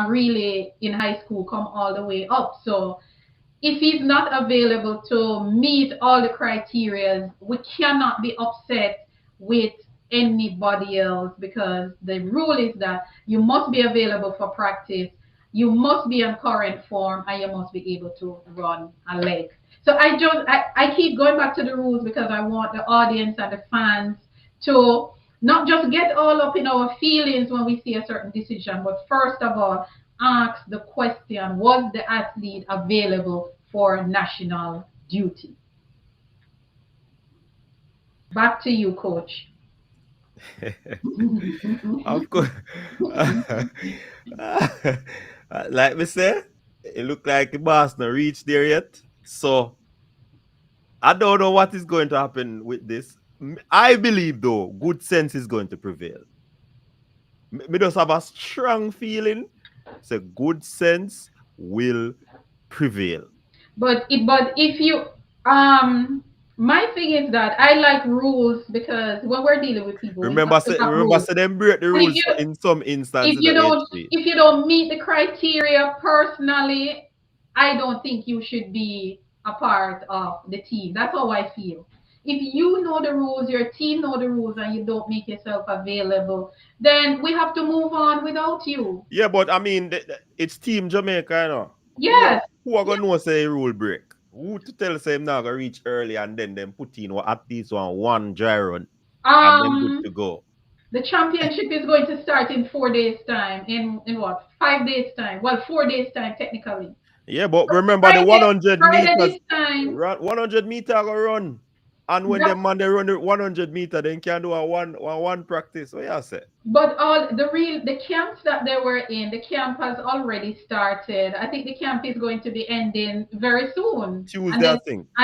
relay in high school, come all the way up. So if he's not available to meet all the criteria, we cannot be upset with anybody else because the rule is that you must be available for practice, you must be on current form, and you must be able to run a leg. So I keep going back to the rules because I want the audience and the fans to not just get all up in our feelings when we see a certain decision, but first of all, ask the question, was the athlete available for national duty? Back to you, coach. Of course. Like me say, it look like the boss not reached there yet. So I don't know what is going to happen with this. I believe though, good sense is going to prevail. Me just have a strong feeling. So good sense will prevail. But if you my thing is that I like rules because when we're dealing with people, we have to have Remember, rules. say them break the But rules in some if instances you at don't HP. if you don't meet the criteria personally, I don't think you should be a part of the team. That's how I feel. If you know the rules, your team know the rules, and you don't make yourself available, then we have to move on without you. Yeah, but I mean, it's Team Jamaica, Yes. Who are gonna know say rule break? Who to tell say him now gonna reach early and then them put in at least one dry run and then good Um, to go. the championship is going to start in 4 days' time. In what? 5 days' time. Well, 4 days' time technically. Yeah, but remember the Friday, 100 Friday meters, this time. 100 meter go run And when That, the man they run the 100 meter, then can do a one practice. What you say? but all the camps that they were in, the camp has already started. I think the camp is going to be ending very soon, and Tuesday, I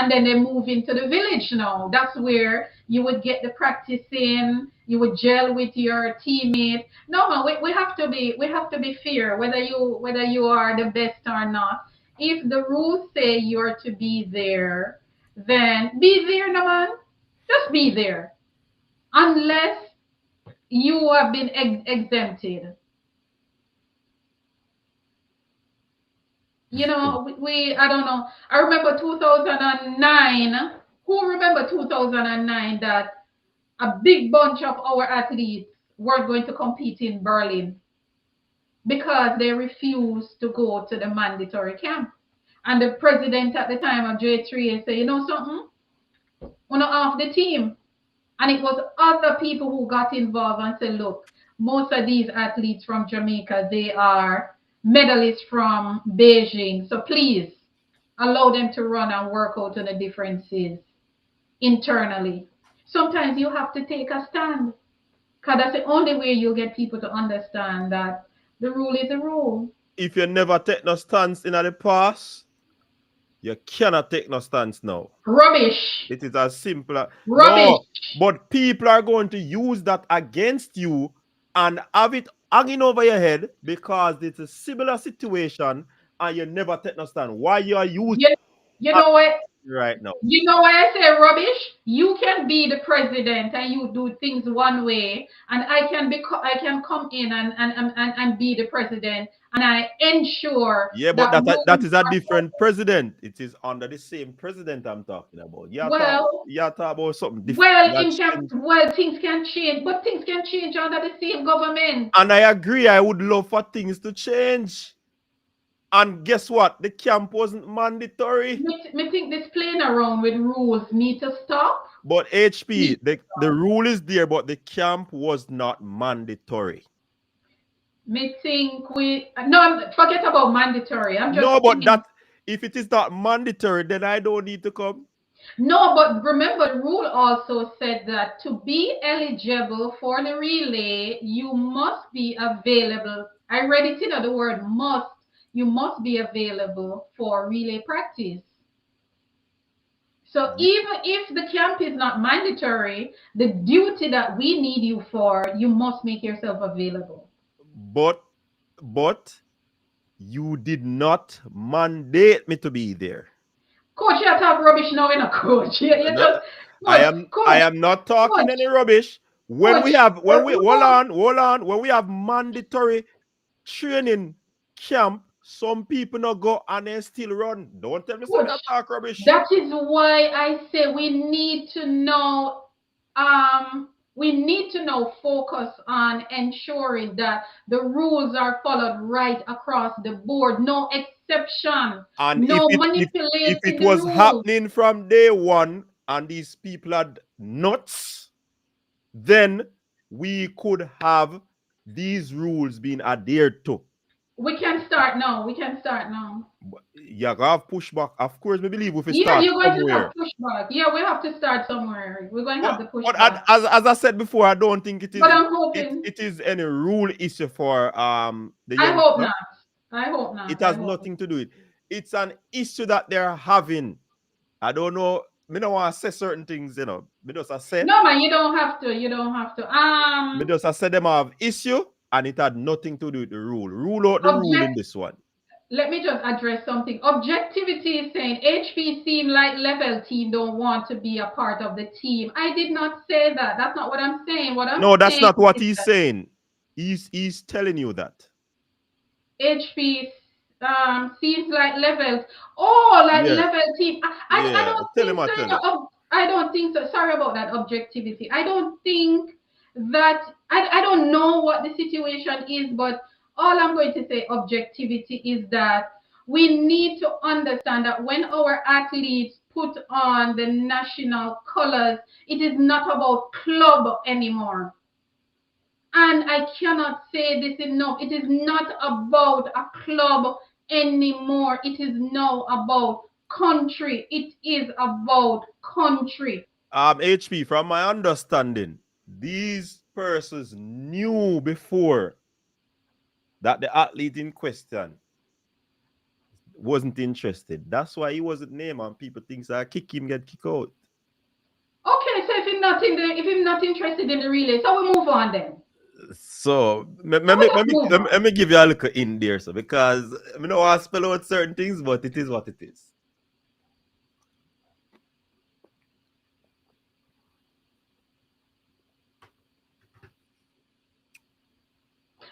then think. they move into the village now. That's where you would get the practice in. You would gel with your teammate. No man, we have to be fair, whether you are the best or not. If the rules say you're to be there, then be there, no man. Just be there, unless you have been exempted. You know, I don't know. I remember 2009. Who remember 2009 that a big bunch of our athletes were going to compete in Berlin because they refused to go to the mandatory camp. And the president at the time of J3 said, you know something? We're not off the team. And it was other people who got involved and said, look, most of these athletes from Jamaica, they are medalists from Beijing. So please allow them to run and work out on the differences internally. Sometimes you have to take a stand because that's the only way you'll get people to understand that the rule is a rule. If you never take no stance in the past, you cannot take no stance now. Rubbish. It is as simple as Rubbish. no. But people are going to use that against you and have it hanging over your head because it's a similar situation and you never take no stand. Why you are using You, you know what? right now? You know why I say rubbish? You can be the president and you do things one way, and I can come in and be the president, and I ensure Yeah, but that that rules is a are different president. It is under the same president I'm talking about. well. You talk about something different. Well, things can change, but things can change under the same government. And I agree, I would love for things to change. And guess what? The camp wasn't mandatory. Me think this playing around with rules need to stop. But Need HP, to the stop. rule is there, but the camp was not mandatory. Me think we no forget about mandatory. I'm just No, but saying. that if it is not mandatory, then I don't need to come. No, but remember, the rule also said that to be eligible for the relay, you must be available. I read it in the word must. You must be available for relay practice. So even if the camp is not mandatory, the duty that we need you for, you must make yourself available. But but you did not mandate me to be there. Coach, you talk rubbish now, in a coach. You No, just coach, I coach, am not talking coach, any rubbish. coach. When we No, hold on, when we have mandatory training camp, some people not go and they still run. Don't tell me say coach. that talk rubbish. That is why I say we need to now focus on ensuring that the rules are followed right across the board. No exception. And No if manipulating it the was rules. happening from day one and these people are nuts, then we could have these rules being adhered to. We can start now. We can start now. You have pushback. Of course, we believe if we Yeah, start you're going to have somewhere. pushback. Yeah, we have to start somewhere. We're going to have the But pushback. as I said before, I don't think But I'm hoping. it is any rule issue for the I hope youngster. not. I hope It not. I has hope not. nothing to do with it. It's an issue that they're having. I don't know. Me don't want to say certain things, you know. Me just I say No, man, you don't have to. You don't have to. me just I said them have issue and it had nothing to do with the rule. Rule out the rule in Object. this one. Let me just address something. Objectivity is saying HP seem like level team don't want to be a part of the team. I did not say that. That's not what I'm saying. What I'm No, that's saying not what is he's that saying. He's telling you that. HP seems like levels. Oh, like Yeah. level team. I Yeah. don't Tell him think I so. tell you. I don't think so. Sorry about that objectivity. I don't think that I don't know what the situation is, but all I'm going to say objectivity is that we need to understand that when our athletes put on the national colors, it is not about club anymore. And I cannot say this enough. It is not about a club anymore. It is now about country. It is about country. HP, from my understanding, these persons knew before that the athlete in question wasn't interested. That's why he wasn't named, and people think I kick him, get kicked out. Okay, so if he's not interested in the relay, so we move on then. So So we just move let on. me give you a little in there, so because I don't want to spell out certain things, but it is what it is.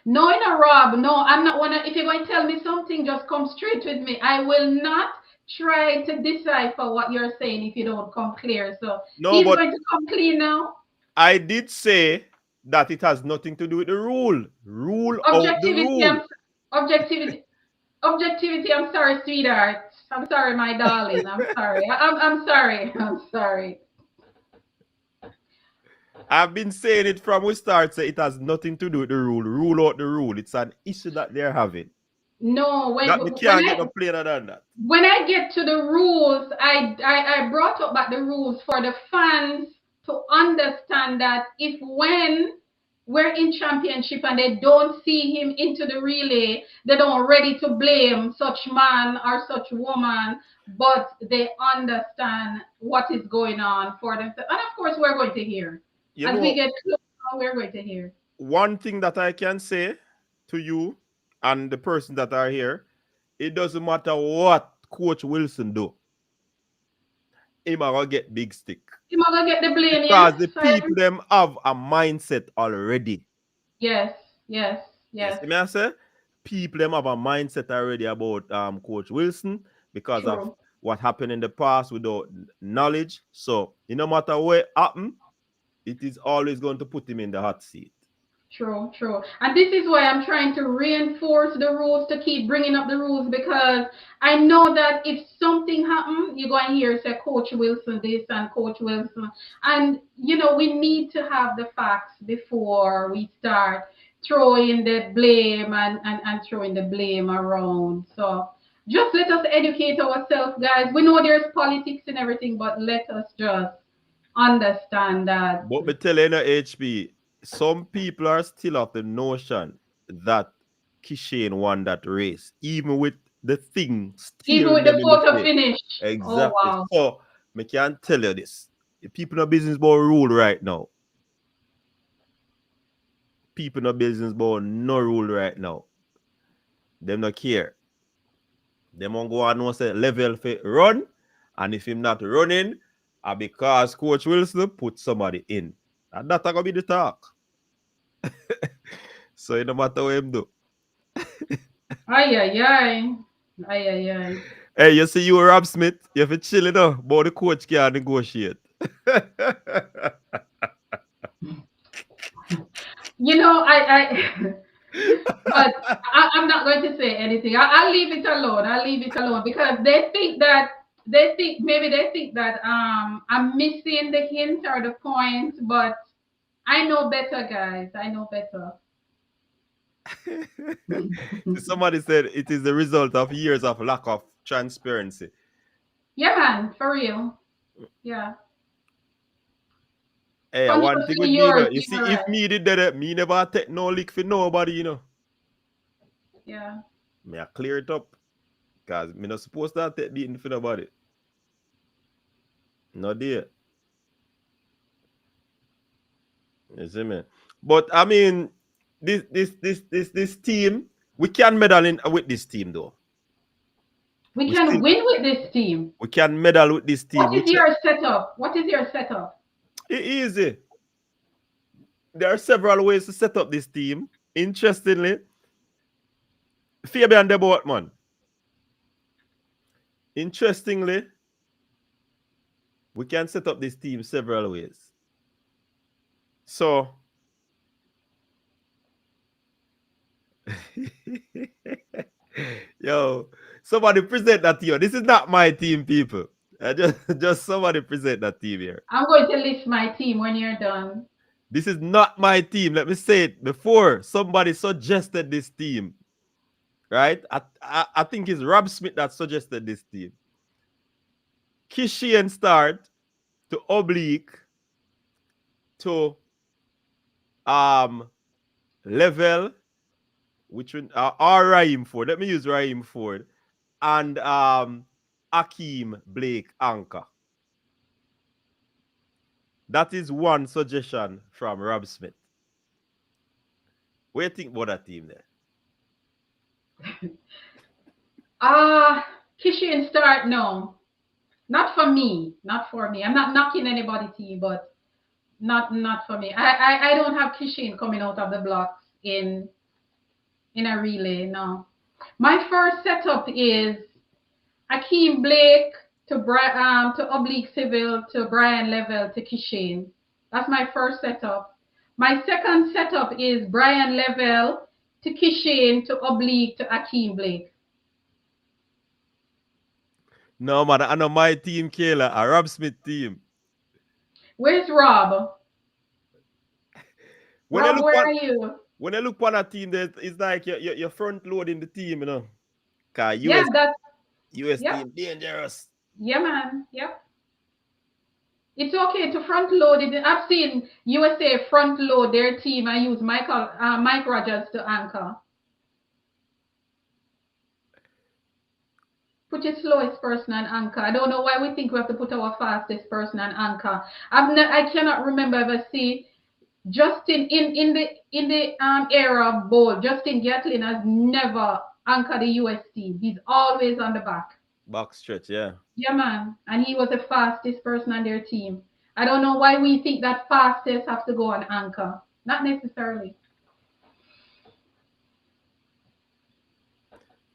No, no, Rob. No, I'm not wanna. If you're going to tell me something, just come straight with me. I will not try to decipher what you're saying if you don't come clear. So No, he's but going to come clean now. I did say that it has nothing to do with the rule. Rule out the Objectivity. rule. Objectivity. Objectivity. I'm sorry, sweetheart. I'm sorry, my darling. I'm sorry. I'm sorry. I'm sorry. I've been saying it from we start. Say it has nothing to do with the rule. Rule out the rule. It's an issue that they're having. No, That we can't get no plainer than that. when I get to the rules, I brought up back the rules for the fans to understand that if when we're in championship and they don't see him into the relay, they don't ready to blame such man or such woman, but they understand what is going on for them. And of course, we're going to hear. You As we know, get closer, we're going to hear. one thing that I can say to you and the person that are here, it doesn't matter what Coach Wilson do, he might get big stick. You might get the blame, yes? Because the people them have a mindset already. Yes, yes, You yes. see me I say? People them have a mindset already about Coach Wilson because of True. what happened in the past without knowledge. So, no matter what happen, it is always going to put him in the hot seat. True, true. And this is why I'm trying to reinforce the rules to keep bringing up the rules because I know that if something happens, you're going to hear say Coach Wilson this and Coach Wilson. And, we need to have the facts before we start throwing the blame and throwing the blame around. So just let us educate ourselves, guys. We know there's politics and everything, but let us just understand that. But me tell you, HB, some people are still of the notion that Kishane won that race, even with the thing Even steering with the them in the photo face. finish. Oh, Exactly. wow. So, me can tell you this. The people no business about rule right now. People no business about no rule right now. Them not care. Them won't go on and say level for run. And if him not running, because Coach Wilson put somebody in. And that's gonna be the talk. So it no matter what him do. Ay, ay, ay. Ay, ay, ay. Hey, you see you Rob Smith, you have to chill it out, but the coach can't negotiate. I but I'm not going to say anything. I'll leave it alone. I'll leave it alone because maybe they think that I'm missing the hint or the point, but I know better, guys. I know better. Somebody said it is the result of years of lack of transparency. Yeah, man, for real. Yeah, Hey, one thing 100% with me, yours. you see, You're if right. me did that, me never take no lick for nobody. Yeah. Me I clear it up. Because me not supposed to take beating for nobody. No dear. You see me? But I mean, this team, we can medal in with this team though. We We can still win with this team. we can medal with this team, What is which your setup? What is your setup? easy. There are several ways to set up this team. Interestingly, Fabian Debot, man. Interestingly, we can set up this team several ways. So, yo, somebody present that to you. This is not my team, people. Just somebody present that team here. I'm going to list my team when you're done. This is not my team. Let me say it before somebody suggested this team, right? I think it's Rob Smith that suggested this team. Kishian start, to oblique to um level, which one or Raheem Ford. Let me use Raheem Ford and Akeem Blake Anchor. That is one suggestion from Rob Smith. What do you think about that team there? Kishin start, no. Not for me. Not for me. I'm not knocking anybody team, but not for me. I don't have Kishin coming out of the blocks in a relay, no. My first setup is Akeem Blake to Oblique Civil to Brian Level to Kishin. That's my first setup. My second setup is Brian Level to Kishin to Oblique to Akeem Blake. No, man, I know my team, Kayla, a Rob Smith team. Where's Rob? When I Rob, look where on are you? when I look on a team, that it's like you're front loading the team, you know. Cause Yeah, US yep, team dangerous. yeah, man, yep. It's okay to front load it. I've seen USA front load their team and use Mike Rogers to anchor. Put your slowest person on anchor. I don't know why we think we have to put our fastest person on anchor. I cannot remember ever see Justin in the era of bowl. Justin Gatlin has never anchored the US team. He's always on the back. Back stretch, yeah. Yeah, man. And he was the fastest person on their team. I don't know why we think that fastest have to go on anchor. Not necessarily.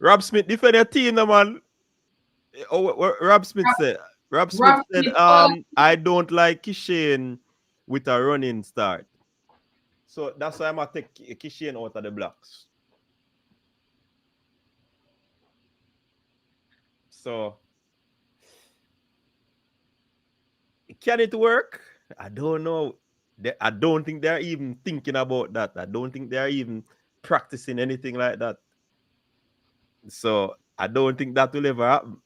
Rob Smith defend their team, no, man. Oh, what Rob Smith Rob, said. Rob Smith Rob said, Smith, all I don't like Kishane with a running start. So that's why I'm gonna take Kishane out of the blocks. So can it work? I don't know. I don't think they're even thinking about that. I don't think they're even practicing anything like that. So I don't think that will ever happen.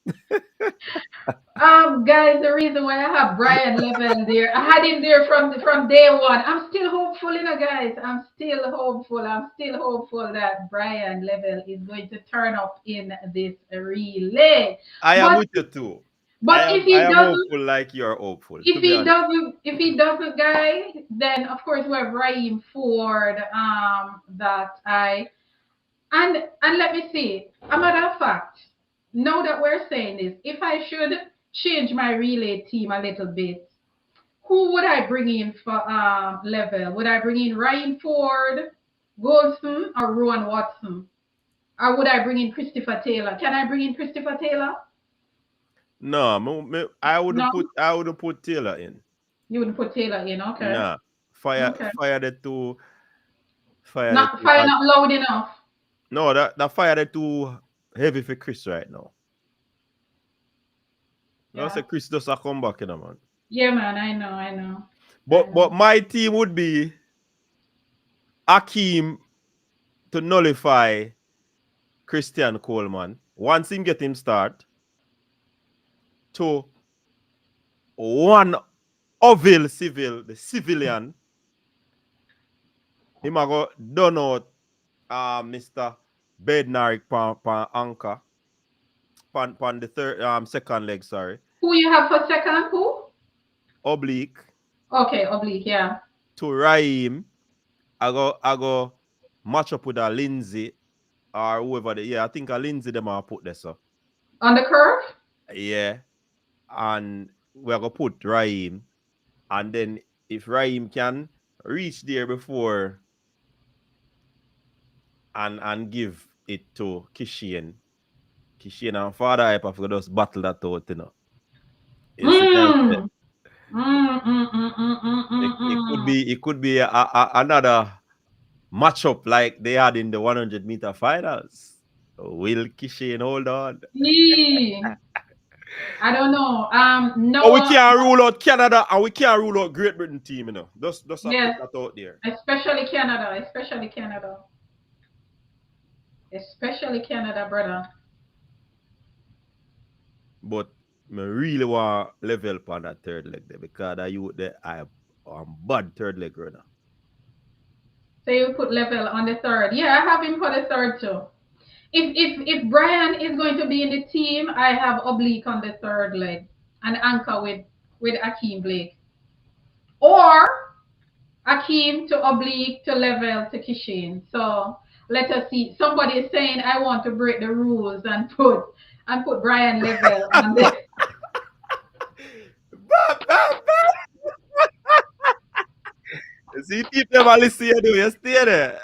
Guys, the reason why I have Brian Level there, I had him there from day one. I'm still hopeful, guys. I'm still hopeful. I'm still hopeful that Brian Level is going to turn up in this relay. I am But with you too. I but if am I he am doesn't, hopeful like you're hopeful, to if be he honest. doesn't, if he doesn't, guys, then of course we have Raheem Ford. That I and let me see. A matter of fact, now that we're saying this, if I should change my relay team a little bit, who would I bring in for level? Would I bring in Ryan Ford, Golson, or Rowan Watson? Or would I bring in Christopher Taylor? Can I bring in Christopher Taylor? No, No, I wouldn't put Taylor in. you wouldn't put Taylor in. Okay, Nah. Fire okay. fire the two fire the Not two. fire, not loud enough. No, that fire the too heavy for Chris right now. No, say Yeah, Chris does a comeback, man. yeah, man. I know, I know, I But know. my team would be Akeem to nullify Christian Coleman. Once him get him start to one Ovil Civil, the civilian, him a go done out Mr. Bednarik pan anchor pan the third second leg, sorry. Who you have for second? Who? Oblique Okay, oblique. Yeah. to Raheem. I go match up with a Lindsay or whoever I think a Lindsay them are put there, so. On the curve. Yeah. And we're gonna put Raheem. And then if Raheem can reach there before and give it to Kishian. Kishian and Father Hype have to just battle that out, You see what I'm saying? Mm. Mm, mm, mm, mm, mm, mm, mm. It could be another matchup like they had in the 100-meter finals. Will Kishian hold on? Yee. I don't know. But we Noah, can't rule out Canada and we can't rule out Great Britain team, Just put yes, that out there. especially Canada, brother. But I really want level up on that third leg there because that you there I bad third leg runner. So you put level on the third. Yeah, I have him for the third too. If Brian is going to be in the team, I have oblique on the third leg and anchor with Akeem Blake. Or Akeem to oblique to level to Kishin. So let us see. Somebody is saying I want to break the rules and put Brian level on the See people are listening to you stay there.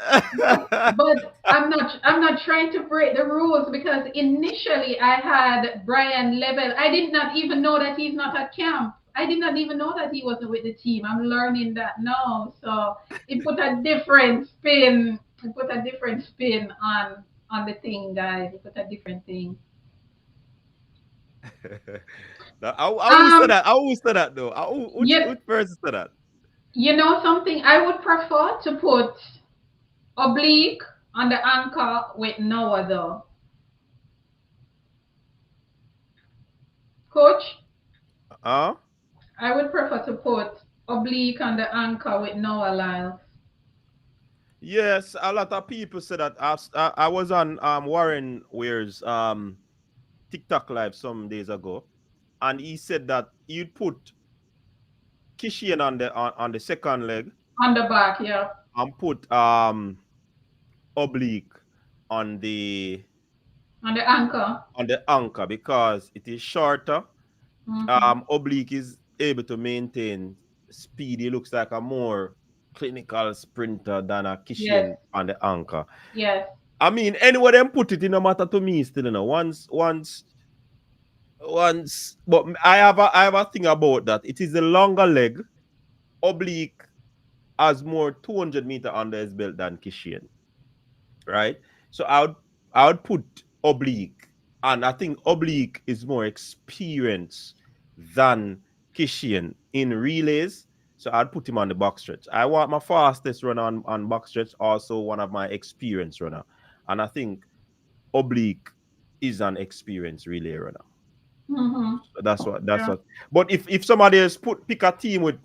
but I'm not trying to break the rules because initially I had Brian level. I did not even know that he's not at camp. I did not even know that he wasn't with the team. I'm learning that now. So it put a different spin. It put a different spin on the thing, guys. It put a different thing. Now, I always say Um, that. I always say that though. you, Which person said that? you know something? I would prefer to put oblique on the anchor with Noah though. Coach, Huh? I would prefer to put oblique on the anchor with Noah Lyles. Yes, a lot of people said that. I was on Warren Ware's TikTok live some days ago, and he said that you'd put Kishian on the second leg On the back, yeah. and put oblique on On the anchor. the anchor because it is shorter. Hmm. Oblique is able to maintain speed. He looks like a more clinical sprinter than a Yes, Kishian on the anchor. yes. I mean, anywhere them put it, it no matter to me still, you know. Once, but I have a thing about that. It is the longer leg. Oblique has more 200-meter under his belt than Kishian, right? So I would put oblique, and I think oblique is more experienced than Kishian in relays. So I'd put him on the box stretch. I want my fastest runner on box stretch, also one of my experienced runner, and I think oblique is an experienced relay runner. Hmm. That's Yeah. what. But if somebody else pick a team with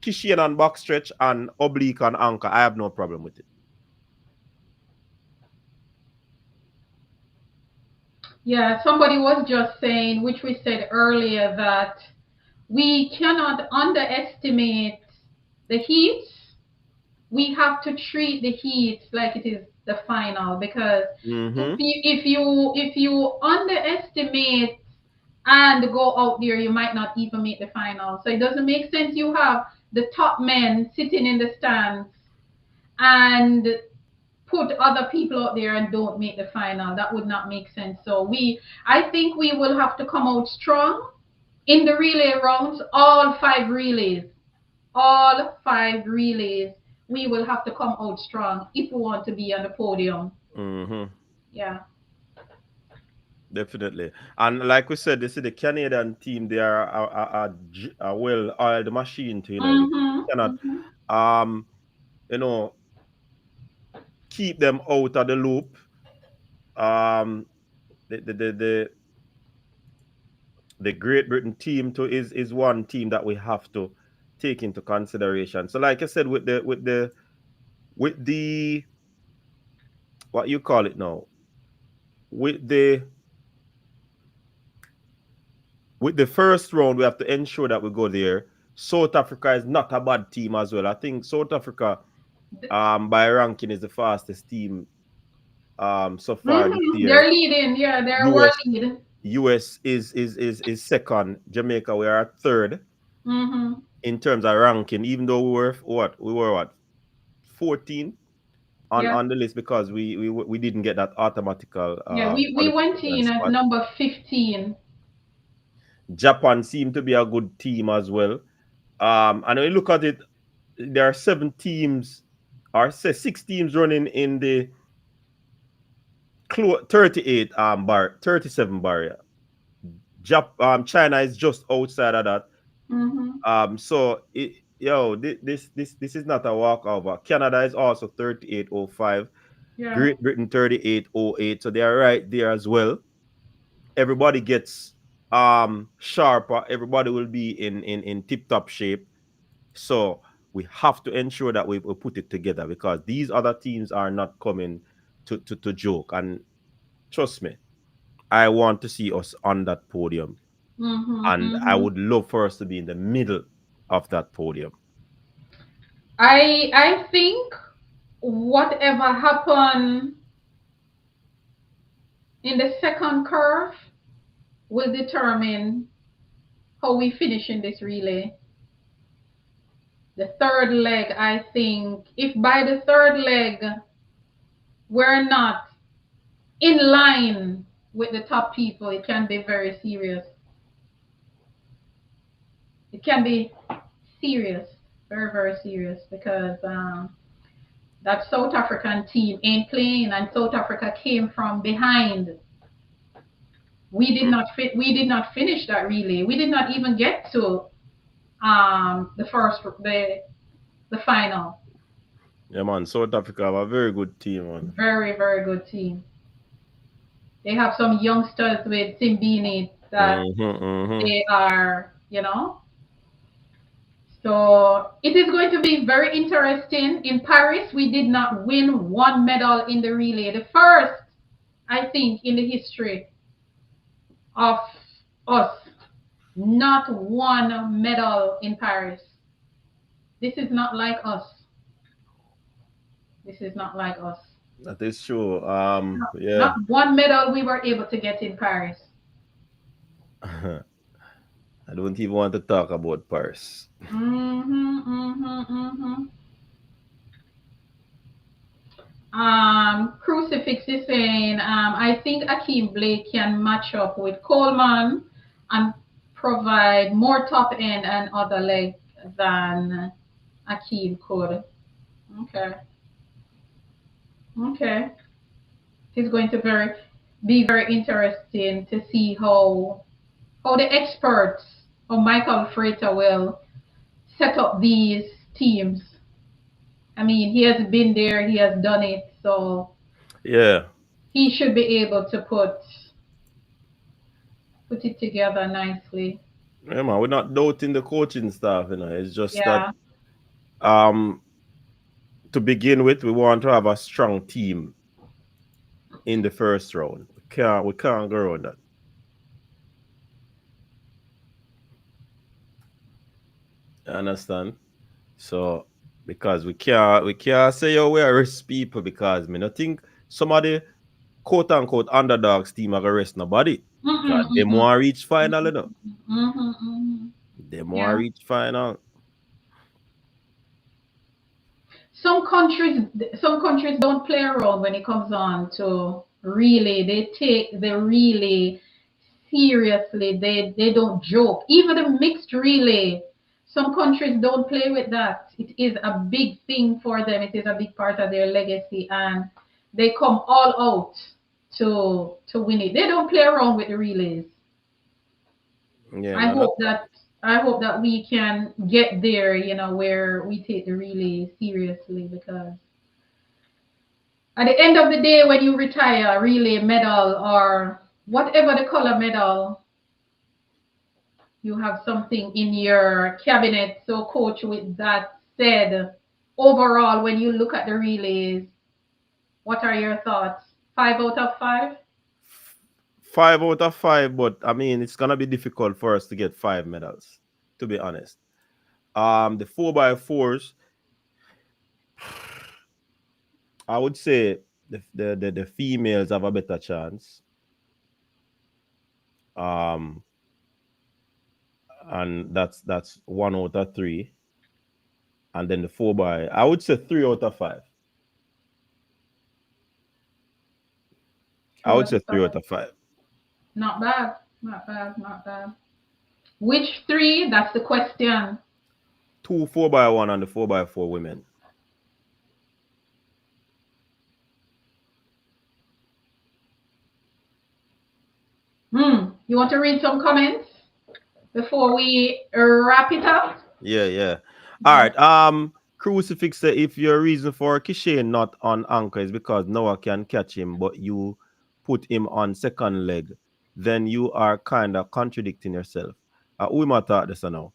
Kishian on box stretch and oblique on anchor, I have no problem with it. Yeah, somebody was just saying, which we said earlier, that we cannot underestimate the heat. We have to treat the heat like it is the final because Mm-hmm. if you underestimate and go out there, you might not even make the final. So it doesn't make sense. You have the top men sitting in the stands and put other people out there and don't make the final. That would not make sense. So I think we will have to come out strong in the relay rounds, all five relays, we will have to come out strong if we want to be on the podium. Mm-hmm. Yeah. Definitely. And like we said, this is the Canadian team. They are a well-oiled machine too, you know. You Mm-hmm. cannot Mm-hmm. um, you know, keep them out of the loop. Um the Great Britain team too is one team that we have to take into consideration. So like I said, with the what you call it now, with the with the first round, we have to ensure that we go there. South Africa is not a bad team as well. I think South Africa, by ranking, is the fastest team so far this Mm-hmm. year. They're leading. Yeah, they're world US lead. US is second. Jamaica, we are third Mm-hmm. in terms of ranking, even though we were what 14 Yeah. on the list because we didn't get that automatical Yeah. We went qualification in at spot. number 15. Japan seemed to be a good team as well. And when you look at it, there are 7 teams, or say 6 teams running in the 38 37 barrier. China is just outside of that. Mm-hmm. So this is not a walkover. Canada is also 38.05. Yeah. Great Britain 38.08. So they are right there as well. Everybody gets sharper. Everybody will be in tip top shape. So we have to ensure that we put it together because these other teams are not coming to joke. And trust me, I want to see us on that podium. Mm-hmm, And I mm-hmm. would love for us to be in the middle of that podium. I think whatever happened in the second curve will determine how we finish in this relay. The third leg, I think, if by the third leg we're not in line with the top people, it can be very serious. It can be serious, very, very serious, because that South African team ain't playing, and South Africa came from behind. We did not finish that relay. We did not even get to the first the final. Yeah, man. South Africa have a very good team, man. Very, very good team. They have some youngsters with Simbini that Mm-hmm. they are, So it is going to be very interesting. In Paris, we did not win one medal in the relay. The first, I think, in the history of us, not one medal in Paris. This is not like us. This is not like us. That is true. Not Yeah. one medal we were able to get in Paris. I don't even want to talk about Paris. Mm-hmm, mm-hmm, mm-hmm. Crucifix is saying, I think Akeem Blake can match up with Coleman and provide more top end and other leg than Akeem could. Okay, okay. It's going to be very interesting to see how the experts or Michael Frater will set up these teams. I mean, he has been there, he has done it, so Yeah. he should be able to put it together nicely. Yeah, man. We're not doubting the coaching staff, you know. It's just that Yeah. um to begin with, we want to have a strong team in the first round. We can't go around that. You understand? So because we can't say oh we are risk people because me not think somebody quote unquote underdogs team are gonna rest nobody. Mm-mm, God, they mm-mm, more reach final, you know. mm-hmm, mm-hmm. They more Yeah. reach final. Some countries don't play around when it comes on to relay. They take the relay seriously. They don't joke. Even the mixed relay, some countries don't play with that. It is a big thing for them. It is a big part of their legacy, and they come all out to win it. They don't play around with the relays. Yeah, I man. That's hope that I hope that we can get there, where we take the relay seriously, because at the end of the day, when you retire, relay medal or whatever the color medal, you have something in your cabinet. So, coach, with that said, overall, when you look at the relays, what are your thoughts? 5 out of 5? 5 out of 5, but I mean it's gonna be difficult for us to get 5 medals, to be honest. The 4x4s, I would say the females have a better chance. Um, and that's 1 out of 3. And then the 4 by, I would say 3 out of 5. I Three would out say of three five. out of five. Not bad. Not bad. Not bad. Which three? That's the question. Two 4x1 and the 4x4 women. You want to read some comments before we wrap it up? Yeah, yeah. All right. Crucifix say if your reason for Kishane not on anchor is because Noah can catch him, but you put him on second leg. then you are kind of contradicting yourself. We might thought this now.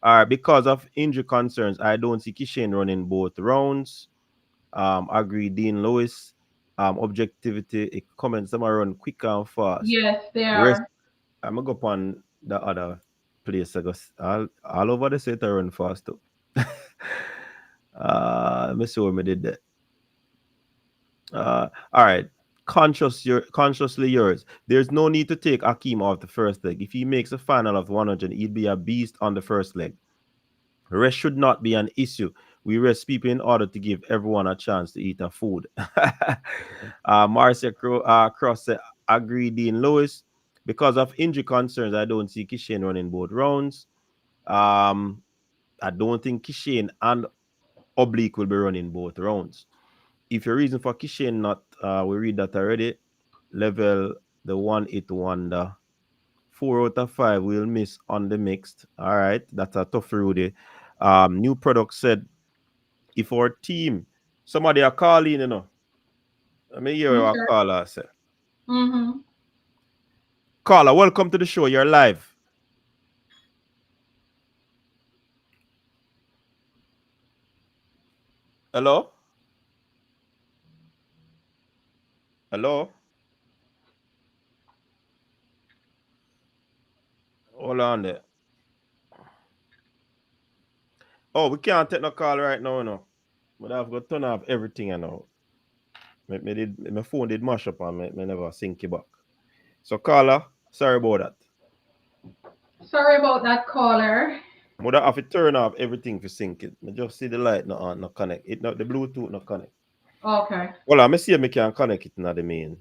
All right, because of injury concerns, I don't see Kishan running both rounds. Agree, Dean Lewis. Objectivity, it comments them are run quick and fast. Yes, they Rest, are. I'm gonna go upon the other place. I go all over the set I run fast too. Let me see what me did there. All right. Consciously yours. There's no need to take Akeem off the first leg. If he makes a final of 100, he'd be a beast on the first leg. Rest should not be an issue. We rest people in order to give everyone a chance to eat a food. Marcia Cross said, agree, Dean Lewis. Because of injury concerns, I don't see Kishan running both rounds. Um, I don't think Kishan and Oblique will be running both rounds. If your reason for Kishan not, we read that already. Level the 1-8 wonder. 4 out of 5 we'll miss on the mixed. All right, that's a tough Rudy. New product said if our team, somebody are calling, you know. Let me hear what Okay. caller say. Mm-hmm. Caller, welcome to the show. You're live. Hello? Hello? Hold on there. Oh, we can't take no call right now, you know. But I've got to turn off everything, you know. My phone did mash up and me never sync it back. So caller, sorry about that. Sorry about that, caller. Would I have to turn off everything for sync it. I just see the light not on, not connect. It not the Bluetooth not connect. Okay. Well, I'm see if I can connect it now the main.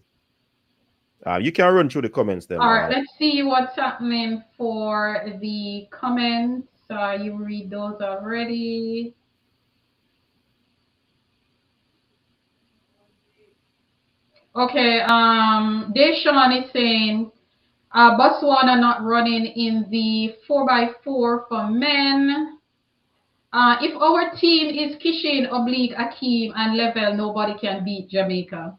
You can run through the comments them. All right, let's see what's happening for the comments. You read those already. Okay, Deshaun is saying Botswana not running in the 4x4 for men. If our team is Kishin, Oblique, Akeem, and Level, nobody can beat Jamaica.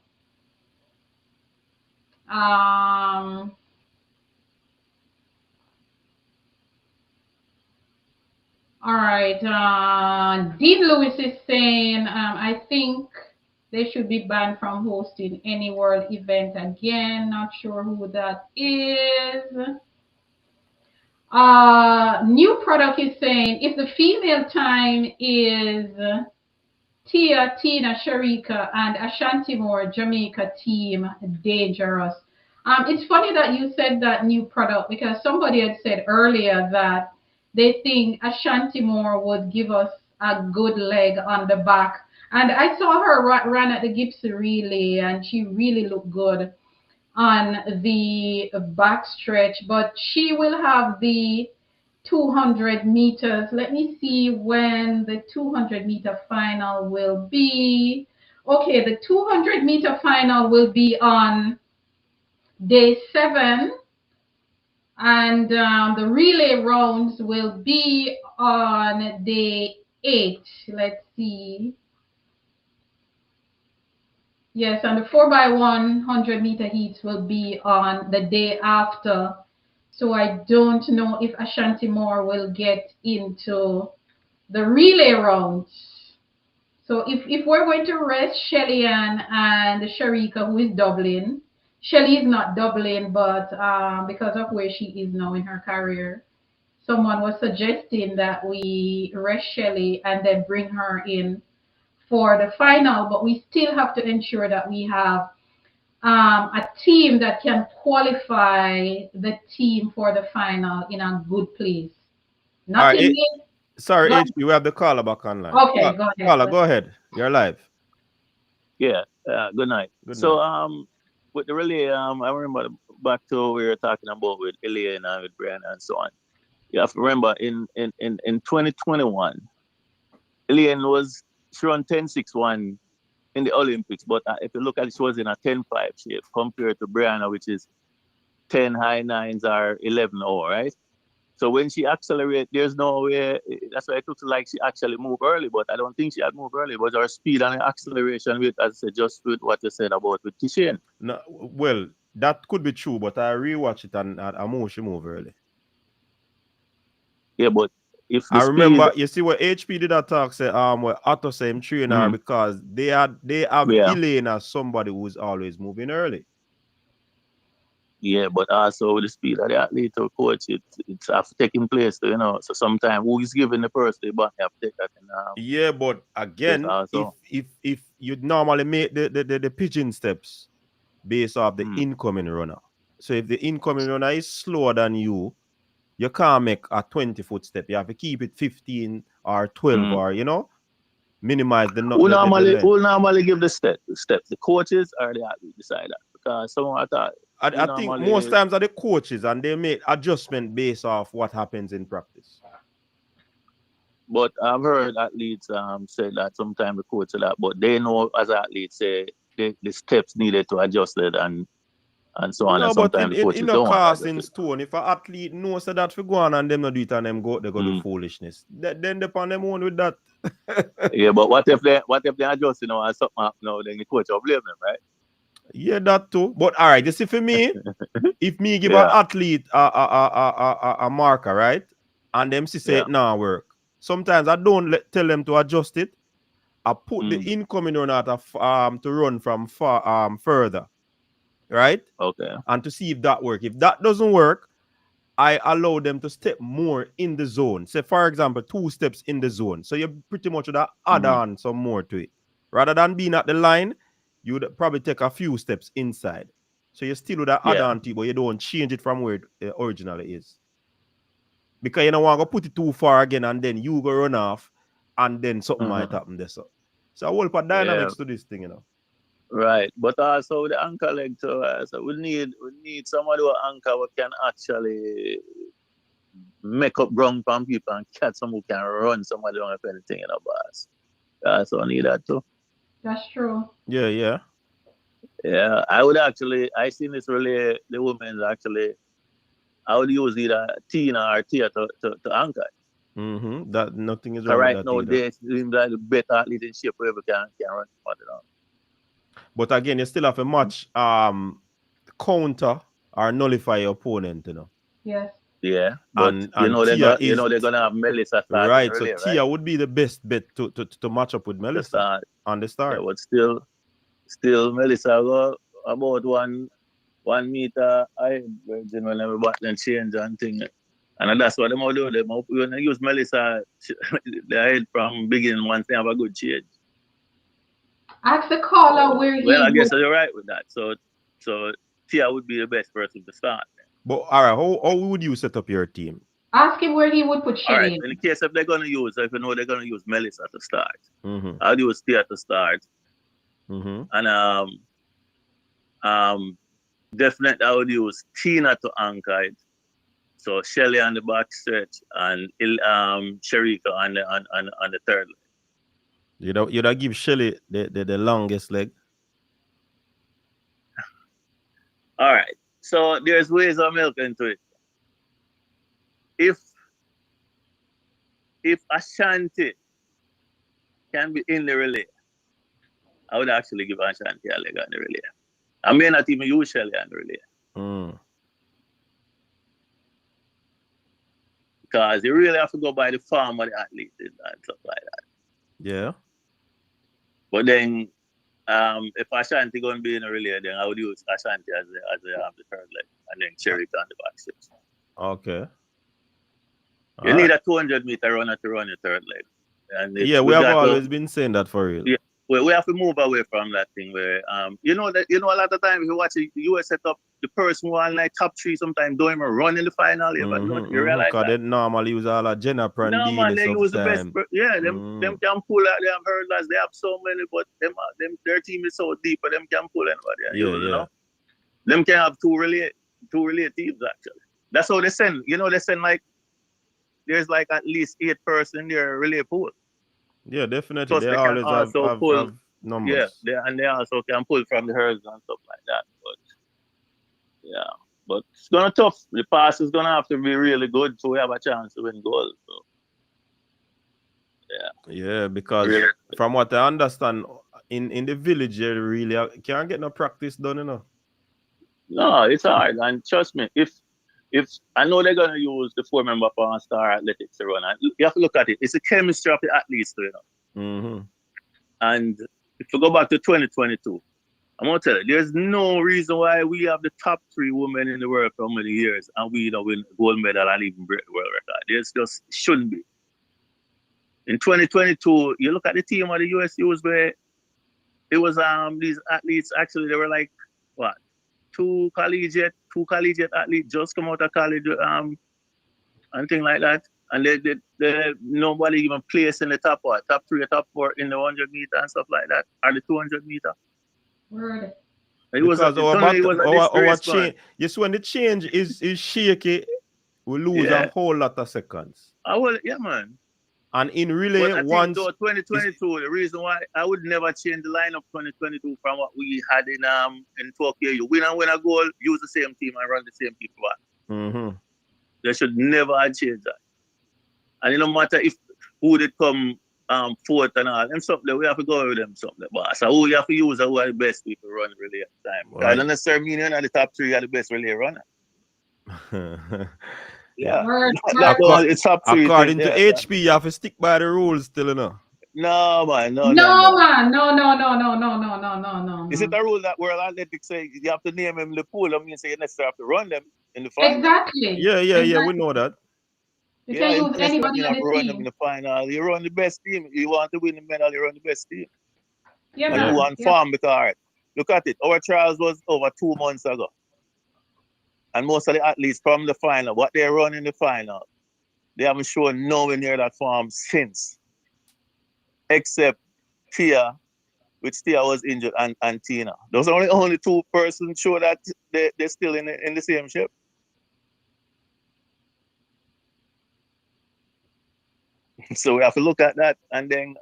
Um, all right. Dean Lewis is saying, I think they should be banned from hosting any world event again. Not sure who that is. New product is saying if the female time is Tia, Tina, Sharika, and Ashanti Moore, Jamaica team dangerous. It's funny that you said that new product because somebody had said earlier that they think Ashanti Moore would give us a good leg on the back. And I saw her run at the Gibson relay and she really looked good on the back stretch, but she will have the 200 meters. Let me see when the 200-meter final will be. Okay, the 200-meter final will be on day 7, and the relay rounds will be on day 8. Let's see. Yes, and the 4x100-meter heats will be on the day after. So I don't know if Ashanti Moore will get into the relay rounds. So if we're going to rest Shelly Ann and Sharika, who is doubling, Shelly is not doubling, but because of where she is now in her career, someone was suggesting that we rest Shelly and then bring her in for the final. But we still have to ensure that we have a team that can qualify the team for the final in a good place. All right, Nothing. sorry, Go HP, we have the caller back online. Okay, go ahead. Caller, go ahead. You're live. Yeah. Good night. Good So night. with the relay, I remember back to we were talking about with Elaine and with Brian and so on. You have to remember in 2021, Elaine was she run 10.61 in the Olympics, but if you look at it, she was in a 10.5 shape compared to Brianna, which is 10 high nines or 11 all right. So when she accelerated, there's no way. That's why it looks like she actually moved early, but I don't think she had moved early. But her speed and her acceleration with, as I said, just with what you said about with Kishan. No, well, That could be true, but I rewatch it and I know she move early. Yeah, but if the I speed, remember, you see what HP did that talk say where Otto say him train her mm, because they have yeah, Elaine as somebody who's always moving early. yeah, but also with the speed of the athlete or coach, it's after taking place, you know. So sometimes who is giving the first day, but you have to take that in Yeah, but place again, also. if you'd normally make the pigeon steps based off the Mm, incoming runner. So if the incoming runner is slower than you can't make a 20-foot step. You have to keep it 15 or 12 mm. or minimize the length. Who normally give the steps? The coaches or the athlete decide that? Because someone I thought we I think most normally, times are the coaches and they make adjustment based off what happens in practice. but I've heard athletes say that sometimes the coach say that, but they know as athletes say the steps needed to adjust it and so on, and No, but sometimes the in coaches the don't want to cast adjust in it. stone, if an athlete knows that for go on and them not do it and them they go do Mm. foolishness. Then they on them own with that. Yeah, but what if they adjust, you know, and something happen now, then the coach will blame them, right? Yeah, that too. But all right, you see for me, if me give an Yeah, athlete a marker, right? And them say yeah. it now work. Sometimes I don't tell them to adjust it. I put the Mm. incoming runner to run from far further, right? Okay. And to see if that work. If that doesn't work, I allow them to step more in the zone. Say, for example, 2 steps in the zone. So you pretty much would add Mm. on some more to it. Rather than being at the line, you would probably take a few steps inside. So you still would add Yeah. on to it, but you don't change it from where it originally is. Because you don't want to put it too far again and then you go run off and then something might Uh-huh. happen there. So a whole lot of Yeah. dynamics to this thing. Right. But also the anchor leg too. So we need somebody who anchor who can actually make up ground from people and catch some who can run somebody on if anything in a boss. So I need that too. That's true. Yeah, yeah. Yeah. I seen this really the women actually I would use either Tina or Tia to anchor. Mm-hmm. That nothing is Cause wrong with right that now either. they seem like the better athlete in shape wherever can run somebody down. But again, you still have a match counter or nullify your opponent. Yes. Yeah. But And Tia is they're gonna have Melissa starting right. So earlier, right? Tia would be the best bet to match up with To Melissa start. on the Yeah, start. but still Melissa go about 1 meter ahead virgin whenever button change and thing. And that's what them all do. Them when they use Melissa the head from beginning once they have a good change. Ask the caller So where well he I guess would you're right with that. So Tia would be the best person to start. But all right, how would you set up your team? ask him where he would put All right, Shelly in the in. case if they're gonna use if you know they're gonna use Melissa to start. Mm-hmm. I'll use Tia to start. Mm-hmm. And um definitely I would use Tina to anchor it. So Shelly on the back stretch and Sharika on the third leg. You'd give Shelly the longest leg. All right. So there's ways of milk into it. If Ashanti can be in the relay, I would actually give Ashanti a leg on the relay. I may not even use Shelly on the relay. Mm. Because you really have to go by the form of the athlete and stuff like that. Yeah. But then if Ashanti going to be in a relay, then I would use Ashanti as the third leg and then Sherika on the back stretch. Okay. You All need right. a 200-meter runner to run your third leg. And if Yeah, we we have got to always been saying that for real. yeah, we have to move away from that thing where a lot of times if you watch the US set up the person who are like top 3 sometimes don't even run in the final. You realize Cause that? they normally use all a Jennifer and No man, Dealey they use the best. sometime. Yeah, them can pull out. They have hurdlers. They have so many, but them their team is so deep, but them can pull anybody. And Yeah, yeah. them can have two relay teams actually. That's how they send. They send like there's like at least 8 person in their relay pool. Yeah, definitely. Plus They they can always have also have, pull. have Yeah, numbers. they also can pull from the hurdles and stuff like that. But yeah, but it's gonna tough. The pass is gonna have to be really good so we have a chance to win goals. So yeah, Yeah, because really. from what I understand, in the village, you really can't get no practice done. No, it's hard. And trust me, if I know they're gonna use the 4 member for Star Athletics to run, and you have to look at it. It's the chemistry of the athletes, you know. Mm-hmm. And if we go back to 2022, I'm gonna tell you, there's no reason why we have the top 3 women in the world for many years and we don't win gold medal and even break the world record. There's just shouldn't be. In 2022, you look at the team of the USUs where it was these athletes actually they were like what two collegiate athletes just come out of college and things like that. And they nobody even placed in the top 3 or top 4 in the 100 meter and stuff like that, or the 200 meter. Word. Because It was a our disgrace, man. change, yes, when the change is shaky, we lose a Yeah, whole lot of seconds. yeah, man. And in relay, But I think once though is 2022, the reason why I would never change the lineup 2022 from what we had in Tokyo. You win and win a goal, use the same team and run the same people back. mm-hmm. They should never have changed that. And it no matter if who did come fourth and all, them something we have to go with them something. But so who you have to use who are the best people run relay at the time. I Right. don't necessarily mean you're not the top 3 are the best relay runner. Yeah. Yeah. Word. It's top 3. According to HP, you have to stick by the rules still, you know. No, man, no. No, man. No, no, no, no, no, no, no, no, no, Is it no. a rule that World Athletics say you have to name them in the pool? I mean, say you necessarily have to run them in the final. Exactly. Yeah, we Exactly. know that. You Yeah, can you use necessarily anybody have on to the run them in team. the final. You run the best team. You want to win the medal, you run the best team. Yeah, And Yeah. who man. on Yeah. form because look at it. Our trials was over 2 months ago. And most of the athletes from the final, what they run in the final, they haven't shown nowhere near that form since. Except Tia, which Tia was injured, and Tina. Those are only 2 persons show that they're still in the same ship. So we have to look at that and then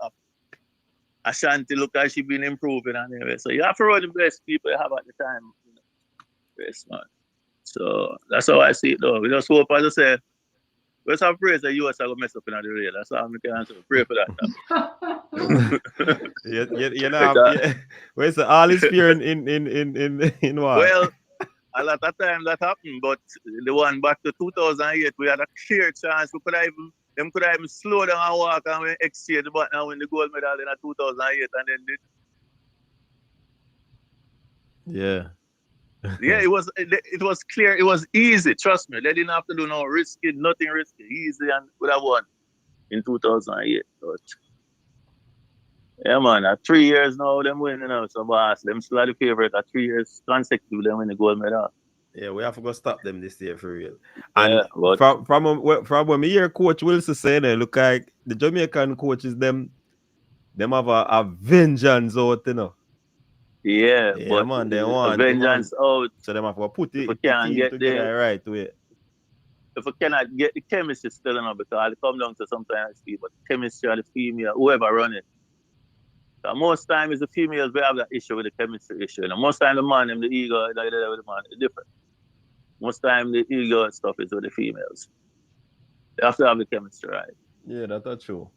Ashanti look like she been improving anyway. So you have to run the best people you have at the time. You know, best man. So that's how I see it though. We just hope, as I say, we just have praise the US are gonna mess up in the rail. That's all I can answer. Pray for that. you know, Because, yeah. Where's the all is fear in what? well, a lot of times that happened, but the one back to 2008, we had a clear chance. We could have even slow down and walk and we exchange the button and win the gold medal in 2008, and then Yeah. yeah, it was clear. It was easy. Trust me. They didn't have to do no risky, nothing risky. Easy and would have won in 2008. But yeah, man, at 3 years now, them winning now. So boss, them still are the favorite at 3 years consecutive. Them win the gold medal. Yeah, we have to go stop them this year for real. And Yeah, but from when we hear Coach Wilson saying it, look like the Jamaican coaches them have a vengeance out, you know. yeah, Yeah, but man, they a want it, man. vengeance out. So them have to put If we the can't team get together the right way. if we cannot get the chemistry still enough, because it come down to sometimes people, the chemistry of the female, whoever run it. So most time is the females we have that issue with the chemistry issue. And most time the man and the ego, with the man, it's different. Most time the ego and stuff is with the females. They have to have the chemistry right. Yeah, that's true.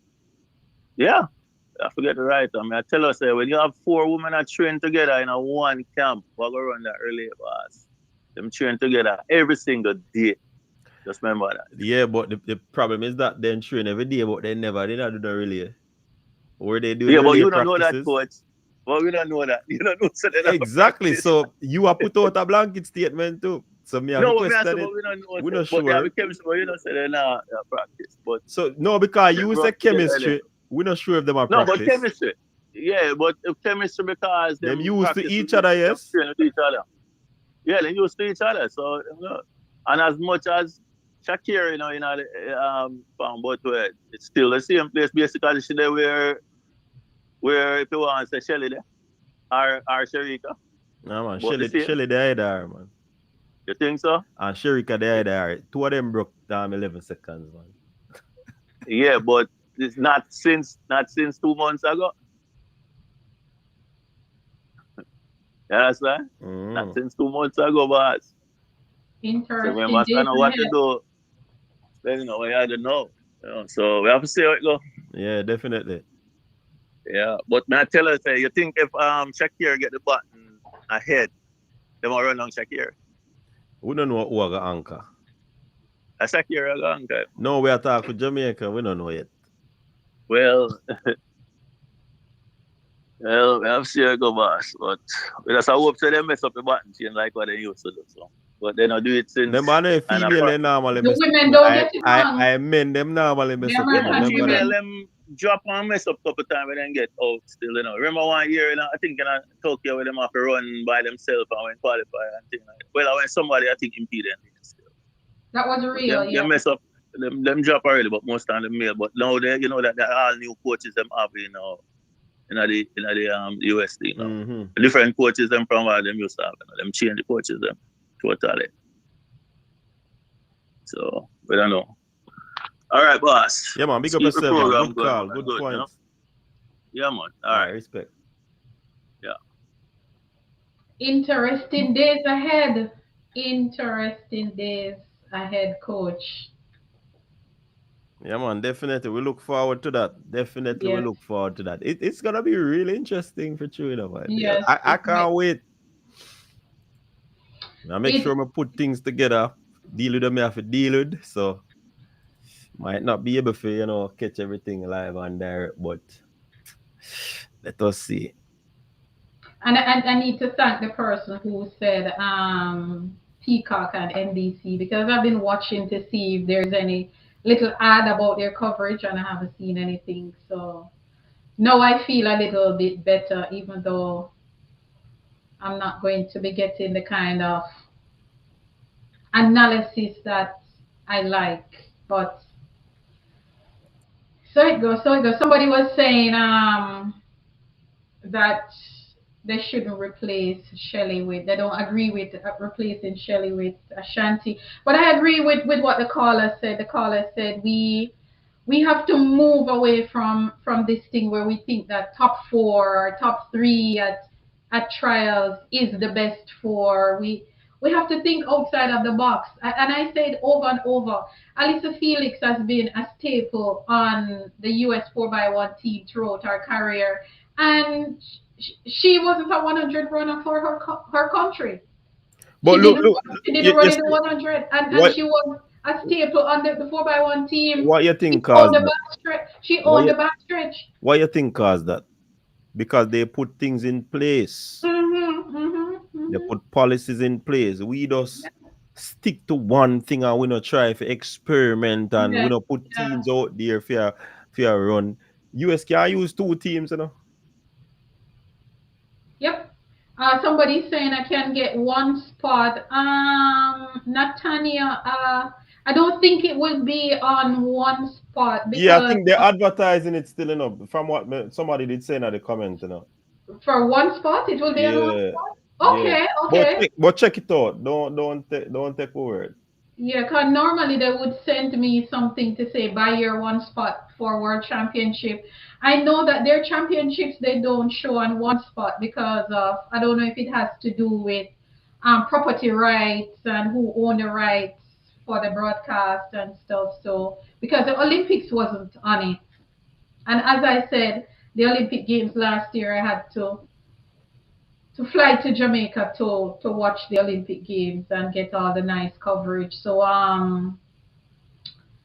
Yeah. I forget the right. I mean, I tell us that when you have 4 women that train together in a one camp, we're going to run that early, boss. Them train together every single day. Just remember that. Yeah, but the problem is that they train every day, but they never do the relay. Or they do the Yeah, but relay you don't know that, practices. coach. Well, we don't know that. You don't know so they don't Exactly. practice. So you have put out a blanket statement too. So me have No, to but question it. we don't know. We're not But they have sure. a chemistry, but you don't say they're not practice. But So no, because you say chemistry, we're not sure if them are no, but practice. chemistry. Yeah, but chemistry because Them them used to practice each other, yes. train with each other. Yeah, they used to each other. So and as much as Shakira, the farm, but it's still the same place basically. She there where if you want to say Shelly there or Sharika. No man, But the same. Shelly they there, man. You think so? And Sherika they there. 2 of them broke down 11 seconds, man. Yeah, but it's not since 2 months ago. You understand? Not since 2 months ago, boss. So we Interesting must days know what to ahead. do. Then we had to know. So we have to see how it go. Yeah, definitely. Yeah, but may I tell her, say, you think if Shakira get the button ahead, they will run on Shakira? We don't know who are anchor. I said Kira Lanka. No, we are talking for Jamaica. We don't know yet. Well, well, I'm sure go boss, but we just hope so they mess up the button chain like what they used to do. So, but they don't do it Them since. are no And female they normally The mess up. women No. don't get it wrong. I men them normally The mess up. You yeah, know. but the American Remember that. female women. them drop and mess up couple times and then get out still. Remember one year, I think in Tokyo where them have to run by themselves and when qualify and things like that. Well, when somebody I think impeded them still. That was But real, they yeah. mess up them drop already, but most of them male. But now they that they're all new coaches them have in the US team now. Mm-hmm. Different coaches them from what them used to have. Them change the coaches them totally. So we don't know. All right, boss. Yeah, man. Let's Big up keep the yourself, man. program Good going, call. man. Good Good, points. Yeah, man. All All right. right, respect. Yeah. Interesting days ahead. Interesting days ahead, coach. Yeah, man. Definitely, we look forward to that. Definitely, we Yes, look forward to that. It's gonna be really interesting for you, you know, man. Yeah, yes. I can't wait. I make It sure I put things together, deal with them I have to deal with. So might not be able to, catch everything live and direct, but let us see. and I need to thank the person who said Peacock and NBC because I've been watching to see if there's any little ad about their coverage and I haven't seen anything. So now I feel a little bit better, even though I'm not going to be getting the kind of analysis that I like. But so it goes, so it goes. Somebody was saying that they shouldn't replace Shelley with. They don't agree with replacing Shelley with Ashanti. But I agree with what the caller said. The caller said we have to move away from this thing where we think that top four or top three at trials is the best four. We have to think outside of the box. And I said over and over, Alyssa Felix has been a staple on the US 4x1 team throughout her career. And she wasn't a 100 runner for her country. But look, She didn't run yes, in the 100, and what she was a staple on the 4x1 team. what you She think owned caused the that? back stretch. She What owned you the back stretch. what you think caused that? Because they put things in place. They Hmm. put policies in place. We just stick to one thing and we not try to experiment and Yeah, we not put yeah, teams out there for run. US can use two teams, yep. Somebody saying I can get one spot. Natania, I don't think it will be on one spot Yeah, I because think they're advertising it still enough. From what somebody did say in the comment. for one spot it will be on one Yeah, spot. yeah. Okay, But okay. check it out. Don't take a word. Yeah, 'cause normally they would send me something to say buy your one spot for World Championship. I know that their championships they don't show on one spot because of I don't know if it has to do with property rights and who own the rights for the broadcast and stuff. So because the Olympics wasn't on it, and as I said, the Olympic Games last year I had to fly to Jamaica to watch the Olympic Games and get all the nice coverage. So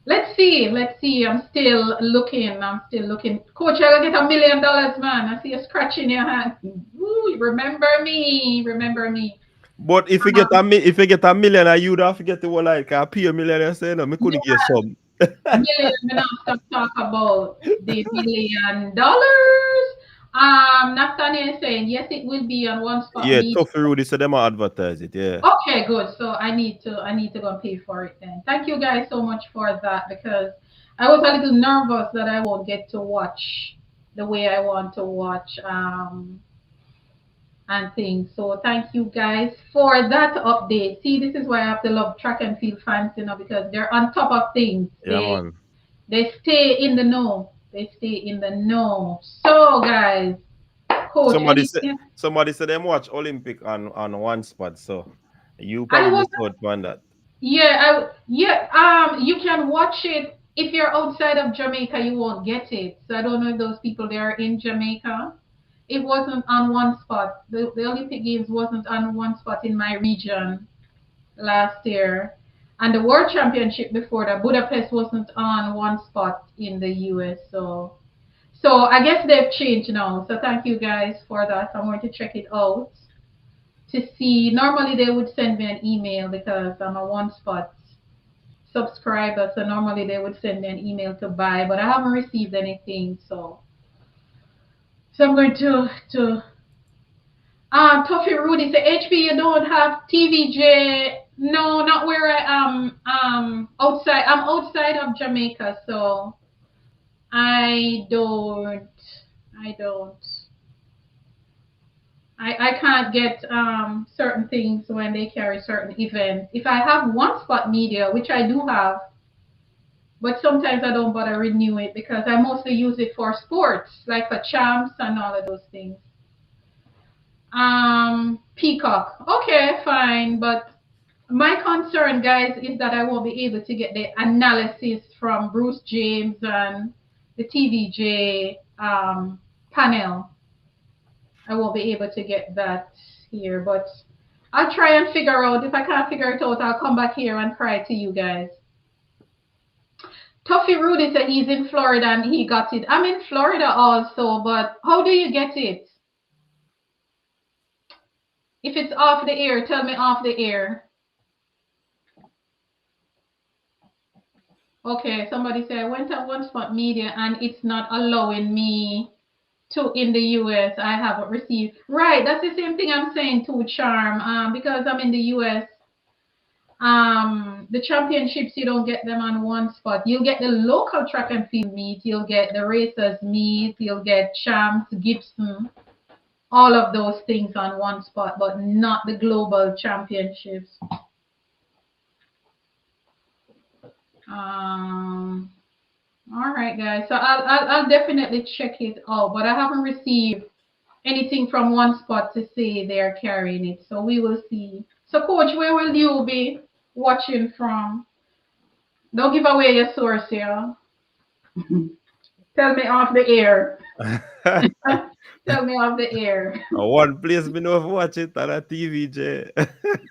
let's see, let's see. I'm still looking. I'm still looking. Coach, I'll get $1 million, man. I see you scratching your hand. Ooh, remember me, remember me. But if you get a million, you don't forget the one like I pay a million. I say no, me couldn't get some. Million, me not stop talk about the $1 million. Nathaniel is saying yes, it will be on one spot. Yeah, Me tough Rudy so them advertise it. Yeah. Okay, good. So I need to go and pay for it then. Thank you guys so much for that because I was a little nervous that I won't get to watch the way I want to watch and things. So thank you guys for that update. See, this is why I have to love track and field fans, because they're on top of things. Yeah, They man. they stay in the know. They stay in the know. So guys, coach, Somebody said anything? somebody said them watch Olympic on one spot, so you I probably was missed out on that. Yeah, you can watch it if you're outside of Jamaica, you won't get it. So I don't know if those people there are in Jamaica. It wasn't on one spot. The Olympic Games wasn't on one spot in my region. last year. And the World Championship before that, Budapest wasn't on one spot in the US. So I guess they've changed now. So thank you guys for that. I'm going to check it out to see. Normally they would send me an email because I'm a one spot subscriber. So normally they would send me an email to buy, but I haven't received anything. So I'm going to Toffee Rudy say HP you don't have TVJ. No, not where I am. Outside. I'm outside of Jamaica, so I don't. I don't. I can't get certain things when they carry certain events. If I have one spot media, which I do have, but sometimes I don't bother renew it because I mostly use it for sports, like for champs and all of those things. Peacock. Okay, fine, but my concern, guys, is that I won't be able to get the analysis from Bruce James and the TVJ panel. I won't be able to get that here, but I'll try and figure out. If I can't figure it out, I'll come back here and cry to you guys. Tuffy Rudy said he's in Florida and he got it. I'm in Florida also, but how do you get it? If it's off the air, tell me off the air. Okay, somebody said I went on One Spot Media and it's not allowing me to in the US. I haven't received. Right, that's the same thing I'm saying to Charm. Because I'm in the US, the championships you don't get them on one spot. You'll get the local track and field meet, you'll get the racers meet, you'll get champs, Gibson, all of those things on one spot, but not the global championships. All right, guys. So I'll definitely check it out, but I haven't received anything from one spot to say they're carrying it. So we will see. So, Coach, where will you be watching from? Don't give away your source here. Tell me off the air. Tell me off the air. One place me know if watch it on a TVJ.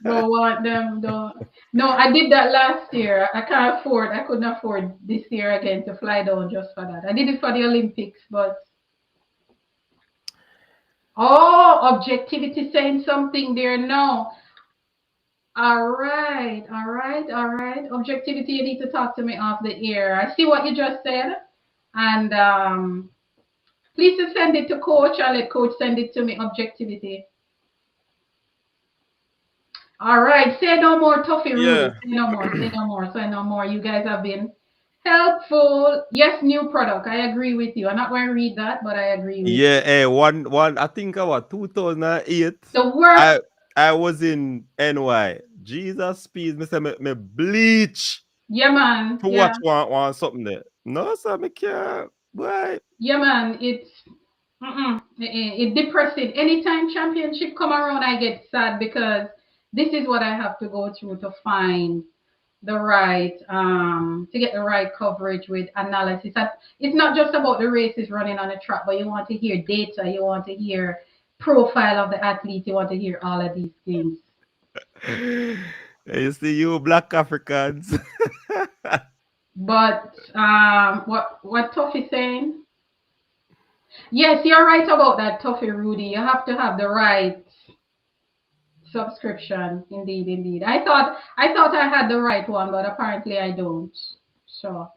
Don't want them. Don't. No, I did that last year. I can't afford. I couldn't afford this year again to fly down just for that. I did it for the Olympics, but objectivity saying something there. No. All right, all right, all right. Objectivity, you need to talk to me off the air. I see what you just said, and please send it to Coach. I'll let Coach send it to me. Objectivity. All right. Say no more, Toffee Rudy. Yeah. Say no more. Say no more. Say no more. You guys have been helpful. Yes, new product. I agree with you. I'm not going to read that, but I agree with you. Yeah, one I think about 2008. The work. I was in NY. Jesus peace, me say me bleach Yeah, man. to Yeah. watch one something there. No, sir, me can't. Boy. Yeah, man. It's it depressing. Anytime championship come around, I get sad because this is what I have to go through to find the right to get the right coverage with analysis. It's not just about the races running on the track, but you want to hear data, you want to hear profile of the athlete, you want to hear all of these things. You see you black Africans. But what Tuffy saying? Yes, you're right about that, Tuffy Rudy. You have to have the right subscription. Indeed, indeed. I thought I had the right one, but apparently I don't. So,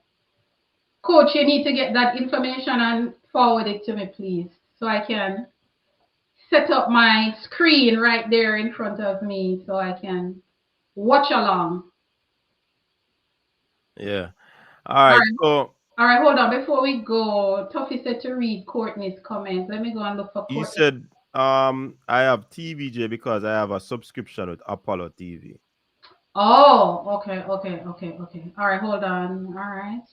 Coach, you need to get that information and forward it to me, please, so I can set up my screen right there in front of me so I can watch along. Yeah. All All right. right. So All right, hold on. Before we go, Tuffy said to read Courtney's comment. Let me go and look for he Courtney. said, I have TVJ because I have a subscription with Apollo TV. Oh, okay, okay, okay, okay. All right, hold on. All right.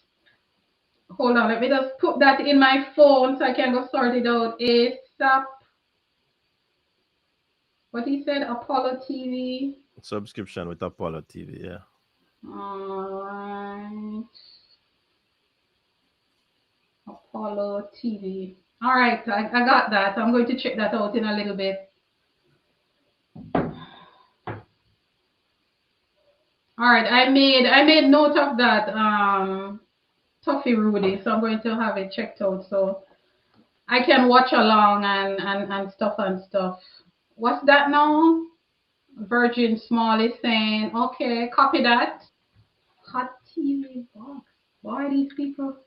Hold on. Let me just put that in my phone so I can go sort it out ASAP. What he said, Apollo TV. Subscription with Apollo TV, yeah. All right. Apollo TV. All right, I got that. I'm going to check that out in a little bit. All right, I made note of that. Toffee Rudy, so I'm going to have it checked out so I can watch along and stuff. What's that now? Virgin Small is saying, okay, copy that. Hot TV box. Why these people?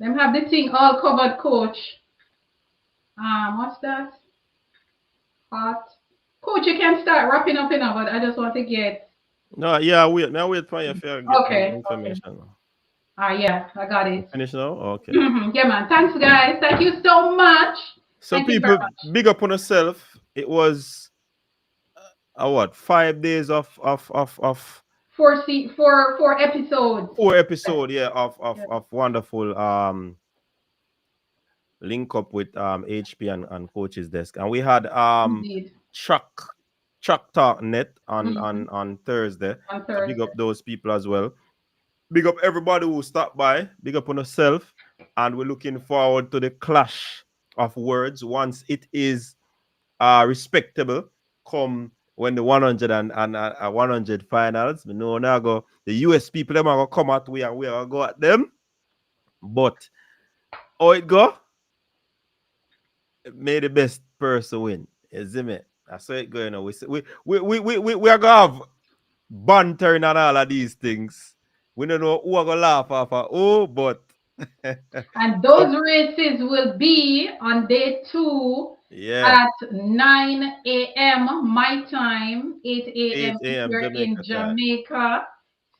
Them have the thing all covered, coach. What's that? Hot. Coach, you can start wrapping up now, but I just want to get. No, yeah, wait. Now wait for you if you get the Okay. information. Yeah, I got You it. finish now? Okay. Yeah, man. Thanks, guys. Thank you so much. So Thank you very people, much. big up on yourself. It was what, 5 days of Four episodes. 4 episode, yeah, Yeah, of wonderful link up with HP and Coach's Desk. And we had indeed. track track talk net Hmm. on Thursday. On So big Thursday. up those people as well. Big up everybody who stopped by. Big up on yourself. And we're looking forward to the clash of words once it is respectable come when the 100 and 100 finals. We know now go the US people them are gonna come at we and we are gonna go at them. But how it go? May the best person win. You see me? That's how it going on. We are gonna have banter and all of these things. We don't know who are gonna laugh off of who, but And so, those races will be on day two yeah, at 9 a.m. my time, 8 a.m. 8 if a.m. you're in Jamaica time. Jamaica.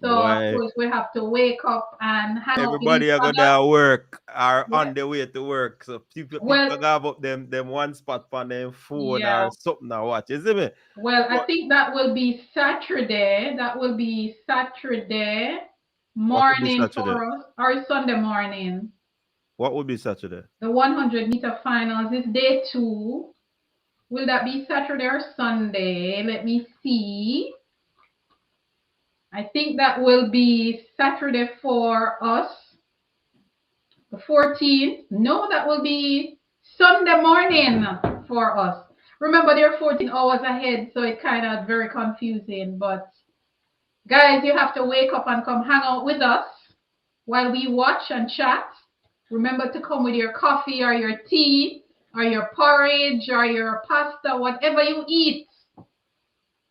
So of Boy, course we have to wake up and hang out with each everybody are other. gonna work are Yeah. on their way to work. So people Well, are gonna have up them one spot on their phone yeah. or something or watch. You see me? Well, I But think that will be Saturday. That will be Saturday what would be morning Saturday? for us, or Sunday morning. What would be Saturday? The 100-meter finals is day two. Will that be Saturday or Sunday? Let me see. I think that will be Saturday for us, the 14th. No, that will be Sunday morning for us. Remember, they're 14 hours ahead, so it kind of very confusing. But guys, you have to wake up and come hang out with us while we watch and chat. Remember to come with your coffee or your tea or your porridge or your pasta, whatever you eat.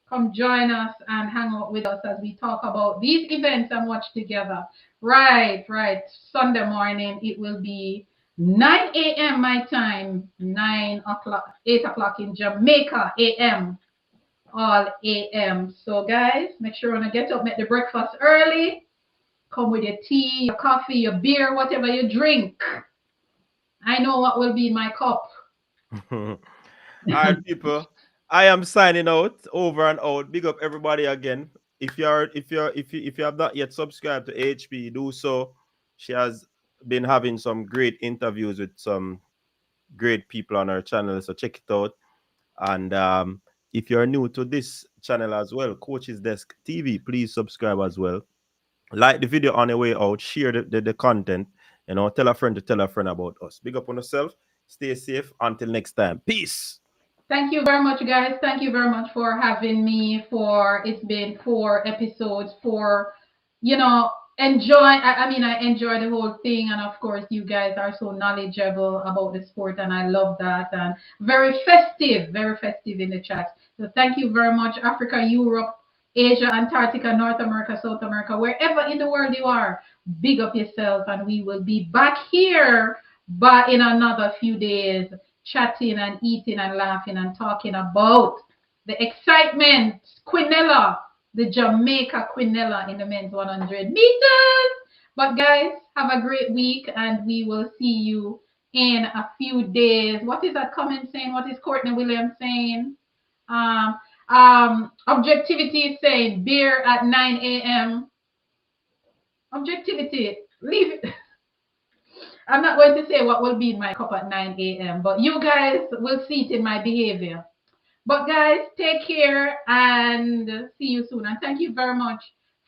Come join us and hang out with us as we talk about these events and watch together. Right. Sunday morning, it will be 9 a.m. my time, 9 o'clock, 8 o'clock in Jamaica a.m. All a.m. So, guys, make sure when I get up, make the breakfast early. Come with your tea, your coffee, your beer, whatever you drink. I know what will be in my cup. All right, people. I am signing out over and out. Big up everybody again. If you have not yet subscribed to HP, do so. She has been having some great interviews with some great people on her channel, so check it out. And if you're new to this channel as well, Coach's Desk TV, please subscribe as well. Like the video on the way out, share the content, tell a friend to tell a friend about us. Big up on yourself, stay safe. Until next time, peace. Thank you very much, guys. Thank you very much for having me. For it's been 4 episodes. For you know, enjoy. I enjoy the whole thing, and of course, you guys are so knowledgeable about the sport, and I love that. And very festive in the chat. So thank you very much, Africa, Europe, Asia, Antarctica, North America, South America, wherever in the world you are. Big up yourself, and we will be back here, but in another few days chatting and eating and laughing and talking about the excitement, Quinella, the Jamaica Quinella in the men's 100 meters. But guys, have a great week and we will see you in a few days. What is that comment saying? What is Courtney Williams saying? Um, Objectivity is saying beer at 9 a.m. Objectivity, leave it. I'm not going to say what will be in my cup at 9 a.m., but you guys will see it in my behavior. But guys, take care and see you soon. And thank you very much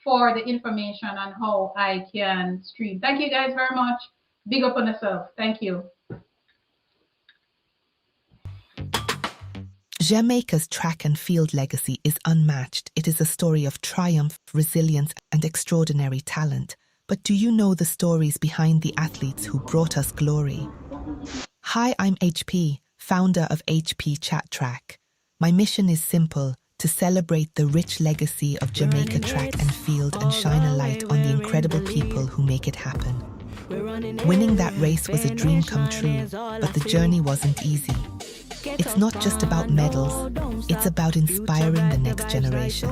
for the information on how I can stream. Thank you guys very much. Big up on yourself. Thank you. Jamaica's track and field legacy is unmatched. It is a story of triumph, resilience, and extraordinary talent. But do you know the stories behind the athletes who brought us glory? Hi, I'm HP, founder of HP Chat Track. My mission is simple: to celebrate the rich legacy of Jamaica track and field and shine a light on the incredible people who make it happen. Winning that race was a dream come true, but the journey wasn't easy. It's not just about medals, it's about inspiring the next generation.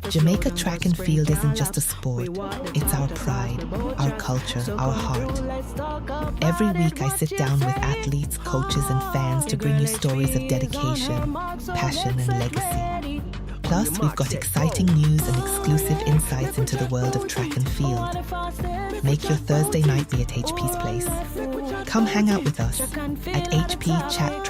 Jamaica track and field isn't just a sport, it's our pride, our culture, our heart. Every week I sit down with athletes, coaches and fans to bring you stories of dedication, passion and legacy. Plus, we've got exciting news and exclusive insights into the world of track and field. Make your Thursday night be at HP's place. Come hang out with us at HP Chat Track